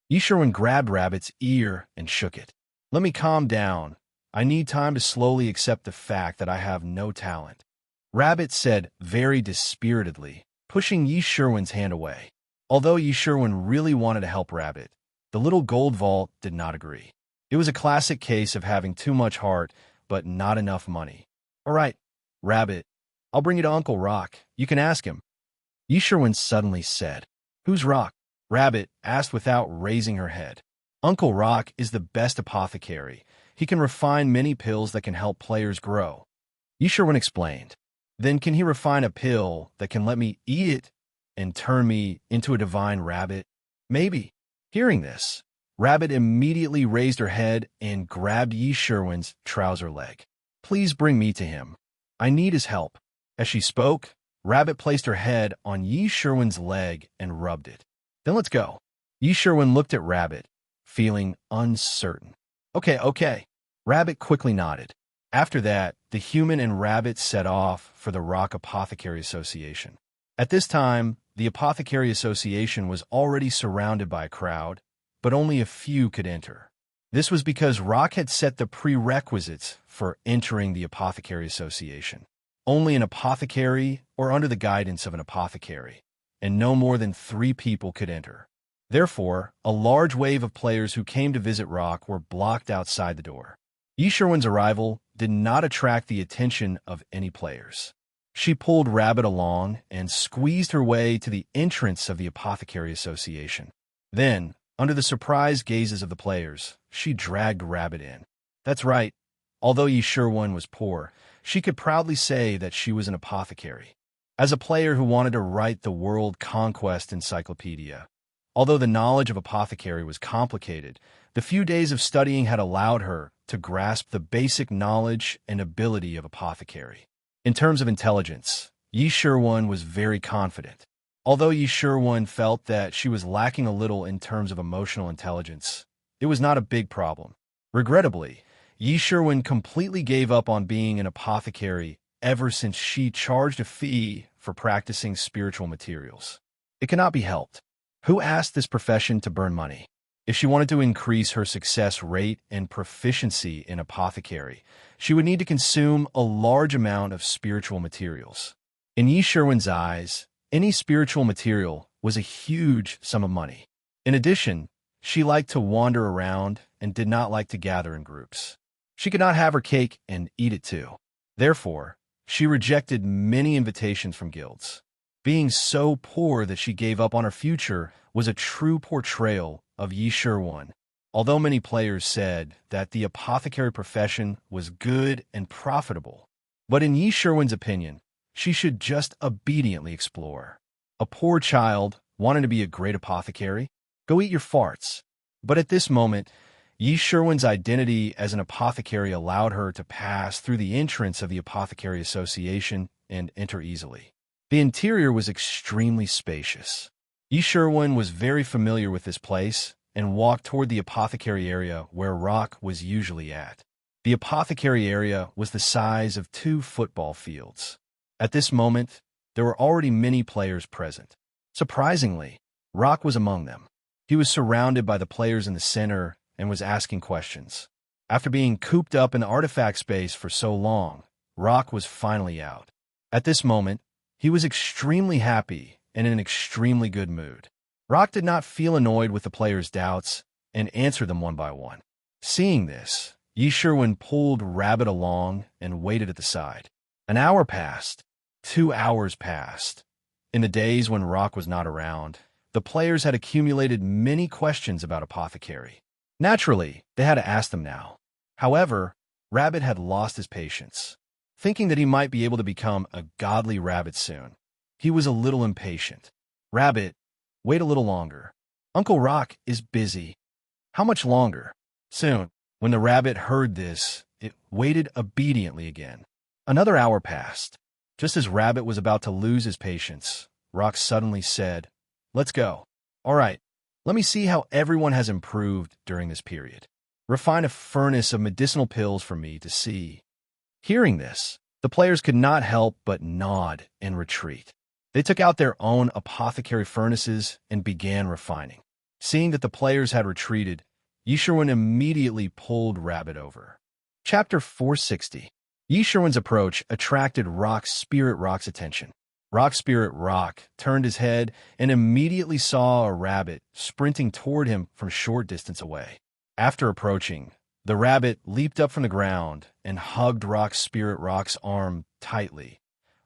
Yi Sherwin grabbed Rabbit's ear and shook it. Let me calm down. I need time to slowly accept the fact that I have no talent. Rabbit said very dispiritedly, pushing Yi Sherwin's hand away. Although Yi Sherwin really wanted to help Rabbit, the little gold vault did not agree. It was a classic case of having too much heart, but not enough money. All right, Rabbit, I'll bring you to Uncle Rock. You can ask him. Yi Sherwin suddenly said. Who's Rock? Rabbit asked without raising her head. Uncle Rock is the best apothecary. He can refine many pills that can help players grow. Yi Sherwin explained. Then can he refine a pill that can let me eat it and turn me into a divine rabbit? Maybe. Hearing this, Rabbit immediately raised her head and grabbed Yi Sherwin's trouser leg. Please bring me to him. I need his help. As she spoke, Rabbit placed her head on Yi Sherwin's leg and rubbed it. Then let's go. Yi Sherwin looked at Rabbit, feeling uncertain. Okay. Rabbit quickly nodded. After that, the human and Rabbit set off for the Rock Apothecary Association. At this time, the Apothecary Association was already surrounded by a crowd, but only a few could enter. This was because Rock had set the prerequisites for entering the Apothecary Association. Only an apothecary or under the guidance of an apothecary, and no more than 3 people could enter. Therefore, a large wave of players who came to visit Rock were blocked outside the door. Yi Sherwin's arrival did not attract the attention of any players. She pulled Rabbit along and squeezed her way to the entrance of the Apothecary Association. Then, under the surprised gazes of the players, she dragged Rabbit in. That's right. Although Yi Sherwin was poor, she could proudly say that she was an apothecary. As a player who wanted to write the World Conquest Encyclopedia, although the knowledge of apothecary was complicated, the few days of studying had allowed her to grasp the basic knowledge and ability of apothecary. In terms of intelligence, Yi Sherwin was very confident. Although Yi Sherwin felt that she was lacking a little in terms of emotional intelligence, it was not a big problem. Regrettably, Yi Sherwin completely gave up on being an apothecary ever since she charged a fee for practicing spiritual materials. It cannot be helped. Who asked this profession to burn money? If she wanted to increase her success rate and proficiency in apothecary, she would need to consume a large amount of spiritual materials. In Yi Sherwin's eyes, any spiritual material was a huge sum of money. In addition, she liked to wander around and did not like to gather in groups. She could not have her cake and eat it too. Therefore, she rejected many invitations from guilds. Being so poor that she gave up on her future was a true portrayal of Yi Sherwin. Although many players said that the apothecary profession was good and profitable, but in Yi Sherwin's opinion, she should just obediently explore. A poor child wanting to be a great apothecary? Go eat your farts. But at this moment, Yi Sherwin's identity as an apothecary allowed her to pass through the entrance of the Apothecary Association and enter easily. The interior was extremely spacious. Yi Sherwin was very familiar with this place and walked toward the apothecary area where Rock was usually at. The apothecary area was the size of 2 football fields. At this moment, there were already many players present. Surprisingly, Rock was among them. He was surrounded by the players in the center and was asking questions. After being cooped up in the artifact space for so long, Rock was finally out. At this moment, he was extremely happy and in an extremely good mood. Rock did not feel annoyed with the players' doubts and answered them one by one. Seeing this, Yi Sherwin pulled Rabbit along and waited at the side. An hour passed. 2 hours passed. In the days when Rock was not around, the players had accumulated many questions about apothecary. Naturally, they had to ask them now. However, Rabbit had lost his patience. Thinking that he might be able to become a godly rabbit soon, he was a little impatient. Rabbit, wait a little longer. Uncle Rock is busy. How much longer? Soon. When the rabbit heard this, it waited obediently again. Another hour passed. Just as Rabbit was about to lose his patience, Rock suddenly said, "Let's go." "All right, let me see how everyone has improved during this period. Refine a furnace of medicinal pills for me to see." Hearing this, the players could not help but nod and retreat. They took out their own apothecary furnaces and began refining. Seeing that the players had retreated, Yi Sherwin immediately pulled Rabbit over. Chapter 460. Yi Sherwin's approach attracted Rock's attention. Rock turned his head and immediately saw a rabbit sprinting toward him from a short distance away. After approaching, the rabbit leaped up from the ground and hugged Rock's arm tightly,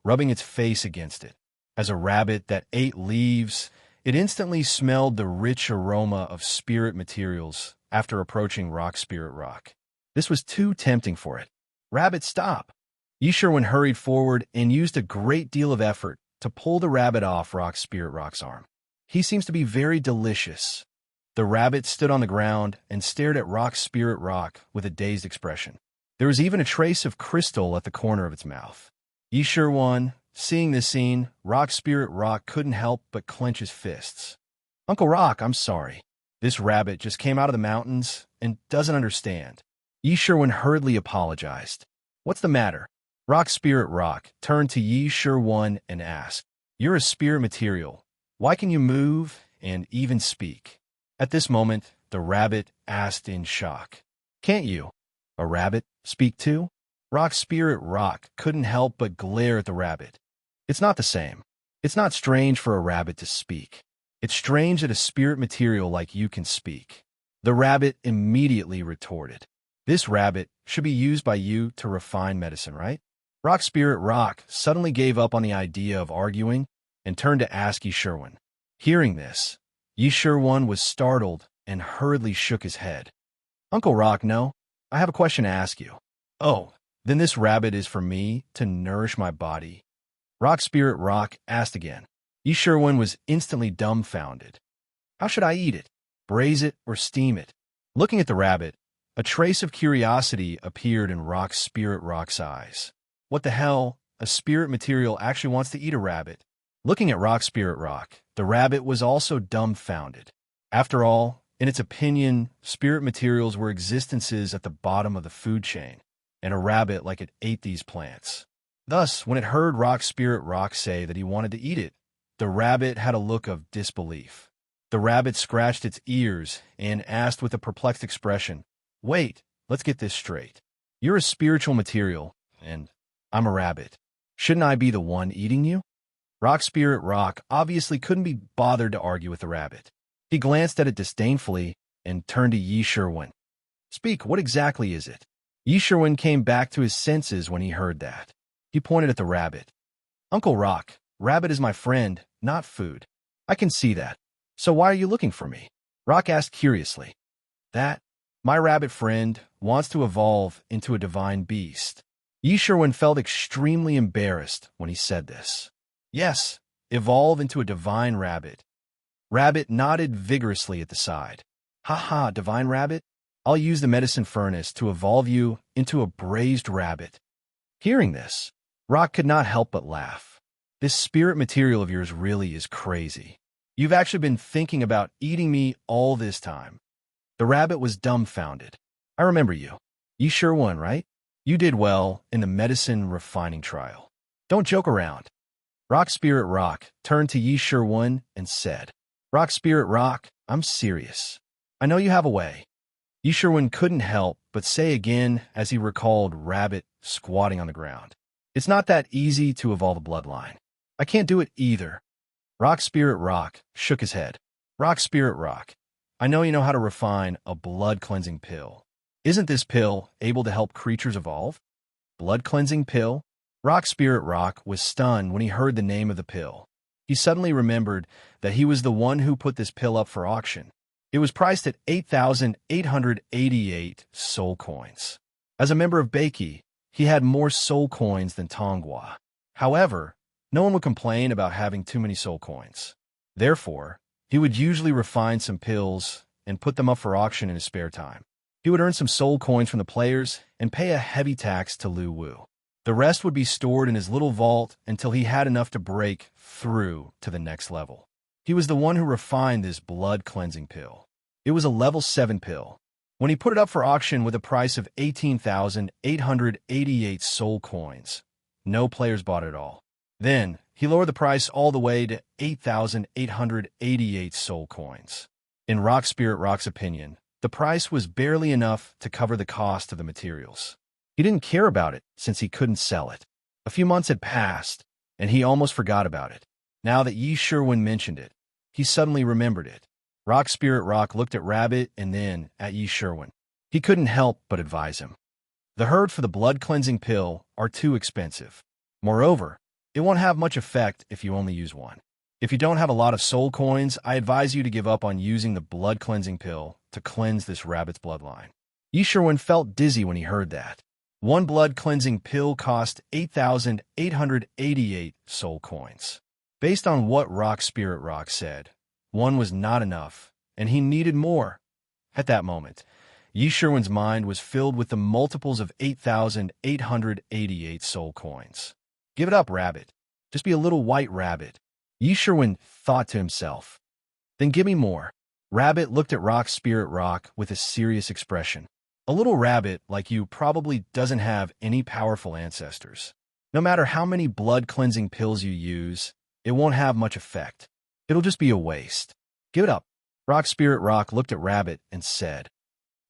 rubbing its face against it. As a rabbit that ate leaves, it instantly smelled the rich aroma of spirit materials after approaching Rock. This was too tempting for it. "Rabbit, stop!" Yi Sherwin hurried forward and used a great deal of effort to pull the rabbit off Rock's arm. "He seems to be very delicious." The rabbit stood on the ground and stared at Rock with a dazed expression. There was even a trace of crystal at the corner of its mouth. Yi Sherwin, seeing this scene, Rock couldn't help but clench his fists. "Uncle Rock, I'm sorry. This rabbit just came out of the mountains and doesn't understand." Yi Sherwin hurriedly apologized. "What's the matter?" Rock turned to Yi Sherwin and asked, "You're a spirit material. Why can you move and even speak?" At this moment, the rabbit asked in shock, "Can't you, a rabbit, speak too?" Rock couldn't help but glare at the rabbit. "It's not the same. It's not strange for a rabbit to speak. It's strange that a spirit material like you can speak." The rabbit immediately retorted, "This rabbit should be used by you to refine medicine, right?" Rock suddenly gave up on the idea of arguing and turned to ask Yi Sherwin. Hearing this, Yi Sherwin was startled and hurriedly shook his head. "Uncle Rock, no. I have a question to ask you." "Oh, then this rabbit is for me to nourish my body?" Rock asked again. Yi Sherwin was instantly dumbfounded. "How should I eat it? Braise it or steam it?" Looking at the rabbit, a trace of curiosity appeared in Rock's eyes. What the hell? A spirit material actually wants to eat a rabbit. Looking at Rock, the rabbit was also dumbfounded. After all, in its opinion, spirit materials were existences at the bottom of the food chain, and a rabbit like it ate these plants. Thus, when it heard Rock say that he wanted to eat it, the rabbit had a look of disbelief. The rabbit scratched its ears and asked with a perplexed expression, "Wait, let's get this straight. You're a spiritual material, and I'm a rabbit. Shouldn't I be the one eating you?" Rock Spirit Rock obviously couldn't be bothered to argue with the rabbit. He glanced at it disdainfully and turned to Yi Sherwin. "Speak, what exactly is it?" Yi Sherwin came back to his senses when he heard that. He pointed at the rabbit. "Uncle Rock, rabbit is my friend, not food. I can see that. So why are you looking for me?" Rock asked curiously. "That, my rabbit friend, wants to evolve into a divine beast." Yi Sherwin felt extremely embarrassed when he said this. "Yes, evolve into a divine rabbit." Rabbit nodded vigorously at the side. "Ha ha, divine rabbit? I'll use the medicine furnace to evolve you into a braised rabbit." Hearing this, Rock could not help but laugh. "This spirit material of yours really is crazy. You've actually been thinking about eating me all this time." The rabbit was dumbfounded. "I remember you. You sure won, right? You did well in the medicine refining trial. Don't joke around." Rock Spirit Rock turned to Yi Sherwin and said, "Rock Spirit Rock, I'm serious. I know you have a way." Yi Sherwin couldn't help but say again as he recalled Rabbit squatting on the ground, "It's not that easy to evolve a bloodline. I can't do it either." Rock Spirit Rock shook his head. "Rock Spirit Rock, I know you know how to refine a blood-cleansing pill. Isn't this pill able to help creatures evolve?" Blood-cleansing pill? Rock Spirit Rock was stunned when he heard the name of the pill. He suddenly remembered that he was the one who put this pill up for auction. It was priced at 8,888 soul coins. As a member of Beiki, he had more soul coins than Tongwa. However, no one would complain about having too many soul coins. Therefore, he would usually refine some pills and put them up for auction in his spare time. He would earn some soul coins from the players and pay a heavy tax to Lu Wu. The rest would be stored in his little vault until he had enough to break through to the next level. He was the one who refined this blood-cleansing pill. It was a level 7 pill. When he put it up for auction with a price of 18,888 soul coins, no players bought it all. Then, he lowered the price all the way to 8,888 soul coins. In Rock Spirit Rock's opinion, the price was barely enough to cover the cost of the materials. He didn't care about it since he couldn't sell it. A few months had passed, and he almost forgot about it. Now that Yi Sherwin mentioned it, he suddenly remembered it. Rock Spirit Rock looked at Rabbit and then at Yi Sherwin. He couldn't help but advise him. The herd for the blood-cleansing pill are too expensive. Moreover, it won't have much effect if you only use one. If you don't have a lot of soul coins, I advise you to give up on using the blood-cleansing pill to cleanse this rabbit's bloodline. Yi Sherwin felt dizzy when he heard that. One blood-cleansing pill cost 8,888 soul coins. Based on what Rock Spirit Rock said, one was not enough, and he needed more. At that moment, Yi Sherwin's mind was filled with the multiples of 8,888 soul coins. "Give it up, Rabbit. Just be a little white rabbit," Yi Sherwin thought to himself. "Then give me more." Rabbit looked at Rock Spirit Rock with a serious expression. "A little rabbit like you probably doesn't have any powerful ancestors. No matter how many blood-cleansing pills you use, it won't have much effect. It'll just be a waste. Give it up." Rock Spirit Rock looked at Rabbit and said,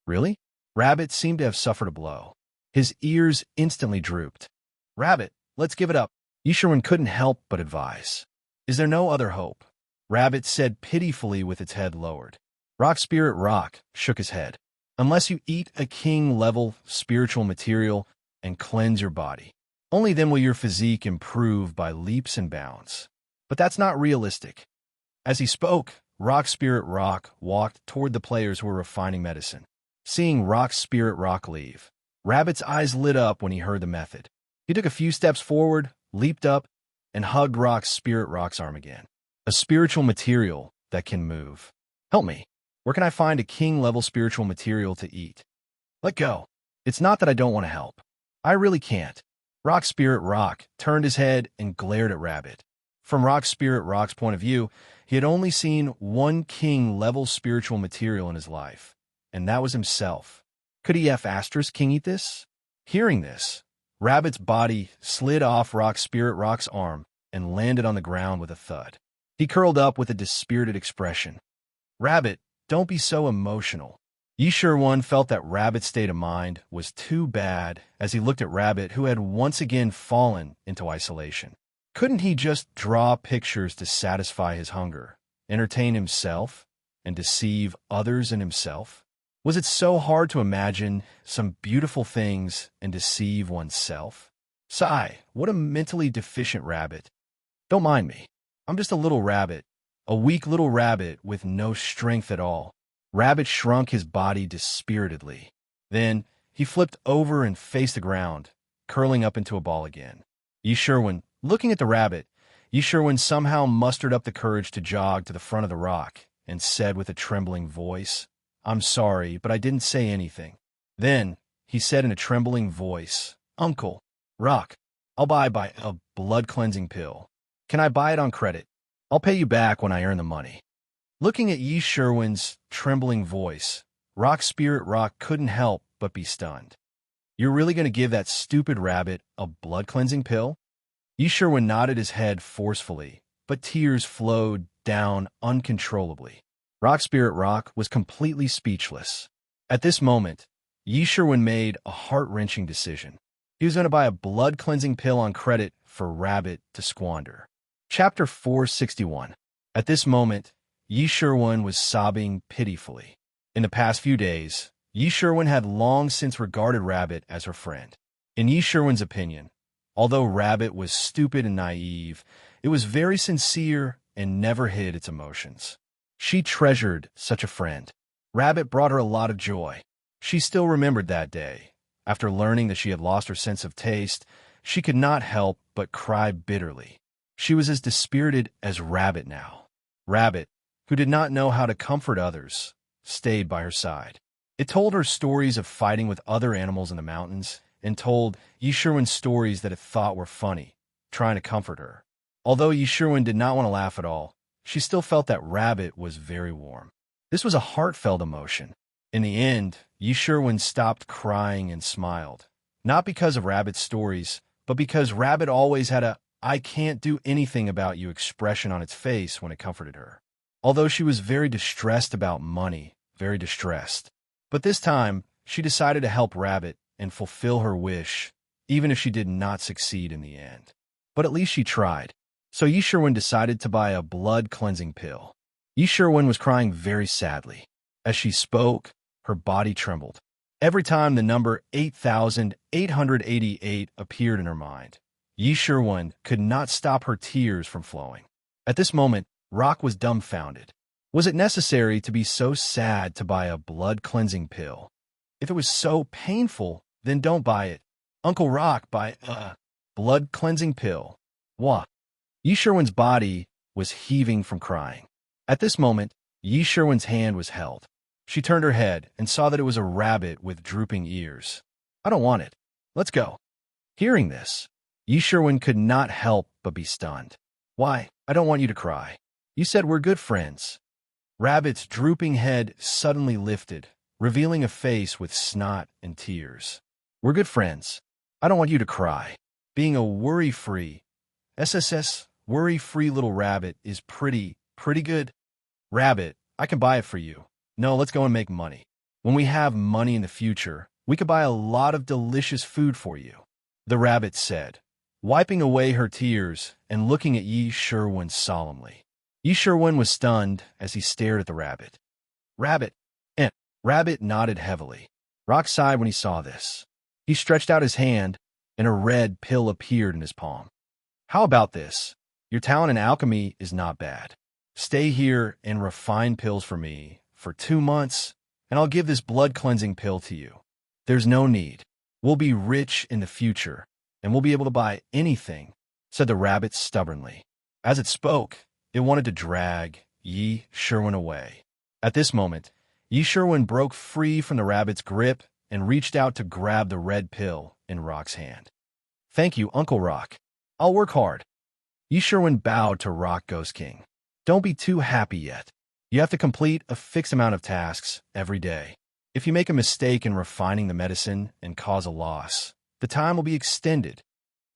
"Really?" Rabbit seemed to have suffered a blow. His ears instantly drooped. "Rabbit, let's give it up," Yi Sherwin couldn't help but advise. "Is there no other hope?" Rabbit said pitifully with its head lowered. Rock Spirit Rock shook his head. "Unless you eat a king-level spiritual material and cleanse your body. Only then will your physique improve by leaps and bounds. But that's not realistic." As he spoke, Rock Spirit Rock walked toward the players who were refining medicine. Seeing Rock Spirit Rock leave, Rabbit's eyes lit up when he heard the method. He took a few steps forward, leaped up, and hugged Rock Spirit Rock's arm again. "A spiritual material that can move. Help me. Where can I find a king-level spiritual material to eat?" "Let go. It's not that I don't want to help. I really can't." Rock Spirit Rock turned his head and glared at Rabbit. From Rock Spirit Rock's point of view, he had only seen one king-level spiritual material in his life, and that was himself. Could he King eat this? Hearing this, Rabbit's body slid off Rock Spirit Rock's arm and landed on the ground with a thud. He curled up with a dispirited expression. Rabbit, don't be so emotional. Yi Sherwin felt that Rabbit's state of mind was too bad as he looked at Rabbit, who had once again fallen into isolation. Couldn't he just draw pictures to satisfy his hunger, entertain himself, and deceive others and himself? Was it so hard to imagine some beautiful things and deceive oneself? Sigh, what a mentally deficient rabbit. Don't mind me. I'm just a little rabbit, a weak little rabbit with no strength at all. Rabbit shrunk his body dispiritedly. Then he flipped over and faced the ground, curling up into a ball again. Yi Sherwin, looking at the rabbit, Yi Sherwin somehow mustered up the courage to jog to the front of the rock and said with a trembling voice, "I'm sorry, but I didn't say anything." Then he said in a trembling voice, "Uncle Rock, I'll buy a blood-cleansing pill. Can I buy it on credit? I'll pay you back when I earn the money." Looking at Yi Sherwin's trembling voice, Rock Spirit Rock couldn't help but be stunned. "You're really going to give that stupid rabbit a blood-cleansing pill?" Yi Sherwin nodded his head forcefully, but tears flowed down uncontrollably. Rock Spirit Rock was completely speechless. At this moment, Yi Sherwin made a heart-wrenching decision. He was going to buy a blood-cleansing pill on credit for Rabbit to squander. Chapter 461. At this moment, Yi Sherwin was sobbing pitifully. In the past few days, Yi Sherwin had long since regarded Rabbit as her friend. In Yi Sherwin's opinion, although Rabbit was stupid and naive, it was very sincere and never hid its emotions. She treasured such a friend. Rabbit brought her a lot of joy. She still remembered that day. After learning that she had lost her sense of taste, she could not help but cry bitterly. She was as dispirited as Rabbit now. Rabbit, who did not know how to comfort others, stayed by her side. It told her stories of fighting with other animals in the mountains and told Yi Sherwin stories that it thought were funny, trying to comfort her. Although Yi Sherwin did not want to laugh at all, she still felt that Rabbit was very warm. This was a heartfelt emotion. In the end, Yi Sherwin stopped crying and smiled, not because of Rabbit's stories, but because Rabbit always had a "I can't do anything about you" expression on its face when it comforted her. Although she was very distressed about money, very distressed. But this time, she decided to help Rabbit and fulfill her wish, even if she did not succeed in the end. But at least she tried. So Yi Sherwin decided to buy a blood-cleansing pill. Yi Sherwin was crying very sadly. As she spoke, her body trembled. Every time the number 8,888 appeared in her mind, Yi Sherwin could not stop her tears from flowing. At this moment, Rock was dumbfounded. Was it necessary to be so sad to buy a blood-cleansing pill? If it was so painful, then don't buy it. Uncle Rock, buy a blood-cleansing pill. What? Yi Sherwin's body was heaving from crying. At this moment, Yi Sherwin's hand was held. She turned her head and saw that it was a rabbit with drooping ears. "I don't want it. Let's go." Hearing this, Yi Sherwin could not help but be stunned. "Why, I don't want you to cry. You said we're good friends." Rabbit's drooping head suddenly lifted, revealing a face with snot and tears. "We're good friends. I don't want you to cry. Being a worry-free, worry-free little rabbit is pretty good. Rabbit, I can buy it for you. No, let's go and make money. When we have money in the future, we could buy a lot of delicious food for you," the rabbit said, wiping away her tears and looking at Yi Sherwin solemnly. Yi Sherwin was stunned as he stared at the rabbit. "Rabbit," Rabbit nodded heavily. Rock sighed when he saw this. He stretched out his hand, and a red pill appeared in his palm. "How about this? Your talent in alchemy is not bad. Stay here and refine pills for me for 2 months, and I'll give this blood-cleansing pill to you. There's no need. We'll be rich in the future, and we'll be able to buy anything," said the rabbit stubbornly. As it spoke, it wanted to drag Yi Sherwin away. At this moment, Yi Sherwin broke free from the rabbit's grip and reached out to grab the red pill in Rock's hand. "Thank you, Uncle Rock. I'll work hard." Yi Sherwin bowed to Rock Ghost King. "Don't be too happy yet. You have to complete a fixed amount of tasks every day. If you make a mistake in refining the medicine and cause a loss, the time will be extended.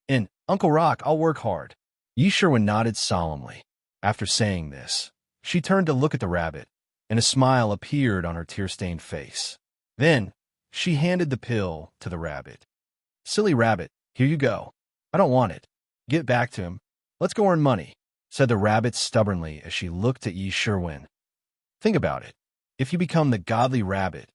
And, Uncle Rock, I'll work hard." Yi Sherwin nodded solemnly. After saying this, she turned to look at the rabbit, and a smile appeared on her tear-stained face. Then, she handed the pill to the rabbit. "Silly rabbit, here you go. I don't want it. Get back to him. Let's go earn money," said the rabbit stubbornly as she looked at Yi Sherwin. "Think about it. If you become the godly rabbit,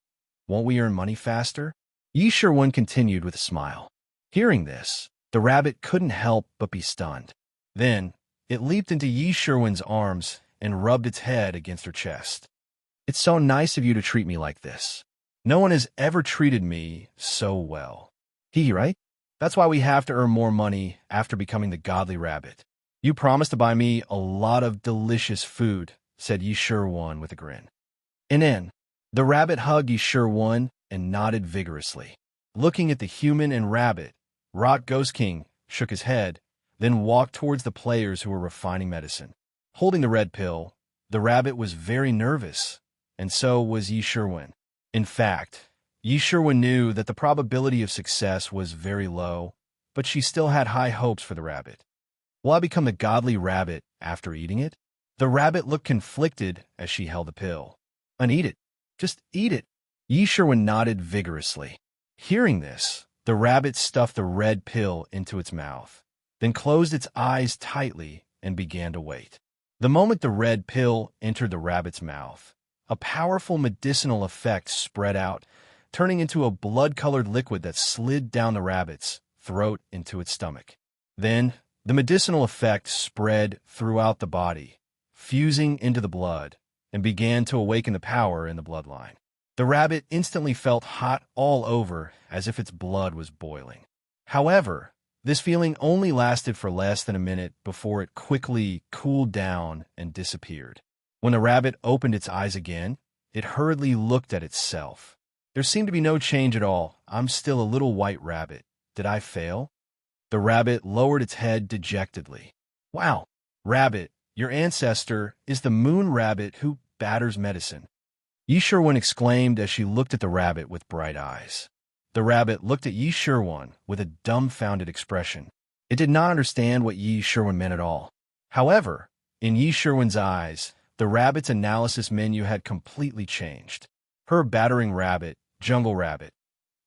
won't we earn money faster?" Yi Sherwin continued with a smile. Hearing this, the rabbit couldn't help but be stunned. Then, it leaped into Yi Sherwin's arms and rubbed its head against her chest. "It's so nice of you to treat me like this. No one has ever treated me so well. Right? That's why we have to earn more money after becoming the godly rabbit. You promised to buy me a lot of delicious food," said Yi Sherwin with a grin. And then, the rabbit hugged Yi Sherwin and nodded vigorously. Looking at the human and rabbit, Rock Ghost King shook his head, then walked towards the players who were refining medicine. Holding the red pill, the rabbit was very nervous, and so was Yi Sherwin. In fact, Yi Sherwin knew that the probability of success was very low, but she still had high hopes for the rabbit. "Will I become the godly rabbit after eating it?" The rabbit looked conflicted as she held the pill. "And eat it. Just eat it." Yi Sherwin nodded vigorously. Hearing this, the rabbit stuffed the red pill into its mouth, then closed its eyes tightly and began to wait. The moment the red pill entered the rabbit's mouth, a powerful medicinal effect spread out, turning into a blood-colored liquid that slid down the rabbit's throat into its stomach. Then, the medicinal effect spread throughout the body, fusing into the blood, and began to awaken the power in the bloodline. The rabbit instantly felt hot all over, as if its blood was boiling. However, this feeling only lasted for less than a minute before it quickly cooled down and disappeared. When the rabbit opened its eyes again, it hurriedly looked at itself. "There seemed to be no change at all. I'm still a little white rabbit. Did I fail?" The rabbit lowered its head dejectedly. "Wow, rabbit, your ancestor is the moon rabbit who batters medicine," Yi Sherwin exclaimed as she looked at the rabbit with bright eyes. The rabbit looked at Yi Sherwin with a dumbfounded expression. It did not understand what Yi Sherwin meant at all. However, in Yi Sherwin's eyes, the rabbit's analysis menu had completely changed. Her battering rabbit, jungle rabbit.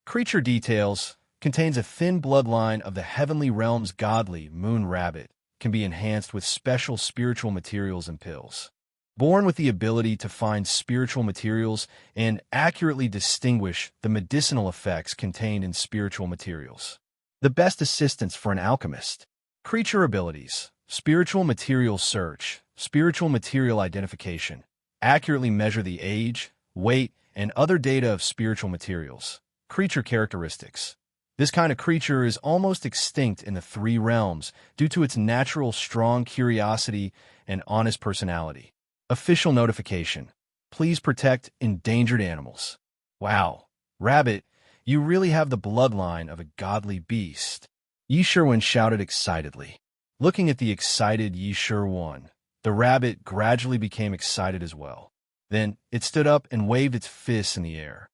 Creature details contains a thin bloodline of the heavenly realm's godly moon rabbit, can be enhanced with special spiritual materials and pills. Born with the ability to find spiritual materials and accurately distinguish the medicinal effects contained in spiritual materials. The best assistance for an alchemist. Creature abilities: spiritual material search, spiritual material identification, accurately measure the age, weight, and other data of spiritual materials. Creature characteristics. This kind of creature is almost extinct in the three realms due to its natural strong curiosity and honest personality. Official notification. Please protect endangered animals. Wow, rabbit, you really have the bloodline of a godly beast, Yi Sherwin shouted excitedly. Looking at the excited Yi Sherwin, the rabbit gradually became excited as well. Then it stood up and waved its fists in the air.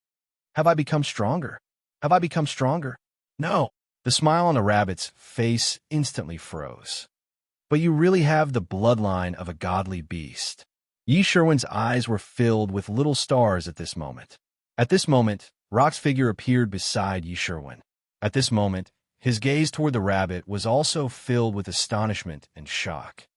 "Have I become stronger? Have I become stronger?" "No." The smile on the rabbit's face instantly froze. "But you really have the bloodline of a godly beast." Yi Sherwin's eyes were filled with little stars at this moment. At this moment, Rock's figure appeared beside Yi Sherwin. At this moment, his gaze toward the rabbit was also filled with astonishment and shock.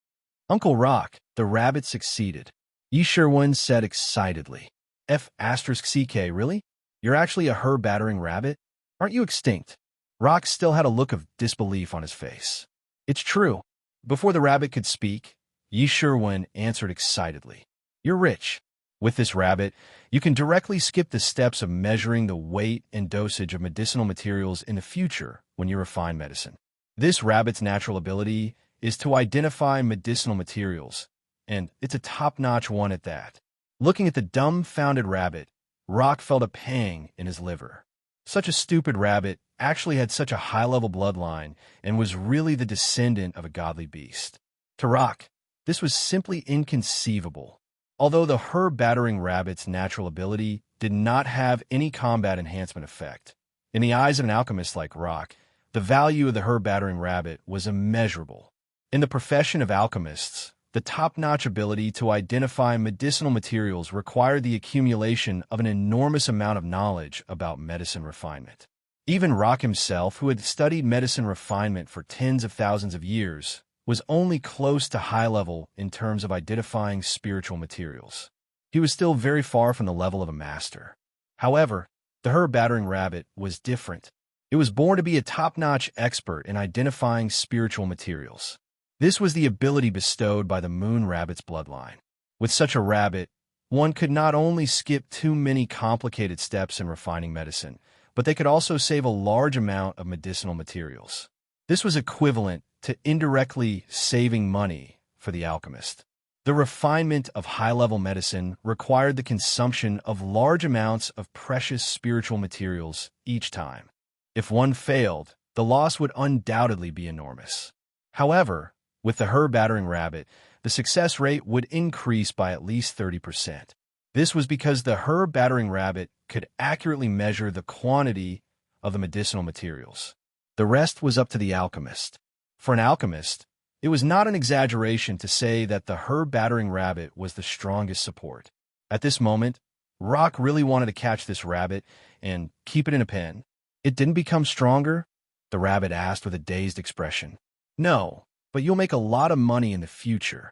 "Uncle Rock, the rabbit succeeded," Yi Sherwin said excitedly. "F***CK, really? You're actually a her-battering rabbit? Aren't you extinct?" Rock still had a look of disbelief on his face. "It's true." Before the rabbit could speak, Yi Sherwin answered excitedly. "You're rich. With this rabbit, you can directly skip the steps of measuring the weight and dosage of medicinal materials in the future when you refine medicine. This rabbit's natural ability is to identify medicinal materials, and it's a top-notch one at that." Looking at the dumbfounded rabbit, Rock felt a pang in his liver. Such a stupid rabbit actually had such a high-level bloodline and was really the descendant of a godly beast. To Rock, this was simply inconceivable. Although the her-battering rabbit's natural ability did not have any combat enhancement effect, in the eyes of an alchemist like Rock, the value of the her-battering rabbit was immeasurable. In the profession of alchemists, the top-notch ability to identify medicinal materials required the accumulation of an enormous amount of knowledge about medicine refinement. Even Rock himself, who had studied medicine refinement for tens of thousands of years, was only close to high level in terms of identifying spiritual materials. He was still very far from the level of a master. However, the herb-battering rabbit was different. It was born to be a top-notch expert in identifying spiritual materials. This was the ability bestowed by the moon rabbit's bloodline. With such a rabbit, one could not only skip too many complicated steps in refining medicine, but they could also save a large amount of medicinal materials. This was equivalent to indirectly saving money for the alchemist. The refinement of high-level medicine required the consumption of large amounts of precious spiritual materials each time. If one failed, the loss would undoubtedly be enormous. However, with the herb-battering rabbit, the success rate would increase by at least 30%. This was because the herb-battering rabbit could accurately measure the quantity of the medicinal materials. The rest was up to the alchemist. For an alchemist, it was not an exaggeration to say that the herb-battering rabbit was the strongest support. At this moment, Rock really wanted to catch this rabbit and keep it in a pen. "It didn't become stronger?" the rabbit asked with a dazed expression. "No, but you'll make a lot of money in the future,"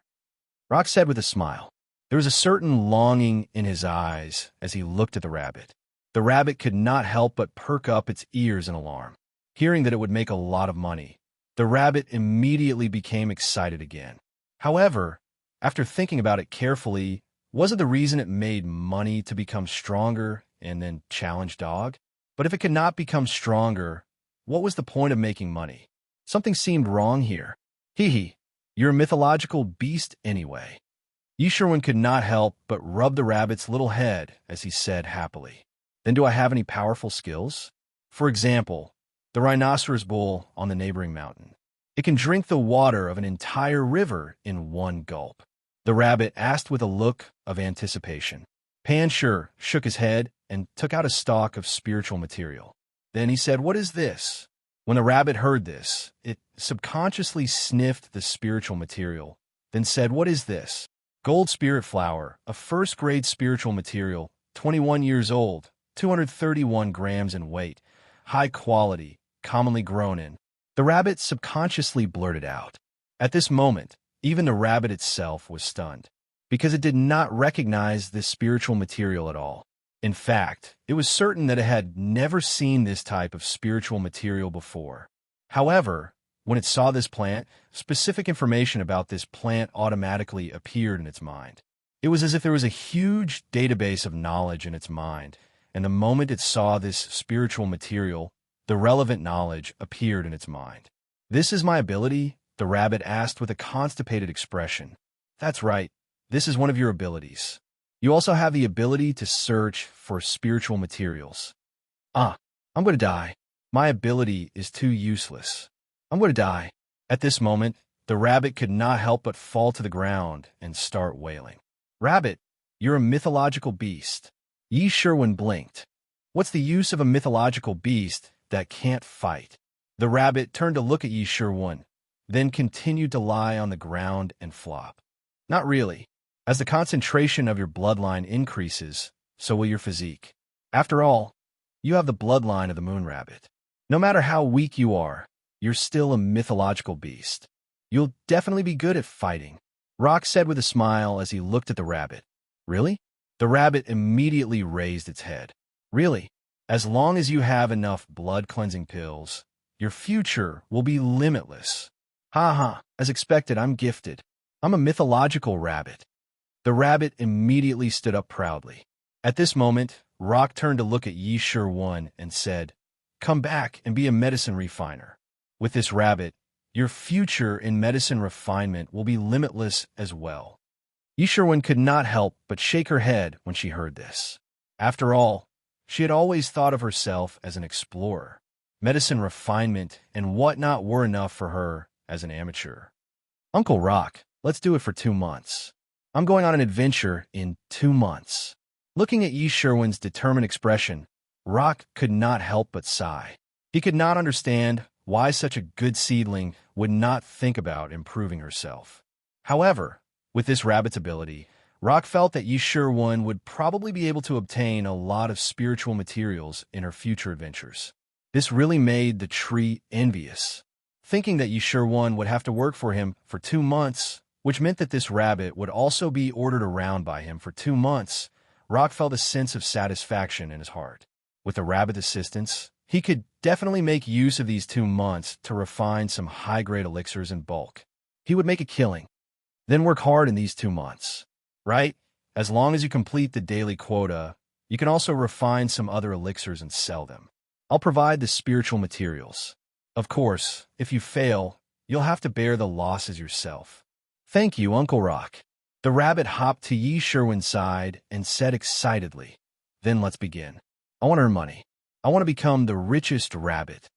Rock said with a smile. There was a certain longing in his eyes as he looked at the rabbit. The rabbit could not help but perk up its ears in alarm. Hearing that it would make a lot of money, the rabbit immediately became excited again. However, after thinking about it carefully, wasn't the reason it made money to become stronger and then challenge Dog? But if it could not become stronger, what was the point of making money? Something seemed wrong here. Hee, you're a mythological beast anyway. Yisherwan could not help but rub the rabbit's little head as he said happily. Then do I have any powerful skills? For example, the rhinoceros bull on the neighboring mountain. It can drink the water of an entire river in one gulp. The rabbit asked with a look of anticipation. Panshur shook his head and took out a stalk of spiritual material. Then he said, "What is this?" When the rabbit heard this, it subconsciously sniffed the spiritual material, then said, "What is this?" Gold spirit flower, a first-grade spiritual material, 21 years old, 231 grams in weight, high quality, commonly grown in. The rabbit subconsciously blurted out. At this moment, even the rabbit itself was stunned, because it did not recognize this spiritual material at all. In fact, it was certain that it had never seen this type of spiritual material before. However, when it saw this plant, specific information about this plant automatically appeared in its mind. It was as if there was a huge database of knowledge in its mind, and the moment it saw this spiritual material, the relevant knowledge appeared in its mind. "This is my ability?" the rabbit asked with a constipated expression. "That's right. This is one of your abilities. You also have the ability to search for spiritual materials." "I'm going to die. My ability is too useless. I'm going to die." At this moment, the rabbit could not help but fall to the ground and start wailing. "Rabbit, you're a mythological beast." Yi Sherwin blinked. What's the use of a mythological beast that can't fight? The rabbit turned to look at Yi Sherwin, then continued to lie on the ground and flop. "Not really. As the concentration of your bloodline increases, so will your physique. After all, you have the bloodline of the moon rabbit. No matter how weak you are, you're still a mythological beast. You'll definitely be good at fighting," Rock said with a smile as he looked at the rabbit. "Really?" The rabbit immediately raised its head. "Really? As long as you have enough blood-cleansing pills, your future will be limitless." "Ha ha, as expected, I'm gifted. I'm a mythological rabbit." The rabbit immediately stood up proudly. At this moment, Rock turned to look at Yi Sherwin and said, "Come back and be a medicine refiner. With this rabbit, your future in medicine refinement will be limitless as well." Yi Sherwin could not help but shake her head when she heard this. After all, she had always thought of herself as an explorer. Medicine refinement and whatnot were enough for her as an amateur. "Uncle Rock, let's do it for 2 months. I'm going on an adventure in 2 months." Looking at Yi Sherwin's determined expression, Rock could not help but sigh. He could not understand why such a good seedling would not think about improving herself. However, With this rabbit's ability, Rock felt that Yi Shirwen would probably be able to obtain a lot of spiritual materials in her future adventures. This really made the tree envious. Thinking that Yi Shirwen would have to work for him for 2 months, which meant that this rabbit would also be ordered around by him for 2 months, Rock felt a sense of satisfaction in his heart. With the rabbit's assistance, he could definitely make use of these 2 months to refine some high-grade elixirs in bulk. He would make a killing, then work hard in these 2 months. Right? As long as you complete the daily quota, you can also refine some other elixirs and sell them. I'll provide the spiritual materials. Of course, if you fail, you'll have to bear the losses yourself. Thank you, Uncle Rock. The rabbit hopped to Yi Shirwen's side and said excitedly, "Then let's begin. I want to earn money. I want to become the richest rabbit."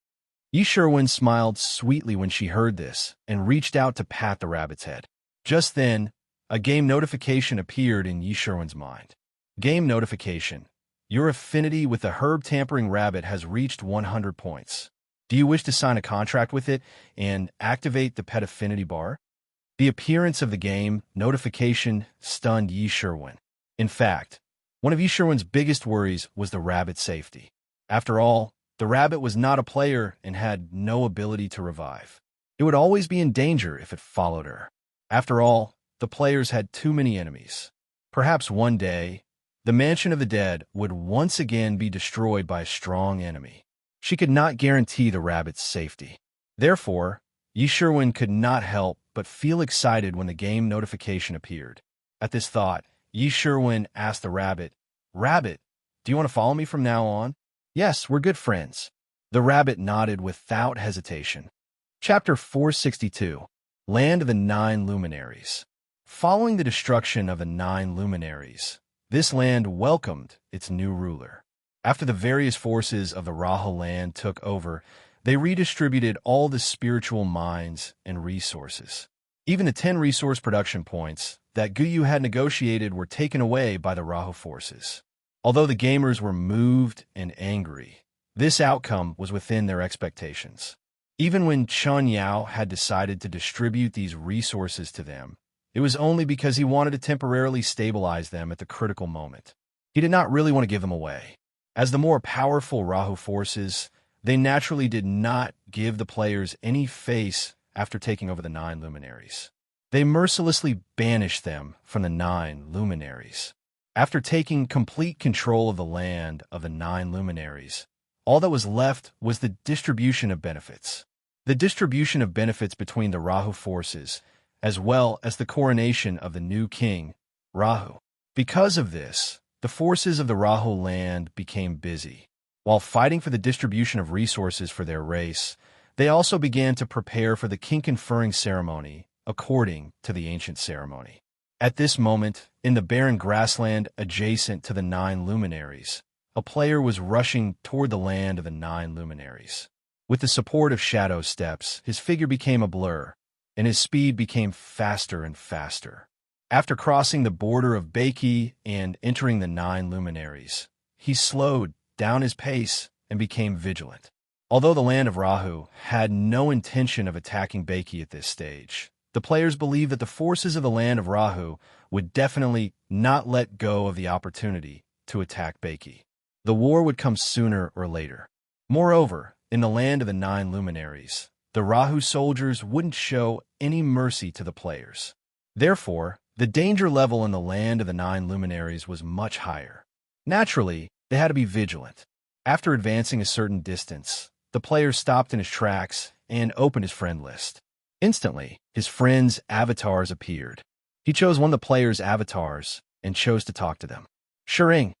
Yi Shirwen smiled sweetly when she heard this and reached out to pat the rabbit's head. Just then, a game notification appeared in Yi Shirwen's mind. Game notification. Your affinity with the herb-tampering rabbit has reached 100 points. Do you wish to sign a contract with it and activate the pet affinity bar? The appearance of the game notification stunned Yi Shirwen. In fact, one of Yi Shirwen's biggest worries was the rabbit's safety. After all, the rabbit was not a player and had no ability to revive. It would always be in danger if it followed her. After all, the players had too many enemies. Perhaps one day, the mansion of the dead would once again be destroyed by a strong enemy. She could not guarantee the rabbit's safety. Therefore, Yi Shirwen could not help but feel excited when the game notification appeared. At this thought, Yi Shirwen asked the rabbit, "Rabbit, do you want to follow me from now on?" "Yes, we're good friends." The rabbit nodded without hesitation. Chapter 462. Land of the Nine Luminaries. Following the destruction of the 9 luminaries, this land welcomed its new ruler. After the various forces of the Raho land took over, they redistributed all the spiritual mines and resources. Even the 10 resource production points that Guyu had negotiated were taken away by the Raho forces. Although the gamers were moved and angry, this outcome was within their expectations. Even when Chun Yao had decided to distribute these resources to them, it was only because he wanted to temporarily stabilize them at the critical moment. He did not really want to give them away. As the more powerful Rahu forces, they naturally did not give the players any face after taking over the 9 luminaries. They mercilessly banished them from the 9 luminaries. After taking complete control of the land of the 9 luminaries, all that was left was the distribution of benefits. The distribution of benefits between the Rahu forces, as well as the coronation of the new king, Rahu. Because of this, the forces of the Rahu land became busy. While fighting for the distribution of resources for their race, they also began to prepare for the king-conferring ceremony according to the ancient ceremony. At this moment, in the barren grassland adjacent to the 9 luminaries, a player was rushing toward the land of the 9 luminaries. With the support of shadow steps, his figure became a blur, and his speed became faster and faster. After crossing the border of Beiki and entering the 9 luminaries, he slowed down his pace and became vigilant. Although the land of Rahu had no intention of attacking Beiki at this stage, the players believed that the forces of the land of Rahu would definitely not let go of the opportunity to attack Beiki. The war would come sooner or later. Moreover, in the land of the 9 luminaries, the Rahu soldiers wouldn't show any mercy to the players. Therefore, the danger level in the land of the 9 luminaries was much higher. Naturally, they had to be vigilant. After advancing a certain distance, the player stopped in his tracks and opened his friend list. Instantly, his friends' avatars appeared. He chose one of the players' avatars and chose to talk to them. "Serene,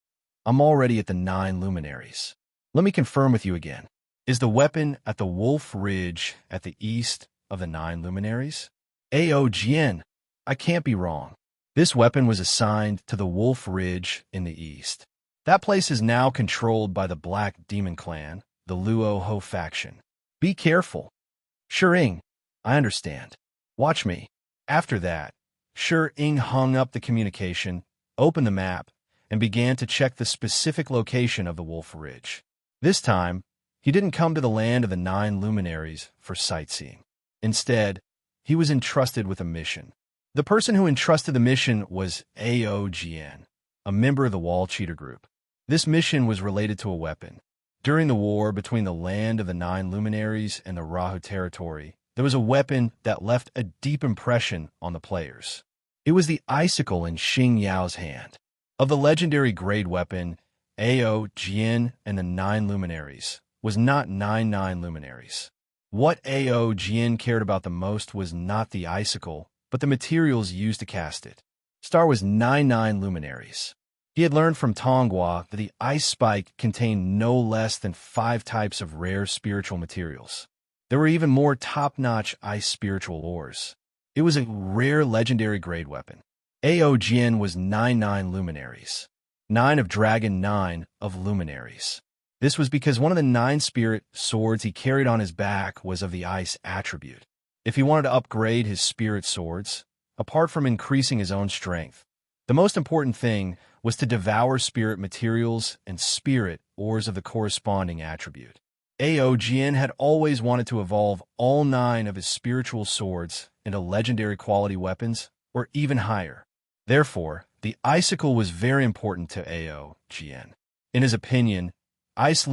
I'm already at the 9 luminaries. Let me confirm with you again. Is the weapon at the Wolf Ridge at the east of the 9 luminaries?" "Ao Jian, I can't be wrong. This weapon was assigned to the Wolf Ridge in the east. That place is now controlled by the Black Demon Clan, the Luo Ho faction. Be careful." "Serene, I understand. Watch me." After that, Serene hung up the communication, opened the map, and began to check the specific location of the Wolf Ridge. This time, he didn't come to the land of the 9 luminaries for sightseeing. Instead, he was entrusted with a mission. The person who entrusted the mission was Aogn, a member of the Wall Cheater Group. This mission was related to a weapon. During the war between the Land of the Nine Luminaries and the Rahu territory, there was a weapon that left a deep impression on the players. It was the icicle in Xing Yao's hand. Of the legendary grade weapon, Aogn and the Nine Luminaries was not nine luminaries. What Aogn cared about the most was not the icicle, but the materials used to cast it. Star was nine luminaries. He had learned from Tonghua that the ice spike contained no less than 5 types of rare spiritual materials. There were even more top-notch ice spiritual ores. It was a rare legendary grade weapon. Aogn was nine luminaries. 9 of dragon, 9 of luminaries. This was because one of the 9 spirit swords he carried on his back was of the ice attribute. If he wanted to upgrade his spirit swords, apart from increasing his own strength, the most important thing was to devour spirit materials and spirit ores of the corresponding attribute. Aogn had always wanted to evolve all 9 of his spiritual swords into legendary quality weapons, or even higher. Therefore, the icicle was very important to Aogn. In his opinion, Ice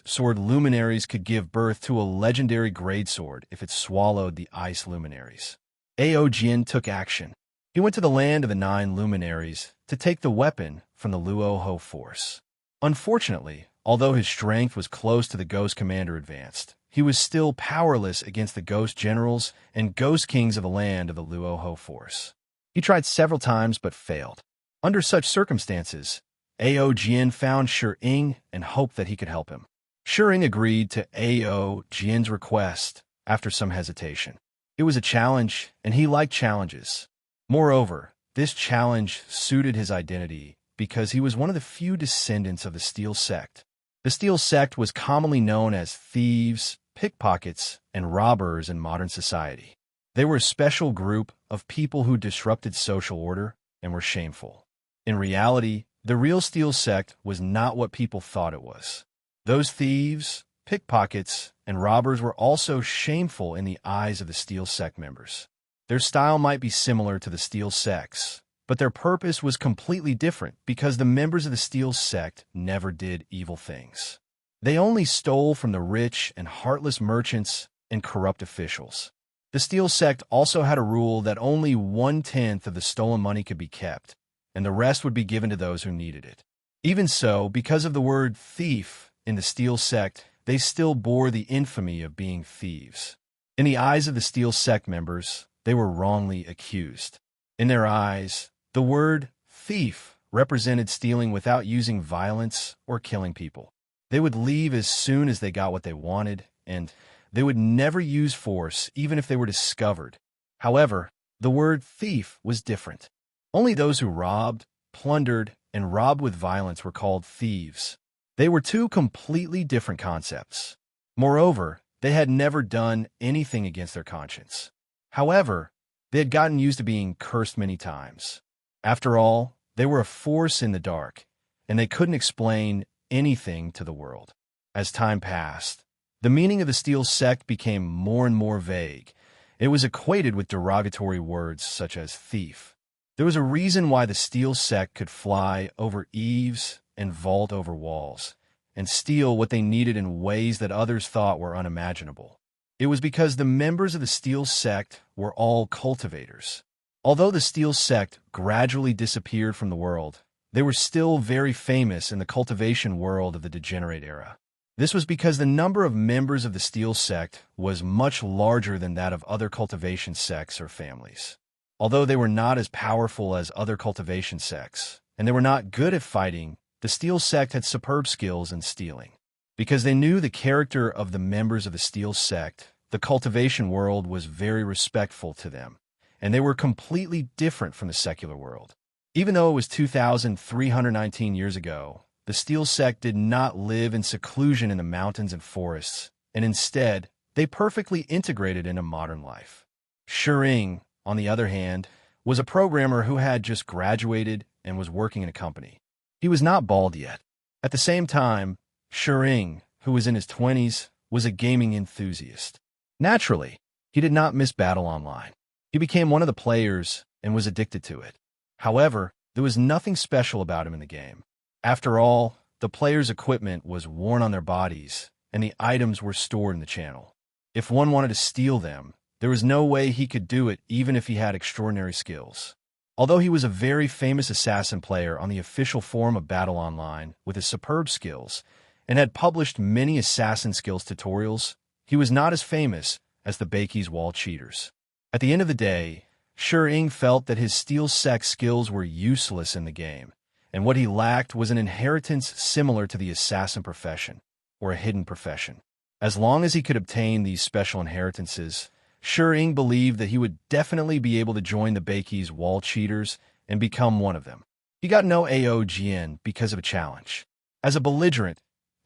sword luminaries could give birth to a legendary grade sword if it swallowed the ice luminaries. Aogn took action. He went to the Land of the Nine Luminaries to take the weapon from the Luoho force. Unfortunately, although his strength was close to the Ghost Commander advanced, he was still powerless against the Ghost Generals and Ghost Kings of the Land of the Luoho force. He tried several times but failed. Under such circumstances, Aogn found Serene and hoped that he could help him. Serene agreed to Aogn's request after some hesitation. It was a challenge, and he liked challenges. Moreover, this challenge suited his identity because he was one of the few descendants of the Steel Sect. The Steel Sect was commonly known as thieves, pickpockets, and robbers in modern society. They were a special group of people who disrupted social order and were shameful. In reality, the real Steel Sect was not what people thought it was. Those thieves, pickpockets, and robbers were also shameful in the eyes of the Steel Sect members. Their style might be similar to the Steel Sect's, but their purpose was completely different because the members of the Steel Sect never did evil things. They only stole from the rich and heartless merchants and corrupt officials. The Steel Sect also had a rule that only 1/10 of the stolen money could be kept, and the rest would be given to those who needed it. Even so, because of the word thief in the Steel Sect, they still bore the infamy of being thieves. In the eyes of the Steel Sect members, they were wrongly accused. In their eyes, the word thief represented stealing without using violence or killing people. They would leave as soon as they got what they wanted, and they would never use force even if they were discovered. However, the word thief was different. Only those who robbed, plundered, and robbed with violence were called thieves. They were 2 completely different concepts. Moreover, they had never done anything against their conscience. However, they had gotten used to being cursed many times. After all, they were a force in the dark, and they couldn't explain anything to the world. As time passed, the meaning of the Steel Sect became more and more vague. It was equated with derogatory words such as thief. There was a reason why the Steel Sect could fly over eaves and vault over walls, and steal what they needed in ways that others thought were unimaginable. It was because the members of the Steel Sect were all cultivators. Although the Steel Sect gradually disappeared from the world, they were still very famous in the cultivation world of the Degenerate era. This was because the number of members of the Steel Sect was much larger than that of other cultivation sects or families. Although they were not as powerful as other cultivation sects, and they were not good at fighting, the Steel Sect had superb skills in stealing. Because they knew the character of the members of the Steel Sect, the cultivation world was very respectful to them, and they were completely different from the secular world. Even though it was 2,319 years ago, the Steel Sect did not live in seclusion in the mountains and forests, and instead, they perfectly integrated into modern life. Shering, on the other hand, was a programmer who had just graduated and was working in a company. He was not bald yet. At the same time, Shering, who was in his 20s, was a gaming enthusiast. Naturally, he did not miss Battle Online. He became one of the players and was addicted to it. However, there was nothing special about him in the game. After all, the players' equipment was worn on their bodies, and the items were stored in the channel. If one wanted to steal them, there was no way he could do it even if he had extraordinary skills. Although he was a very famous assassin player on the official forum of Battle Online with his superb skills, and had published many assassin skills tutorials, he was not as famous as the Bakey's wall cheaters. At the end of the day, Shur felt that his steel sec skills were useless in the game, and what he lacked was an inheritance similar to the assassin profession, or a hidden profession. As long as he could obtain these special inheritances, Shur believed that he would definitely be able to join the Bakey's wall cheaters and become one of them. He got no AOGN because of a challenge. As a belligerent,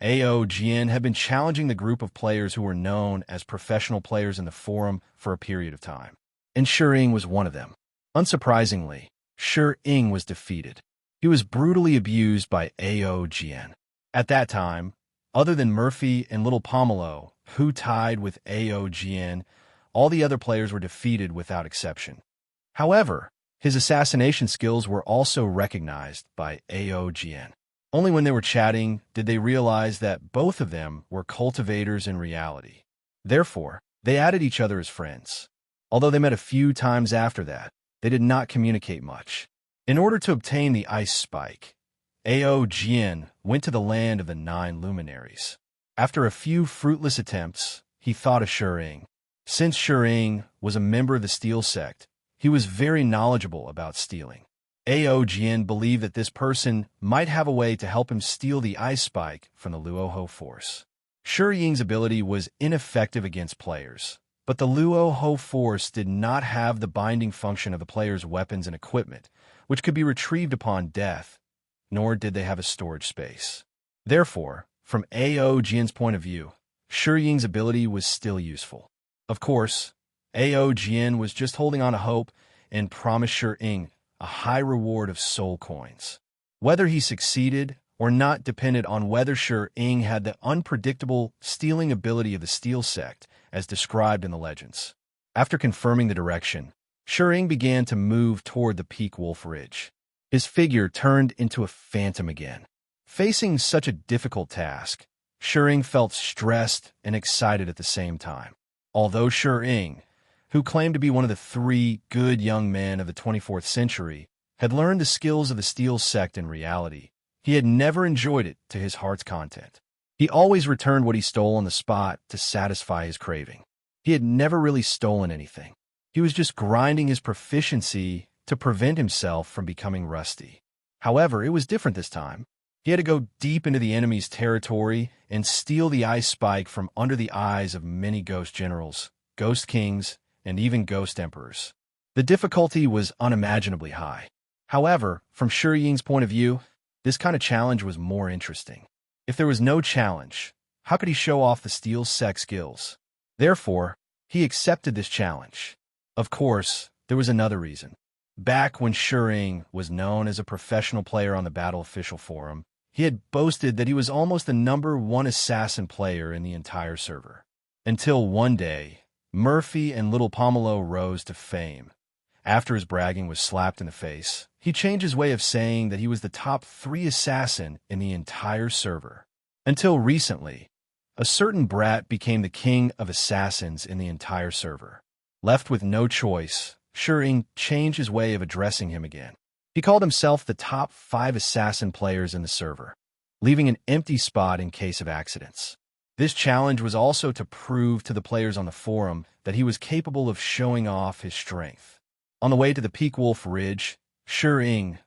AOGN had been challenging the group of players who were known as professional players in the forum for a period of time, and Shur was one of them. Unsurprisingly, Shur was defeated. He was brutally abused by AOGN. At that time, other than Murphy and Little Pomelo, who tied with AOGN, all the other players were defeated without exception. However, his assassination skills were also recognized by AOGN. Only when they were chatting did they realize that both of them were cultivators in reality. Therefore, they added each other as friends. Although they met a few times after that, they did not communicate much. In order to obtain the ice spike, AOGN went to the land of the 9 luminaries. After a few fruitless attempts, he thought of Shur. Since Shur was a member of the Steel Sect, he was very knowledgeable about stealing. AOGN believed that this person might have a way to help him steal the ice spike from the Luoho force. Shur ability was ineffective against players, but the Luoho force did not have the binding function of the player's weapons and equipment, which could be retrieved upon death, nor did they have a storage space. Therefore, from AOGN's point of view, Shur ability was still useful. Of course, AOGN was just holding on to hope and promised Shur a high reward of soul coins. Whether he succeeded or not depended on whether Shur had the unpredictable stealing ability of the Steel Sect, as described in the legends. After confirming the direction, Shur began to move toward the Peak Wolf Ridge. His figure turned into a phantom again. Facing such a difficult task, Shur felt stressed and excited at the same time. Although Shur, who claimed to be one of the 3 good young men of the 24th century, had learned the skills of the Steel Sect in reality, he had never enjoyed it to his heart's content. He always returned what he stole on the spot to satisfy his craving. He had never really stolen anything. He was just grinding his proficiency to prevent himself from becoming rusty. However, it was different this time. He had to go deep into the enemy's territory and steal the ice spike from under the eyes of many ghost generals, ghost kings, and even ghost emperors. The difficulty was unimaginably high. However, from Shur point of view, this kind of challenge was more interesting. If there was no challenge, how could he show off the Steel Sect skills? Therefore, he accepted this challenge. Of course, there was another reason. Back when Shur was known as a professional player on the Battle Official Forum, he had boasted that he was almost the #1 assassin player in the entire server. Until one day, Murphy and Little Pomelo rose to fame. After his bragging was slapped in the face, he changed his way of saying that he was the top 3 assassin in the entire server. Until recently, a certain brat became the king of assassins in the entire server. Left with no choice, Shur changed his way of addressing him again. He called himself the top 5 assassin players in the server, leaving an empty spot in case of accidents. This challenge was also to prove to the players on the forum that he was capable of showing off his strength. On the way to the Peak Wolf Ridge, Shur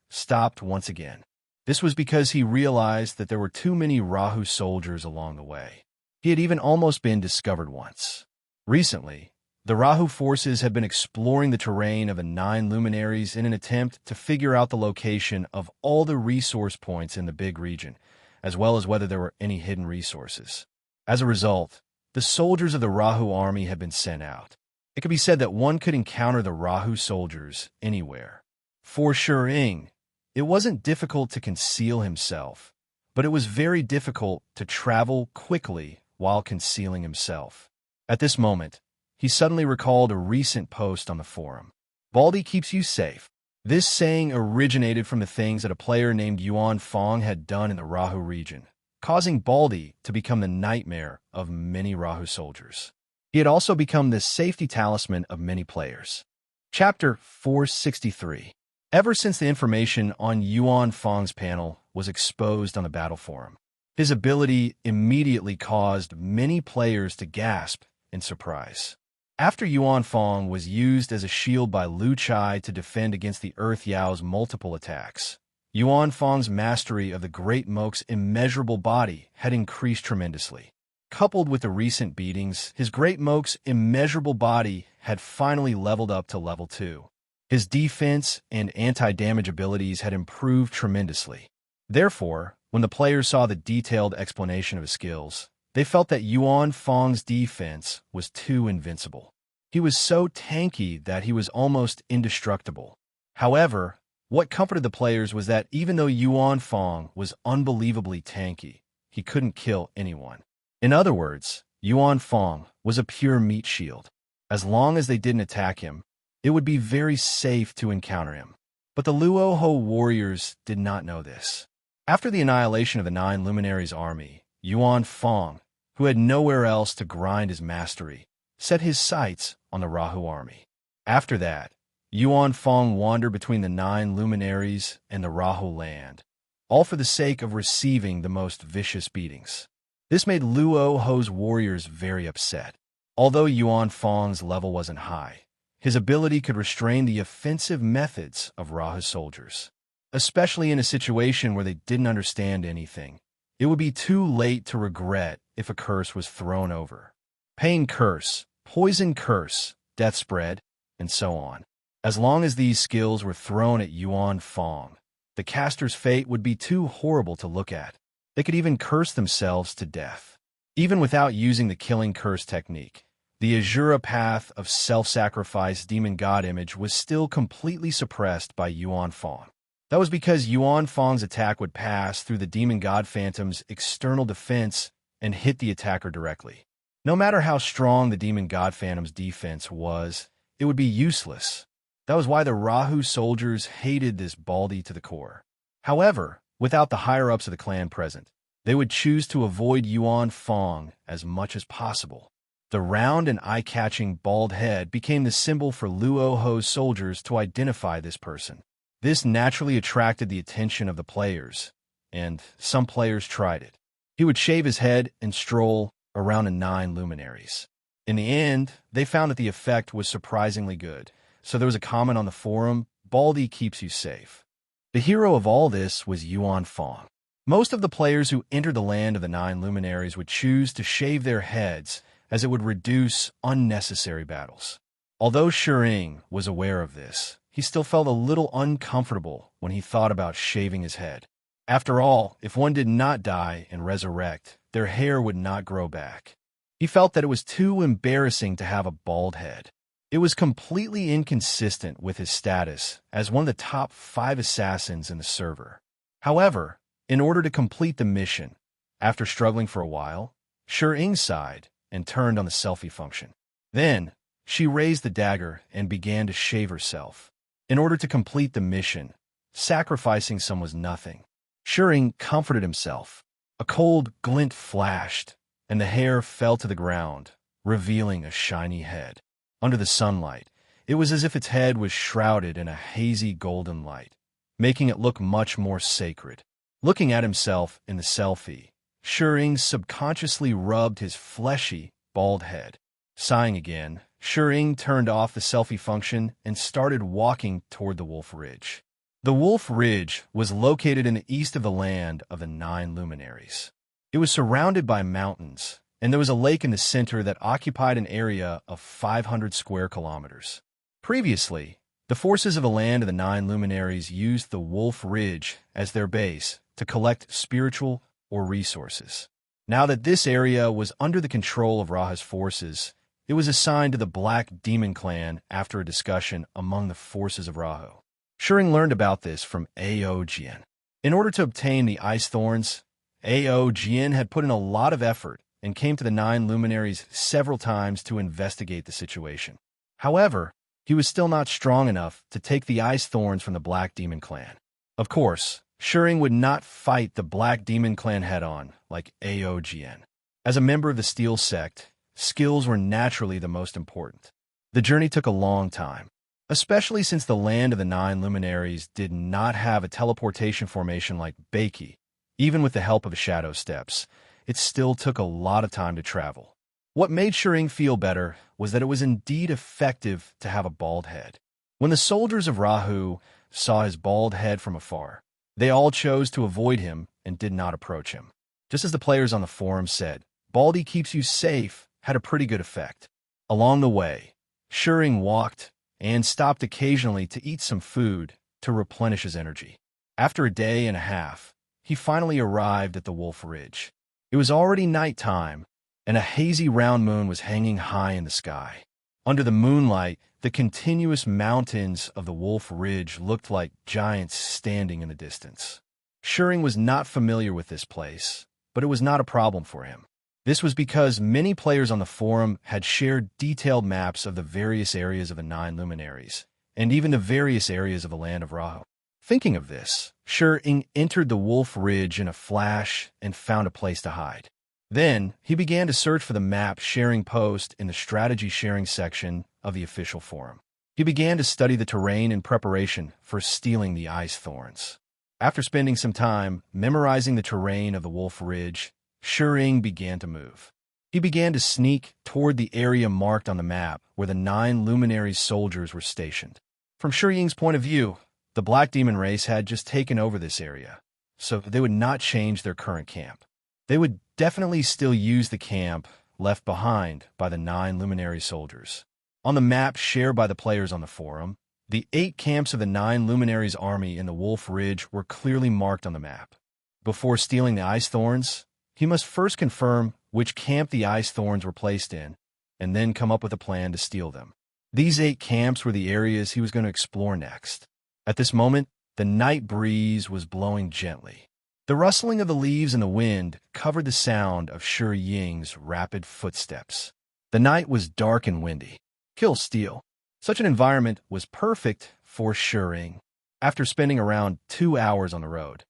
stopped once again. This was because he realized that there were too many Rahu soldiers along the way. He had even almost been discovered once. Recently, the Rahu forces had been exploring the terrain of the 9 luminaries in an attempt to figure out the location of all the resource points in the big region, as well as whether there were any hidden resources. As a result, the soldiers of the Rahu army had been sent out. It could be said that one could encounter the Rahu soldiers anywhere. For Shur, it wasn't difficult to conceal himself, but it was very difficult to travel quickly while concealing himself. At this moment, he suddenly recalled a recent post on the forum. Baldy keeps you safe. This saying originated from the things that a player named Yuan Fong had done in the Rahu region, causing Baldy to become the nightmare of many Rahu soldiers. He had also become the safety talisman of many players. Chapter 463. Ever since the information on Yuan Fong's panel was exposed on the battle forum, his ability immediately caused many players to gasp in surprise. After Yuan Fong was used as a shield by Lu Chai to defend against the Earth Yao's multiple attacks, Yuan Fong's mastery of the Great Moke's immeasurable body had increased tremendously. Coupled with the recent beatings, his Great Moke's immeasurable body had finally leveled up to level 2. His defense and anti-damage abilities had improved tremendously. Therefore, when the players saw the detailed explanation of his skills, they felt that Yuan Fong's defense was too invincible. He was so tanky that he was almost indestructible. However, what comforted the players was that even though Yuan Fong was unbelievably tanky, he couldn't kill anyone. In other words, Yuan Fong was a pure meat shield. As long as they didn't attack him, it would be very safe to encounter him. But the Luoho warriors did not know this. After the annihilation of the 9 Luminaries' army, Yuan Fong, who had nowhere else to grind his mastery, set his sights on the Rahu army. After that, Yuan Fong wandered between the 9 Luminaries and the Rahu land, all for the sake of receiving the most vicious beatings. This made Luoho's warriors very upset. Although Yuan Fong's level wasn't high, his ability could restrain the offensive methods of Rahu's soldiers, especially in a situation where they didn't understand anything. It would be too late to regret if a curse was thrown over. Pain curse, poison curse, death spread, and so on. As long as these skills were thrown at Yuan Fong, the caster's fate would be too horrible to look at. They could even curse themselves to death. Even without using the killing curse technique, the Azura path of self-sacrifice demon god image was still completely suppressed by Yuan Fong. That was because Yuan Fong's attack would pass through the demon god phantom's external defense and hit the attacker directly. No matter how strong the demon god phantom's defense was, it would be useless. That was why the Rahu soldiers hated this Baldy to the core. However, without the higher-ups of the clan present, they would choose to avoid Yuan Fong as much as possible. The round and eye-catching bald head became the symbol for Luoho's soldiers to identify this person. This naturally attracted the attention of the players, and some players tried it. He would shave his head and stroll around the 9 Luminaries. In the end, they found that the effect was surprisingly good, so there was a comment on the forum, "Baldy keeps you safe." The hero of all this was Yuan Fong. Most of the players who entered the land of the 9 Luminaries would choose to shave their heads, as it would reduce unnecessary battles. Although Shering was aware of this, he still felt a little uncomfortable when he thought about shaving his head. After all, if one did not die and resurrect, their hair would not grow back. He felt that it was too embarrassing to have a bald head. It was completely inconsistent with his status as one of the top 5 assassins in the server. However, in order to complete the mission, after struggling for a while, Shering sighed and turned on the selfie function. Then, she raised the dagger and began to shave herself. In order to complete the mission, sacrificing some was nothing. Shering comforted himself. A cold glint flashed, and the hair fell to the ground, revealing a shiny head. Under the sunlight, it was as if its head was shrouded in a hazy golden light, making it look much more sacred. Looking at himself in the selfie, Shering subconsciously rubbed his fleshy, bald head. Sighing again, Shering turned off the selfie function and started walking toward the Wolf Ridge. The Wolf Ridge was located in the east of the land of the 9 Luminaries. It was surrounded by mountains, and there was a lake in the center that occupied an area of 500 square kilometers. Previously, the forces of the land of the 9 Luminaries used the Wolf Ridge as their base to collect spiritual or resources. Now that this area was under the control of Raha's forces, it was assigned to the Black Demon Clan after a discussion among the forces of Rahu. Shering learned about this from A.O. Jian. In order to obtain the Ice Thorns, A.O. Jian had put in a lot of effort and came to the nine luminaries several times to investigate the situation. However, he was still not strong enough to take the ice thorns from the Black Demon Clan. Of course, Shering would not fight the Black Demon Clan head-on like Aogn. As a member of the Steel Sect, skills were naturally the most important. The journey took a long time, especially since the land of the nine luminaries did not have a teleportation formation like Baki. Even with the help of Shadow Steps, it still took a lot of time to travel. What made Shering feel better was that it was indeed effective to have a bald head. When the soldiers of Rahu saw his bald head from afar, they all chose to avoid him and did not approach him. Just as the players on the forum said, "Baldy keeps you safe," had a pretty good effect. Along the way, Shering walked and stopped occasionally to eat some food to replenish his energy. After a day and a half, he finally arrived at the Wolf Ridge. It was already nighttime, and a hazy round moon was hanging high in the sky. Under the moonlight, the continuous mountains of the Wolf Ridge looked like giants standing in the distance. Shering was not familiar with this place, but it was not a problem for him. This was because many players on the forum had shared detailed maps of the various areas of the nine luminaries, and even the various areas of the land of Rahu. Thinking of this, Shering entered the Wolf Ridge in a flash and found a place to hide. Then, he began to search for the map sharing post in the strategy sharing section of the official forum. He began to study the terrain in preparation for stealing the ice thorns. After spending some time memorizing the terrain of the Wolf Ridge, Shering began to move. He began to sneak toward the area marked on the map where the nine luminaries soldiers were stationed. From Shering's point of view, the Black Demon race had just taken over this area, so they would not change their current camp. They would definitely still use the camp left behind by the nine luminary soldiers. On the map shared by the players on the forum, the 8 camps of the nine luminaries army in the Wolf Ridge were clearly marked on the map. Before stealing the ice thorns, he must first confirm which camp the ice thorns were placed in, and then come up with a plan to steal them. These 8 camps were the areas he was going to explore next. At this moment, the night breeze was blowing gently. The rustling of the leaves in the wind covered the sound of Ying's rapid footsteps. The night was dark and windy. Kill steal. Such an environment was perfect for Ying. After spending around 2 hours on the road,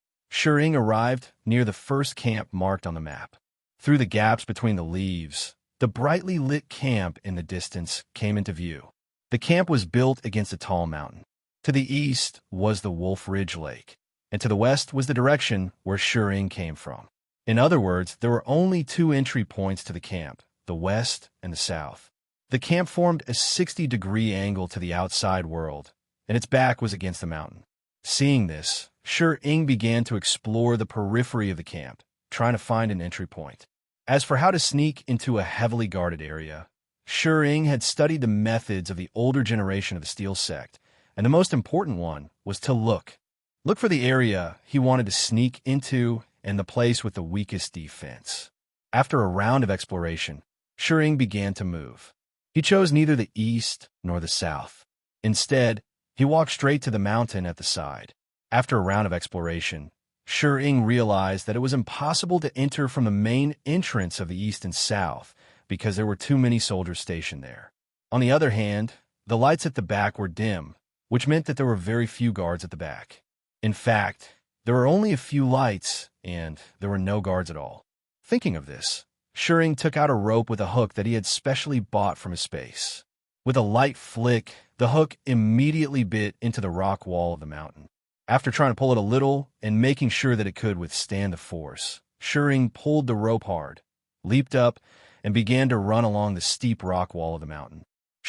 Ying arrived near the first camp marked on the map. Through the gaps between the leaves, the brightly lit camp in the distance came into view. The camp was built against a tall mountain. To the east was the Wolf Ridge Lake, and to the west was the direction where Shering came from. In other words, there were only 2 entry points to the camp, the west and the south. The camp formed a 60-degree angle to the outside world, and its back was against the mountain. Seeing this, Shering began to explore the periphery of the camp, trying to find an entry point. As for how to sneak into a heavily guarded area, Shering had studied the methods of the older generation of the Steel Sect, and the most important one was to look. Look for the area he wanted to sneak into and the place with the weakest defense. After a round of exploration, Shering began to move. He chose neither the east nor the south. Instead, he walked straight to the mountain at the side. After a round of exploration, Shering realized that it was impossible to enter from the main entrance of the east and south because there were too many soldiers stationed there. On the other hand, the lights at the back were dim, which meant that there were very few guards at the back. In fact, there were only a few lights, and there were no guards at all. Thinking of this, Shering took out a rope with a hook that he had specially bought from his space. With a light flick, the hook immediately bit into the rock wall of the mountain. After trying to pull it a little and making sure that it could withstand the force, Shering pulled the rope hard, leaped up, and began to run along the steep rock wall of the mountain.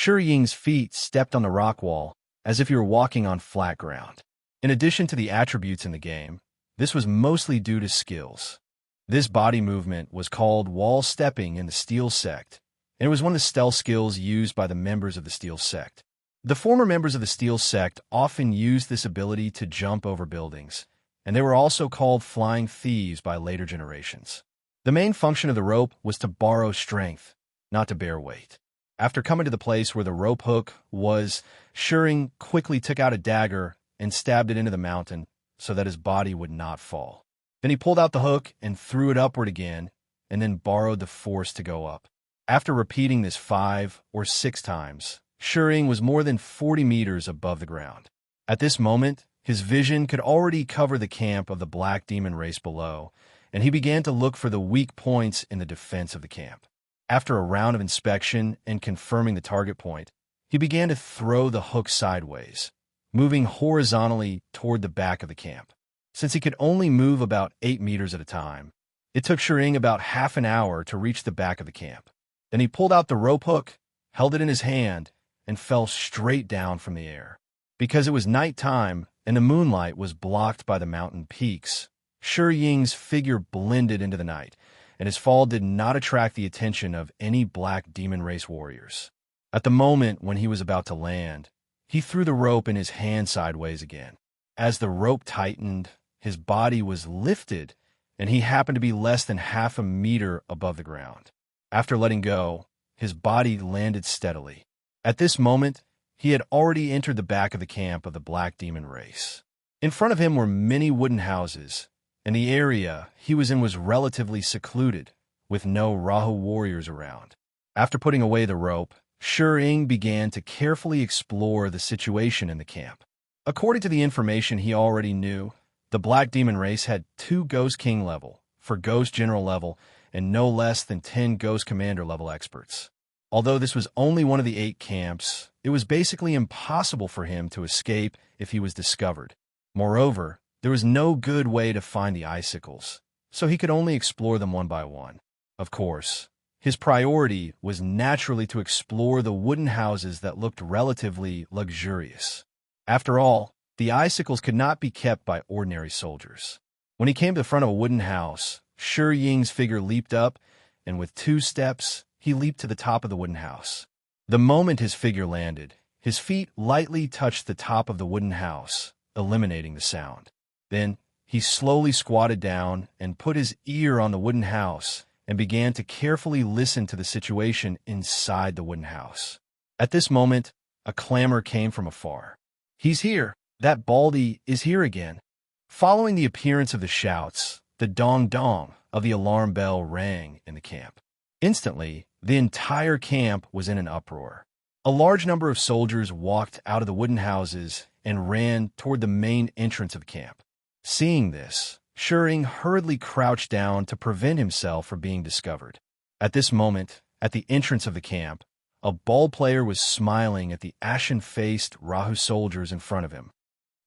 Ying's feet stepped on the rock wall as if he were walking on flat ground. In addition to the attributes in the game, this was mostly due to skills. This body movement was called wall stepping in the Steel Sect, and it was one of the stealth skills used by the members of the Steel Sect. The former members of the Steel Sect often used this ability to jump over buildings, and they were also called flying thieves by later generations. The main function of the rope was to borrow strength, not to bear weight. After coming to the place where the rope hook was, Shering quickly took out a dagger and stabbed it into the mountain so that his body would not fall. Then he pulled out the hook and threw it upward again, and then borrowed the force to go up. After repeating this 5 or 6 times, Shering was more than 40 meters above the ground. At this moment, his vision could already cover the camp of the black demon race below, and he began to look for the weak points in the defense of the camp. After a round of inspection and confirming the target point, he began to throw the hook sideways, moving horizontally toward the back of the camp. Since he could only move about 8 meters at a time, it took Shering about half an hour to reach the back of the camp. Then he pulled out the rope hook, held it in his hand, and fell straight down from the air. Because it was nighttime and the moonlight was blocked by the mountain peaks, Shi Ying's figure blended into the night, and his fall did not attract the attention of any black demon race warriors. At the moment when he was about to land, he threw the rope in his hand sideways again. As the rope tightened, his body was lifted, and he happened to be less than half a meter above the ground. After letting go, his body landed steadily. At this moment, he had already entered the back of the camp of the black demon race. In front of him were many wooden houses, and the area he was in was relatively secluded, with no Rahu warriors around. After putting away the rope, Shi began to carefully explore the situation in the camp. According to the information he already knew, the Black Demon race had 2 Ghost King level, for Ghost General level, and no less than 10 Ghost Commander level experts. Although this was only one of the 8 camps, it was basically impossible for him to escape if he was discovered. Moreover, there was no good way to find the icicles, so he could only explore them one by one. Of course, his priority was naturally to explore the wooden houses that looked relatively luxurious. After all, the icicles could not be kept by ordinary soldiers. When he came to the front of a wooden house, Shi Ying's figure leaped up, and with 2 steps, he leaped to the top of the wooden house. The moment his figure landed, his feet lightly touched the top of the wooden house, eliminating the sound. Then, he slowly squatted down and put his ear on the wooden house and began to carefully listen to the situation inside the wooden house. At this moment, a clamor came from afar. "He's here! That Baldy is here again!" Following the appearance of the shouts, the dong-dong of the alarm bell rang in the camp. Instantly, the entire camp was in an uproar. A large number of soldiers walked out of the wooden houses and ran toward the main entrance of the camp. Seeing this, Shi hurriedly crouched down to prevent himself from being discovered. At this moment, at the entrance of the camp, a ball player was smiling at the ashen-faced Rahu soldiers in front of him.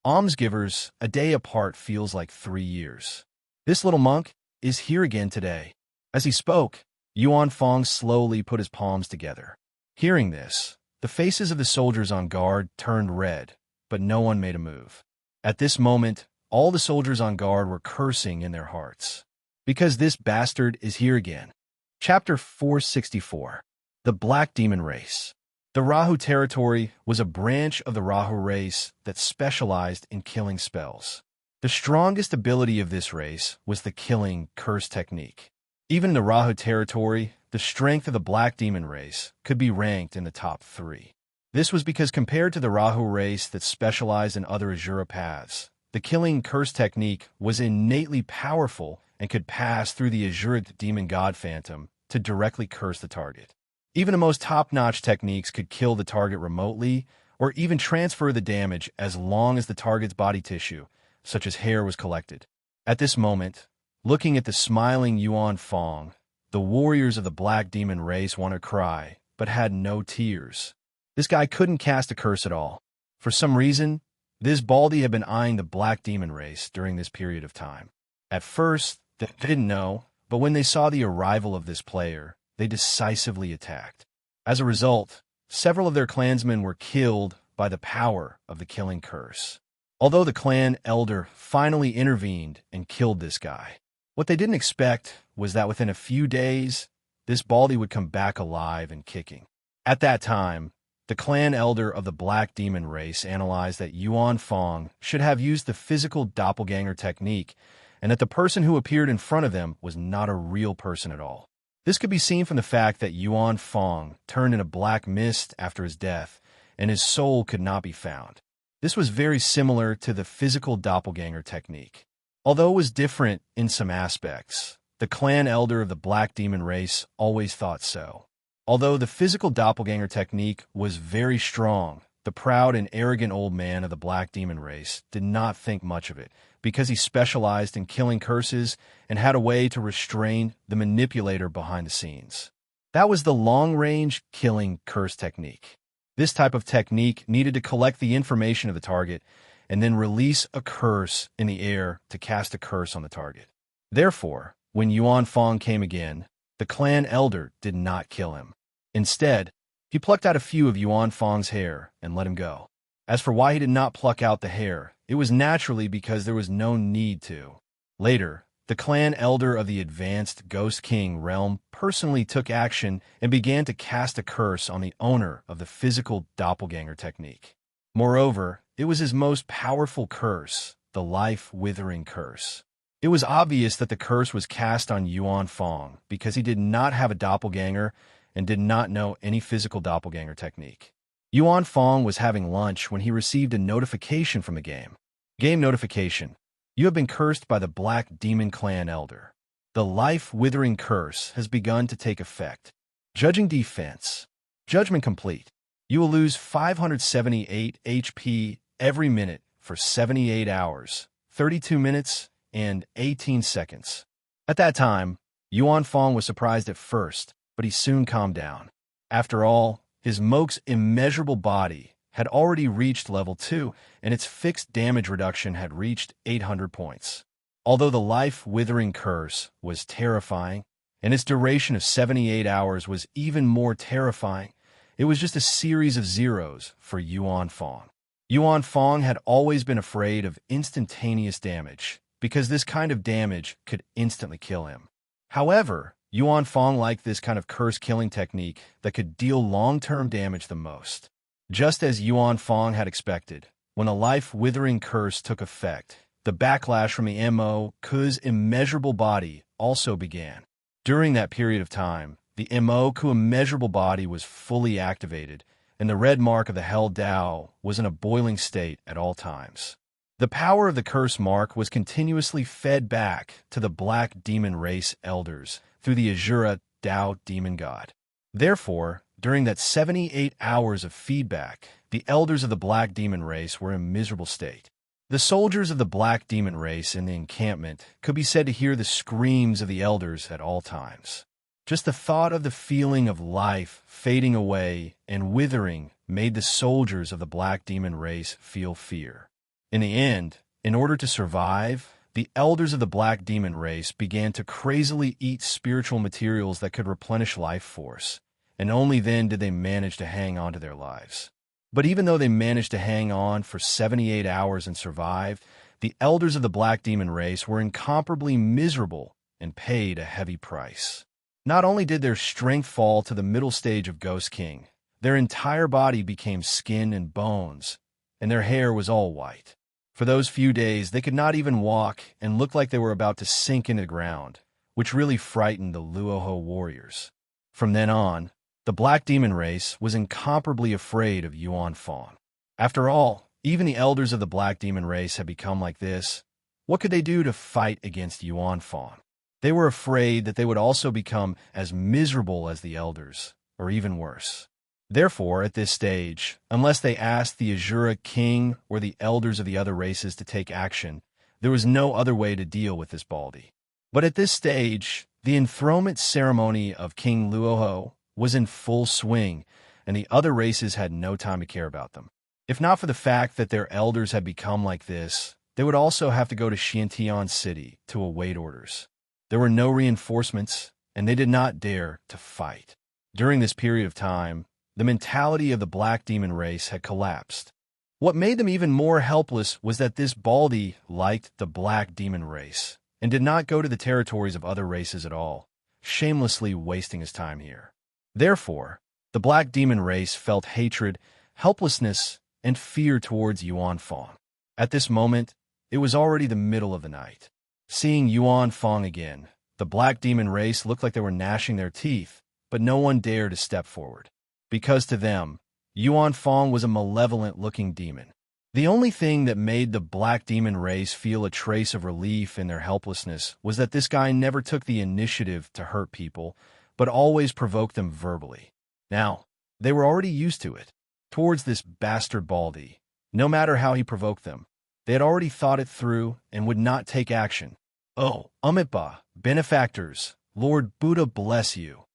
Almsgivers, a day apart feels like 3 years. This little monk is here again today. As he spoke, Yuan Fong slowly put his palms together. Hearing this, the faces of the soldiers on guard turned red, but no one made a move. At this moment, all the soldiers on guard were cursing in their hearts. Because this bastard is here again. Chapter 464. The Black Demon Race. The Rahu territory was a branch of the Rahu race that specialized in killing spells. The strongest ability of this race was the killing curse technique. Even in the Rahu territory, the strength of the Black Demon race could be ranked in the top 3. This was because compared to the Rahu race that specialized in other Asura paths, the killing curse technique was innately powerful and could pass through the Asura demon god phantom to directly curse the target. Even the most top-notch techniques could kill the target remotely or even transfer the damage as long as the target's body tissue, such as hair, was collected. At this moment, looking at the smiling Yuan Fong, the warriors of the Black Demon race wanted to cry, but had no tears. This guy couldn't cast a curse at all. For some reason, this Baldy had been eyeing the Black Demon race during this period of time. At first, they didn't know, but when they saw the arrival of this player, they decisively attacked. As a result, several of their clansmen were killed by the power of the killing curse. Although the clan elder finally intervened and killed this guy, what they didn't expect was that within a few days, this Baldy would come back alive and kicking. At that time, the clan elder of the Black Demon race analyzed that Yuan Fong should have used the physical doppelganger technique and that the person who appeared in front of them was not a real person at all. This could be seen from the fact that Yuan Fong turned into black mist after his death, and his soul could not be found. This was very similar to the physical doppelganger technique. Although it was different in some aspects, the clan elder of the black demon race, always thought so. Although the physical doppelganger technique was very strong, the proud and arrogant old man of the black demon race did not think much of it, because he specialized in killing curses and had a way to restrain the manipulator behind the scenes. That was the long-range killing curse technique. This type of technique needed to collect the information of the target and then release a curse in the air to cast a curse on the target. Therefore, when Yuan Fong came again, the clan elder did not kill him. Instead, he plucked out a few of Yuan Fong's hair and let him go. As for why he did not pluck out the hair, it was naturally because there was no need to. Later, the clan elder of the advanced Ghost King realm personally took action and began to cast a curse on the owner of the physical doppelganger technique. Moreover, it was his most powerful curse, the life-withering curse. It was obvious that the curse was cast on Yuan Fong because he did not have a doppelganger and did not know any physical doppelganger technique. Yuan Fong was having lunch when he received a notification from the game. Game notification. You have been cursed by the Black Demon Clan Elder. The life-withering curse has begun to take effect. Judging defense. Judgment complete. You will lose 578 HP every minute for 78 hours, 32 minutes, and 18 seconds. At that time, Yuan Fong was surprised at first, but he soon calmed down. After all, his Moke's immeasurable body had already reached level 2, and its fixed damage reduction had reached 800 points. Although the life-withering curse was terrifying, and its duration of 78 hours was even more terrifying, it was just a series of zeros for Yuan Fong. Yuan Fong had always been afraid of instantaneous damage, because this kind of damage could instantly kill him. However, Yuan Fong liked this kind of curse-killing technique that could deal long-term damage the most. Just as Yuan Fong had expected, when a life-withering curse took effect, the backlash from the Moke's immeasurable body also began. During that period of time, the Moke's immeasurable body was fully activated, and the red mark of the Hell Dao was in a boiling state at all times. The power of the curse mark was continuously fed back to the Black Demon Race elders through the Azura Dao Demon God. Therefore, during that 78 hours of feedback, the elders of the Black Demon Race were in a miserable state. The soldiers of the Black Demon Race in the encampment could be said to hear the screams of the elders at all times. Just the thought of the feeling of life fading away and withering made the soldiers of the Black Demon Race feel fear. In the end, in order to survive, the elders of the Black Demon Race began to crazily eat spiritual materials that could replenish life force, and only then did they manage to hang on to their lives. But even though they managed to hang on for 78 hours and survived, the elders of the Black Demon Race were incomparably miserable and paid a heavy price. Not only did their strength fall to the middle stage of Ghost King, their entire body became skin and bones, and their hair was all white. For those few days, they could not even walk and looked like they were about to sink into the ground, which really frightened the Luoho warriors. From then on, the Black Demon Race was incomparably afraid of Yuan Fong. After all, even the elders of the Black Demon Race had become like this. What could they do to fight against Yuan Fong? They were afraid that they would also become as miserable as the elders, or even worse. Therefore, at this stage, unless they asked the Azura King or the elders of the other races to take action, there was no other way to deal with this Baldy. But at this stage, the enthronement ceremony of King Luoho was in full swing, and the other races had no time to care about them. If not for the fact that their elders had become like this, they would also have to go to Xiantian City to await orders. There were no reinforcements, and they did not dare to fight. During this period of time, the mentality of the Black Demon Race had collapsed. What made them even more helpless was that this Baldy liked the Black Demon Race and did not go to the territories of other races at all, shamelessly wasting his time here. Therefore, the Black Demon Race felt hatred, helplessness, and fear towards Yuan Fong. At this moment, it was already the middle of the night. Seeing Yuan Fong again, the Black Demon Race looked like they were gnashing their teeth, but no one dared to step forward. Because to them, Yuan Fong was a malevolent-looking demon. The only thing that made the black demon race feel a trace of relief in their helplessness was that this guy never took the initiative to hurt people, but always provoked them verbally. Now, they were already used to it. Towards this bastard Baldy, no matter how he provoked them, they had already thought it through and would not take action. Oh, Amitba, benefactors, Lord Buddha bless you.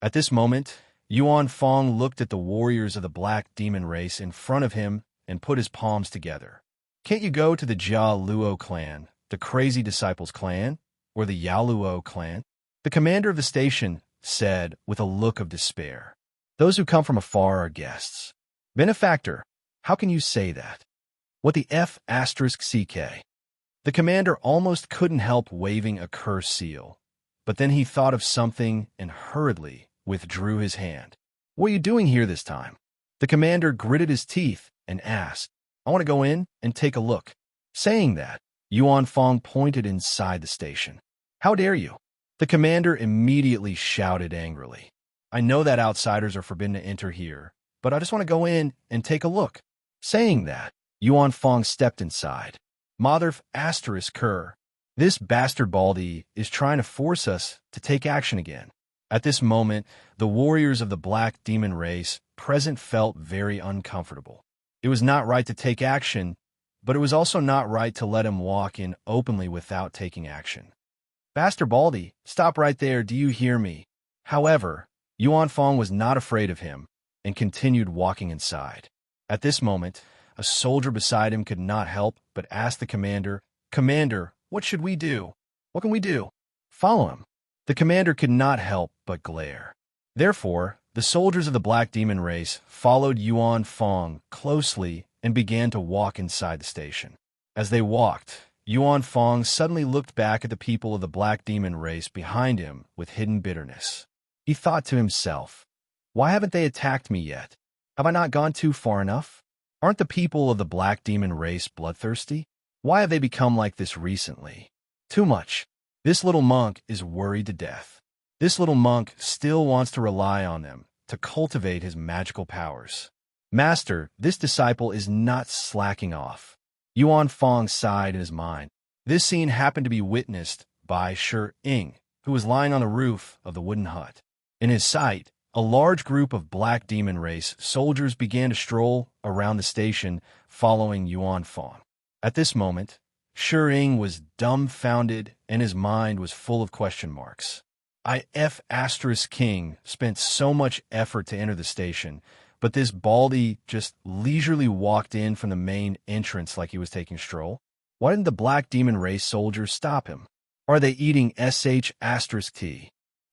At this moment, Yuan Fong looked at the warriors of the black demon race in front of him and put his palms together. Can't you go to the Jia Luo clan, the Crazy Disciples clan, or the Yaluo clan? The commander of the station said with a look of despair. Those who come from afar are guests. Benefactor, how can you say that? What the F***CK? The commander almost couldn't help waving a curse seal, but then he thought of something and hurriedly withdrew his hand. What are you doing here this time? The commander gritted his teeth and asked, I want to go in and take a look. Saying that, Yuan Fong pointed inside the station. How dare you? The commander immediately shouted angrily. I know that outsiders are forbidden to enter here, but I just want to go in and take a look. Saying that, Yuan Fong stepped inside. Mother Kerr. This bastard Baldy is trying to force us to take action again. At this moment, the warriors of the black demon race present felt very uncomfortable. It was not right to take action, but it was also not right to let him walk in openly without taking action. Bastard Baldy, stop right there, do you hear me? However, Yuan Fong was not afraid of him and continued walking inside. At this moment, a soldier beside him could not help but ask the commander, Commander, what should we do? What can we do? Follow him. The commander could not help but glare. Therefore, the soldiers of the black demon race followed Yuan Fong closely and began to walk inside the station. As they walked, Yuan Fong suddenly looked back at the people of the black demon race behind him with hidden bitterness. He thought to himself, why haven't they attacked me yet? Have I not gone too far enough? Aren't the people of the black demon race bloodthirsty? Why have they become like this recently? Too much. This little monk is worried to death. This little monk still wants to rely on them to cultivate his magical powers. Master, this disciple is not slacking off. Yuan Fong sighed in his mind. This scene happened to be witnessed by Shi, who was lying on the roof of the wooden hut. In his sight, a large group of black demon race soldiers began to stroll around the station following Yuan Fong. At this moment, Shi was dumbfounded and his mind was full of question marks. King spent so much effort to enter the station, but this Baldy just leisurely walked in from the main entrance like he was taking a stroll. Why didn't the black demon race soldiers stop him? Are they eating *T?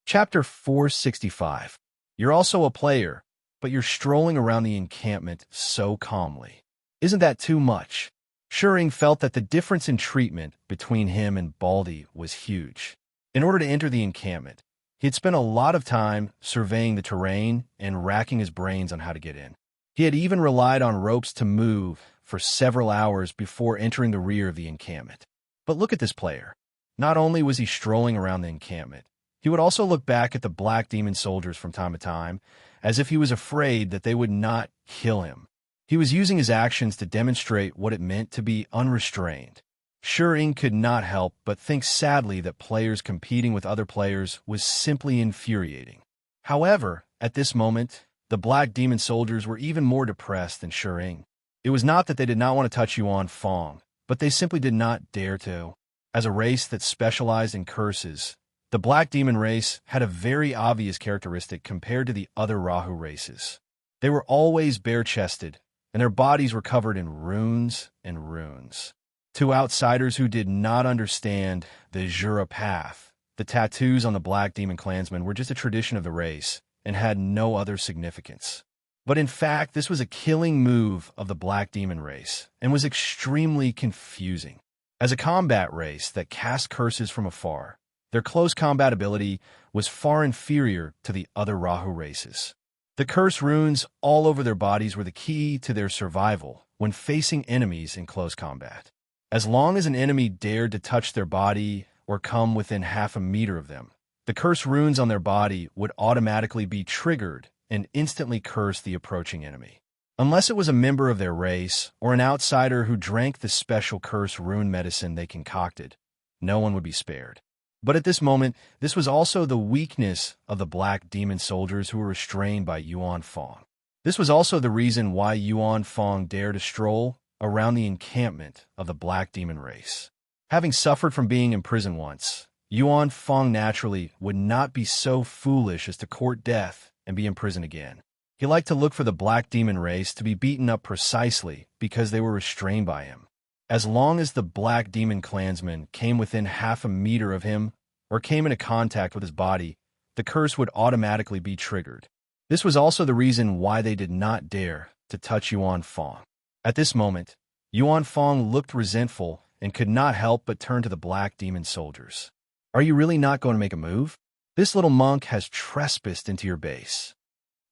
Chapter 465. You're also a player, but you're strolling around the encampment so calmly. Isn't that too much? Shi felt that the difference in treatment between him and Baldy was huge. In order to enter the encampment, he had spent a lot of time surveying the terrain and racking his brains on how to get in. He had even relied on ropes to move for several hours before entering the rear of the encampment. But look at this player. Not only was he strolling around the encampment, he would also look back at the black demon soldiers from time to time, as if he was afraid that they would not kill him. He was using his actions to demonstrate what it meant to be unrestrained. Shi could not help but think sadly that players competing with other players was simply infuriating. However, at this moment, the black demon soldiers were even more depressed than Shi. It was not that they did not want to touch Yuan Fong, but they simply did not dare to. As a race that specialized in curses, the black demon race had a very obvious characteristic compared to the other Rahu races. They were always bare-chested, and their bodies were covered in runes and runes. To outsiders who did not understand the Jura path, the tattoos on the black demon clansmen were just a tradition of the race and had no other significance. But in fact, this was a killing move of the black demon race and was extremely confusing. As a combat race that cast curses from afar, their close combat ability was far inferior to the other Rahu races. The curse runes all over their bodies were the key to their survival when facing enemies in close combat. As long as an enemy dared to touch their body or come within half a meter of them, the curse runes on their body would automatically be triggered and instantly curse the approaching enemy. Unless it was a member of their race or an outsider who drank the special curse rune medicine they concocted, no one would be spared. But at this moment, this was also the weakness of the black demon soldiers who were restrained by Yuan Fong. This was also the reason why Yuan Fong dared to stroll around the encampment of the black demon race. Having suffered from being imprisoned once, Yuan Fong naturally would not be so foolish as to court death and be imprisoned again. He liked to look for the black demon race to be beaten up precisely because they were restrained by him. As long as the black demon clansman came within half a meter of him or came into contact with his body, the curse would automatically be triggered. This was also the reason why they did not dare to touch Yuan Fong. At this moment, Yuan Fong looked resentful and could not help but turn to the black demon soldiers. Are you really not going to make a move? This little monk has trespassed into your base.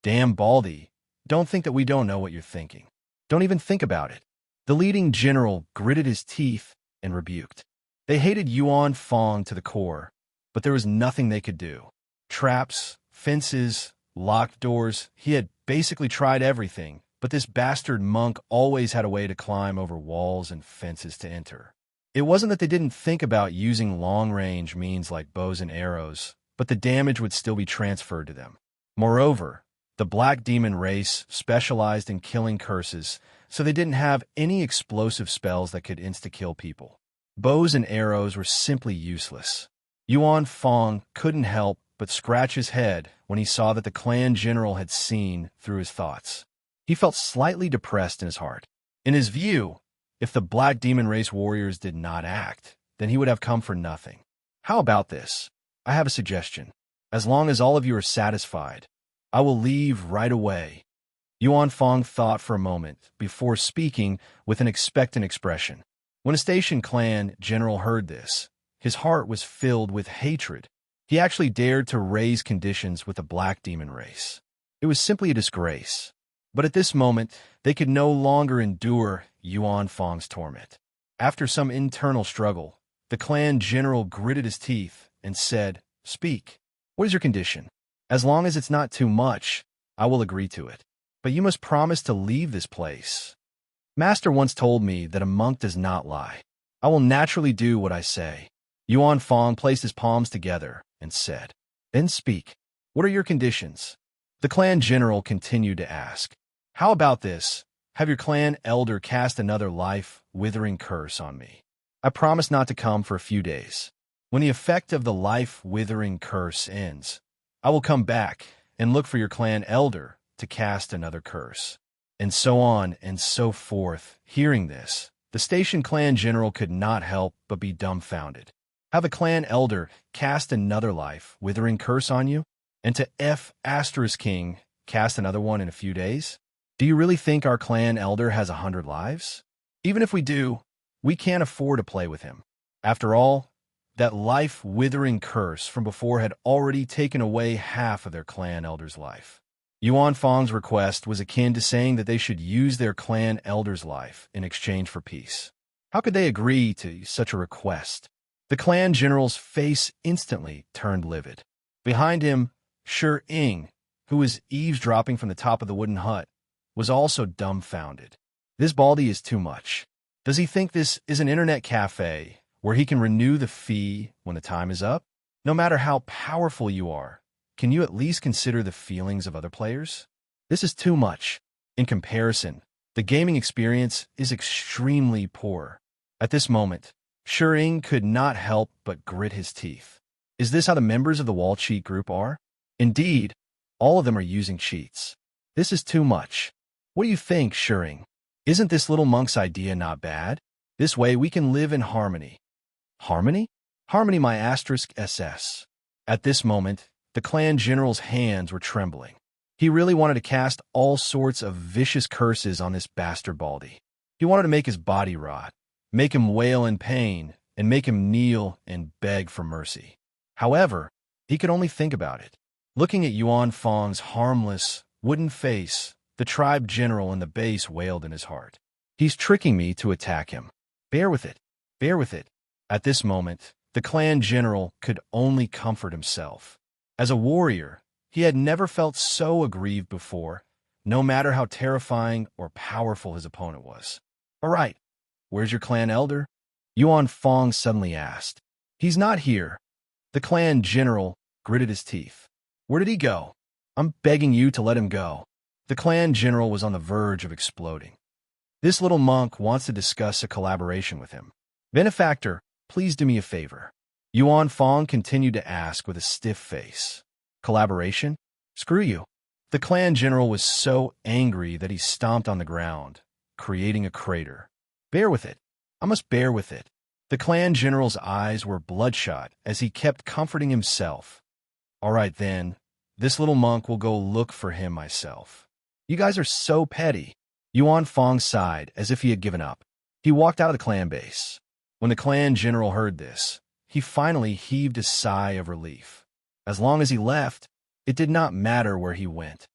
Damn, Baldy, don't think that we don't know what you're thinking. Don't even think about it. The leading general gritted his teeth and rebuked. They hated Yuan Fong to the core, but there was nothing they could do. Traps, fences, locked doors, he had basically tried everything, but this bastard monk always had a way to climb over walls and fences to enter. It wasn't that they didn't think about using long-range means like bows and arrows, but the damage would still be transferred to them. Moreover, the black demon race specialized in killing curses, so they didn't have any explosive spells that could insta-kill people. Bows and arrows were simply useless. Yuan Fong couldn't help but scratch his head when he saw that the clan general had seen through his thoughts. He felt slightly depressed in his heart. In his view, if the black demon race warriors did not act, then he would have come for nothing. How about this? I have a suggestion. As long as all of you are satisfied, I will leave right away. Yuan Fong thought for a moment before speaking with an expectant expression. When a station clan general heard this, his heart was filled with hatred. He actually dared to raise conditions with the black demon race. It was simply a disgrace. But at this moment, they could no longer endure Yuan Fong's torment. After some internal struggle, the clan general gritted his teeth and said, "Speak. What is your condition? As long as it's not too much, I will agree to it. But you must promise to leave this place. Master once told me that a monk does not lie. I will naturally do what I say." Yuan Fong placed his palms together and said, "Then speak. What are your conditions?" The clan general continued to ask, "How about this? Have your clan elder cast another life-withering curse on me. I promise not to come for a few days. When the effect of the life-withering curse ends, I will come back and look for your clan elder to cast another curse." And so on and so forth. Hearing this, the station clan general could not help but be dumbfounded. Have a clan elder cast another life-withering curse on you? And to King cast another one in a few days? Do you really think our clan elder has 100 lives? Even if we do, we can't afford to play with him. After all, that life-withering curse from before had already taken away half of their clan elder's life. Yuan Fong's request was akin to saying that they should use their clan elder's life in exchange for peace. How could they agree to such a request? The clan general's face instantly turned livid. Behind him, Serene, who was eavesdropping from the top of the wooden hut, was also dumbfounded. This Baldy is too much. Does he think this is an internet cafe where he can renew the fee when the time is up? No matter how powerful you are, can you at least consider the feelings of other players? This is too much. In comparison, the gaming experience is extremely poor. At this moment, Serene could not help but grit his teeth. Is this how the members of the wall cheat group are? Indeed, all of them are using cheats. This is too much. What do you think, Serene? Isn't this little monk's idea not bad? This way we can live in harmony. Harmony? Harmony, my *SS. At this moment, the clan general's hands were trembling. He really wanted to cast all sorts of vicious curses on this bastard Baldy. He wanted to make his body rot, make him wail in pain, and make him kneel and beg for mercy. However, he could only think about it. Looking at Yuan Fong's harmless, wooden face, the tribe general in the base wailed in his heart. He's tricking me to attack him. Bear with it. Bear with it. At this moment, the clan general could only comfort himself. As a warrior, he had never felt so aggrieved before, no matter how terrifying or powerful his opponent was. "All right, where's your clan elder?" Yuan Fong suddenly asked. "He's not here." The clan general gritted his teeth. "Where did he go? I'm begging you to let him go." The clan general was on the verge of exploding. "This little monk wants to discuss a collaboration with him." "Benefactor, please do me a favor." Yuan Fong continued to ask with a stiff face. "Collaboration? Screw you." The clan general was so angry that he stomped on the ground, creating a crater. "Bear with it. I must bear with it." The clan general's eyes were bloodshot as he kept comforting himself. "All right then, this little monk will go look for him myself." "You guys are so petty." Yuan Fong sighed as if he had given up. He walked out of the clan base. When the clan general heard this, he finally heaved a sigh of relief. As long as he left, it did not matter where he went.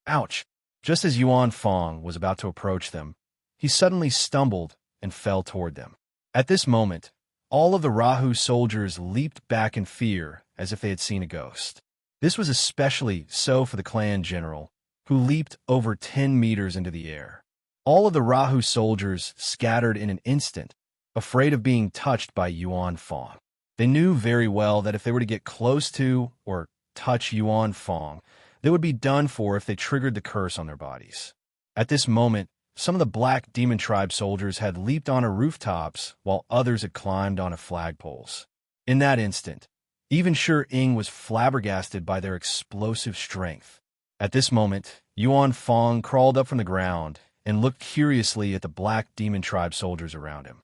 Ouch! Just as Yuan Fong was about to approach them, he suddenly stumbled and fell toward them. At this moment, all of the Rahu soldiers leaped back in fear as if they had seen a ghost. This was especially so for the clan general, who leaped over 10 meters into the air. All of the Rahu soldiers scattered in an instant, afraid of being touched by Yuan Fong. They knew very well that if they were to get close to or touch Yuan Fong, they would be done for if they triggered the curse on their bodies. At this moment, some of the Black Demon Tribe soldiers had leaped onto rooftops while others had climbed onto flagpoles. In that instant, even Shi was flabbergasted by their explosive strength. At this moment, Yuan Fong crawled up from the ground and looked curiously at the Black Demon Tribe soldiers around him.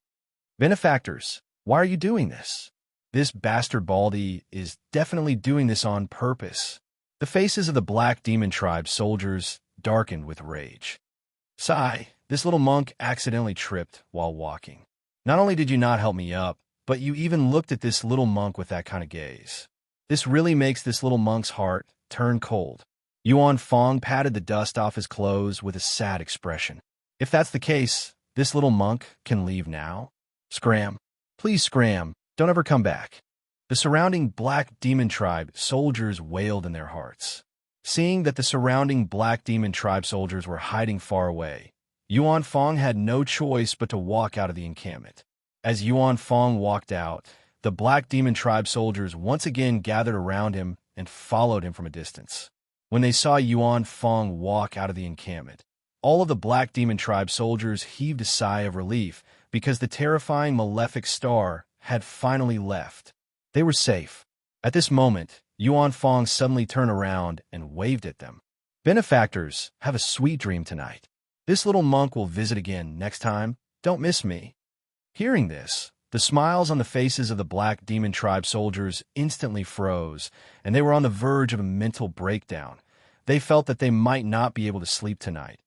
"Benefactors, why are you doing this? This bastard Baldy is definitely doing this on purpose." The faces of the Black Demon Tribe soldiers darkened with rage. "Sigh, this little monk accidentally tripped while walking. Not only did you not help me up, but you even looked at this little monk with that kind of gaze. This really makes this little monk's heart turn cold." Yuan Fong patted the dust off his clothes with a sad expression. "If that's the case, this little monk can leave now. Scram. Please scram. Don't ever come back." The surrounding Black Demon Tribe soldiers wailed in their hearts. Seeing that the surrounding Black Demon Tribe soldiers were hiding far away, Yuan Fong had no choice but to walk out of the encampment. As Yuan Fong walked out, the Black Demon Tribe soldiers once again gathered around him and followed him from a distance. When they saw Yuan Fong walk out of the encampment, all of the Black Demon Tribe soldiers heaved a sigh of relief because the terrifying malefic star had finally left. They were safe. At this moment, Yuan Fong suddenly turned around and waved at them. "Benefactors, have a sweet dream tonight. This little monk will visit again next time. Don't miss me." Hearing this, the smiles on the faces of the Black Demon Tribe soldiers instantly froze, and they were on the verge of a mental breakdown. They felt that they might not be able to sleep tonight.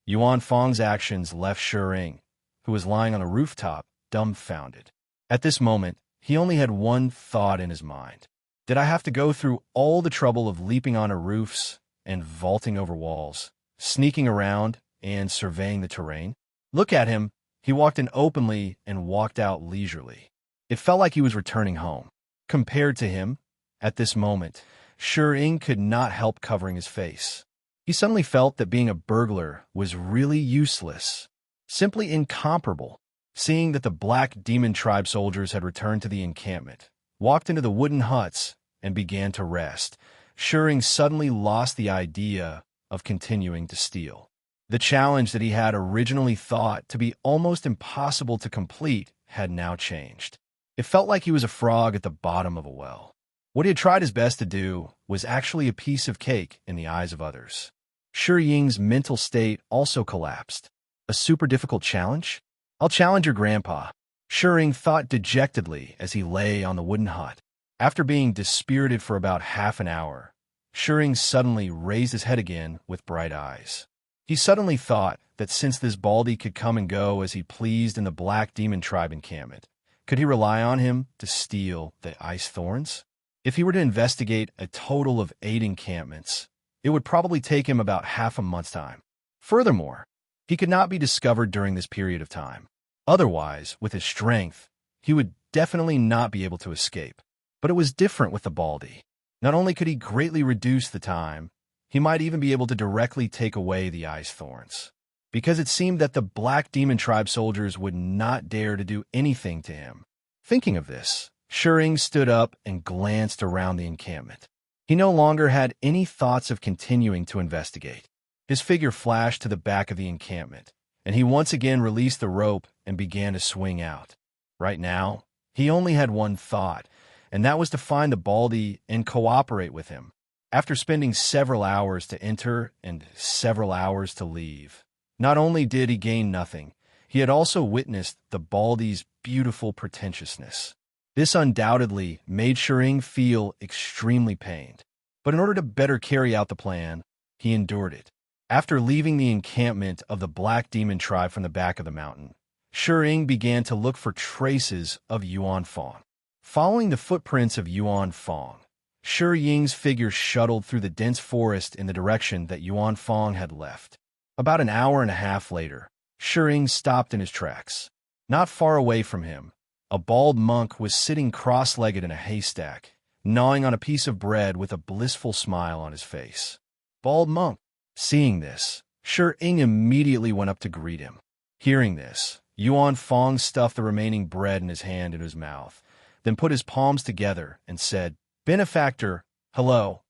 Yuan Fong's actions left Shi, who was lying on a rooftop, dumbfounded. At this moment, he only had one thought in his mind. Did I have to go through all the trouble of leaping onto roofs and vaulting over walls, sneaking around and surveying the terrain? Look at him. He walked in openly and walked out leisurely. It felt like he was returning home. Compared to him, at this moment, Shi could not help covering his face. He suddenly felt that being a burglar was really useless, simply incomparable. Seeing that the Black Demon Tribe soldiers had returned to the encampment, walked into the wooden huts, and began to rest, Shi suddenly lost the idea of continuing to steal. The challenge that he had originally thought to be almost impossible to complete had now changed. It felt like he was a frog at the bottom of a well. What he had tried his best to do was actually a piece of cake in the eyes of others. Shi mental state also collapsed. A super difficult challenge? I'll challenge your grandpa. Shi thought dejectedly as he lay on the wooden hut. After being dispirited for about half an hour, Shi suddenly raised his head again with bright eyes. He suddenly thought that since this Baldy could come and go as he pleased in the Black Demon Tribe encampment, could he rely on him to steal the ice thorns? If he were to investigate a total of 8 encampments, it would probably take him about half a month's time. Furthermore, he could not be discovered during this period of time. Otherwise, with his strength, he would definitely not be able to escape. But it was different with the Baldy. Not only could he greatly reduce the time, he might even be able to directly take away the ice thorns, because it seemed that the Black Demon Tribe soldiers would not dare to do anything to him. Thinking of this, Shering stood up and glanced around the encampment. He no longer had any thoughts of continuing to investigate. His figure flashed to the back of the encampment, and he once again released the rope and began to swing out. Right now, he only had one thought, and that was to find the Baldy and cooperate with him. After spending several hours to enter and several hours to leave, not only did he gain nothing, he had also witnessed the Baldy's beautiful pretentiousness. This undoubtedly made Shering feel extremely pained, but in order to better carry out the plan, he endured it. After leaving the encampment of the Black Demon Tribe from the back of the mountain, Shering began to look for traces of Yuan Fong. Following the footprints of Yuan Fong, Shi Ying's figure shuttled through the dense forest in the direction that Yuan Fong had left. About an hour and a half later, Shering stopped in his tracks. Not far away from him, a bald monk was sitting cross-legged in a haystack, gnawing on a piece of bread with a blissful smile on his face. Bald monk. Seeing this, Shi Ying immediately went up to greet him. Hearing this, Yuan Fong stuffed the remaining bread in his hand into his mouth, then put his palms together and said, "Benefactor, hello.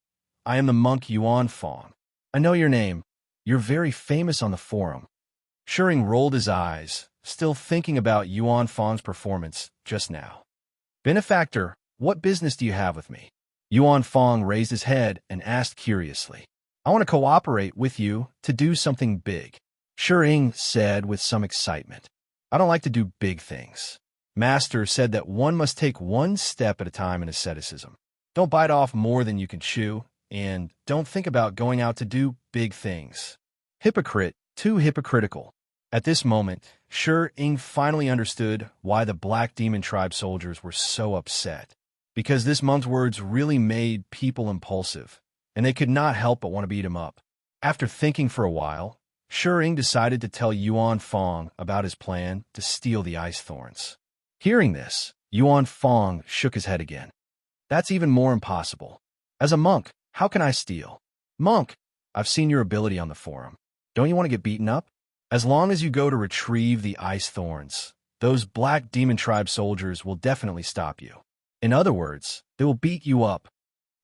I am the monk Yuan Fong. I know your name. You're very famous on the forum." Shering rolled his eyes, still thinking about Yuan Fong's performance just now. "Benefactor, what business do you have with me?" Yuan Fong raised his head and asked curiously. "I want to cooperate with you to do something big," Shering said with some excitement. "I don't like to do big things. Master said that one must take one step at a time in asceticism. Don't bite off more than you can chew, and don't think about going out to do big things. Hypocrite, too hypocritical." At this moment, Shi Ying finally understood why the Black Demon Tribe soldiers were so upset, because this monk's words really made people impulsive, and they could not help but want to beat him up. After thinking for a while, Shi Ying decided to tell Yuan Fong about his plan to steal the ice thorns. Hearing this, Yuan Fong shook his head again. "That's even more impossible. As a monk, how can I steal?" "Monk, I've seen your ability on the forum. Don't you want to get beaten up? As long as you go to retrieve the ice thorns, those Black Demon Tribe soldiers will definitely stop you. In other words, they will beat you up."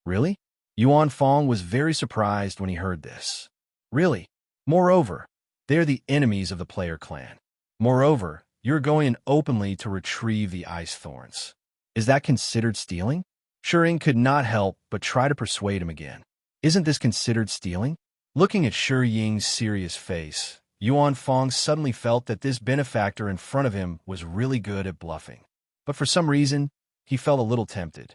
"Really?" Yuan Fong was very surprised when he heard this. "Really? Moreover, they're the enemies of the player clan. Moreover, you're going in openly to retrieve the ice thorns. Is that considered stealing?" Shering could not help but try to persuade him again. "Isn't this considered stealing?" Looking at Shi Ying's serious face, Yuan Fong suddenly felt that this benefactor in front of him was really good at bluffing. But for some reason, he felt a little tempted.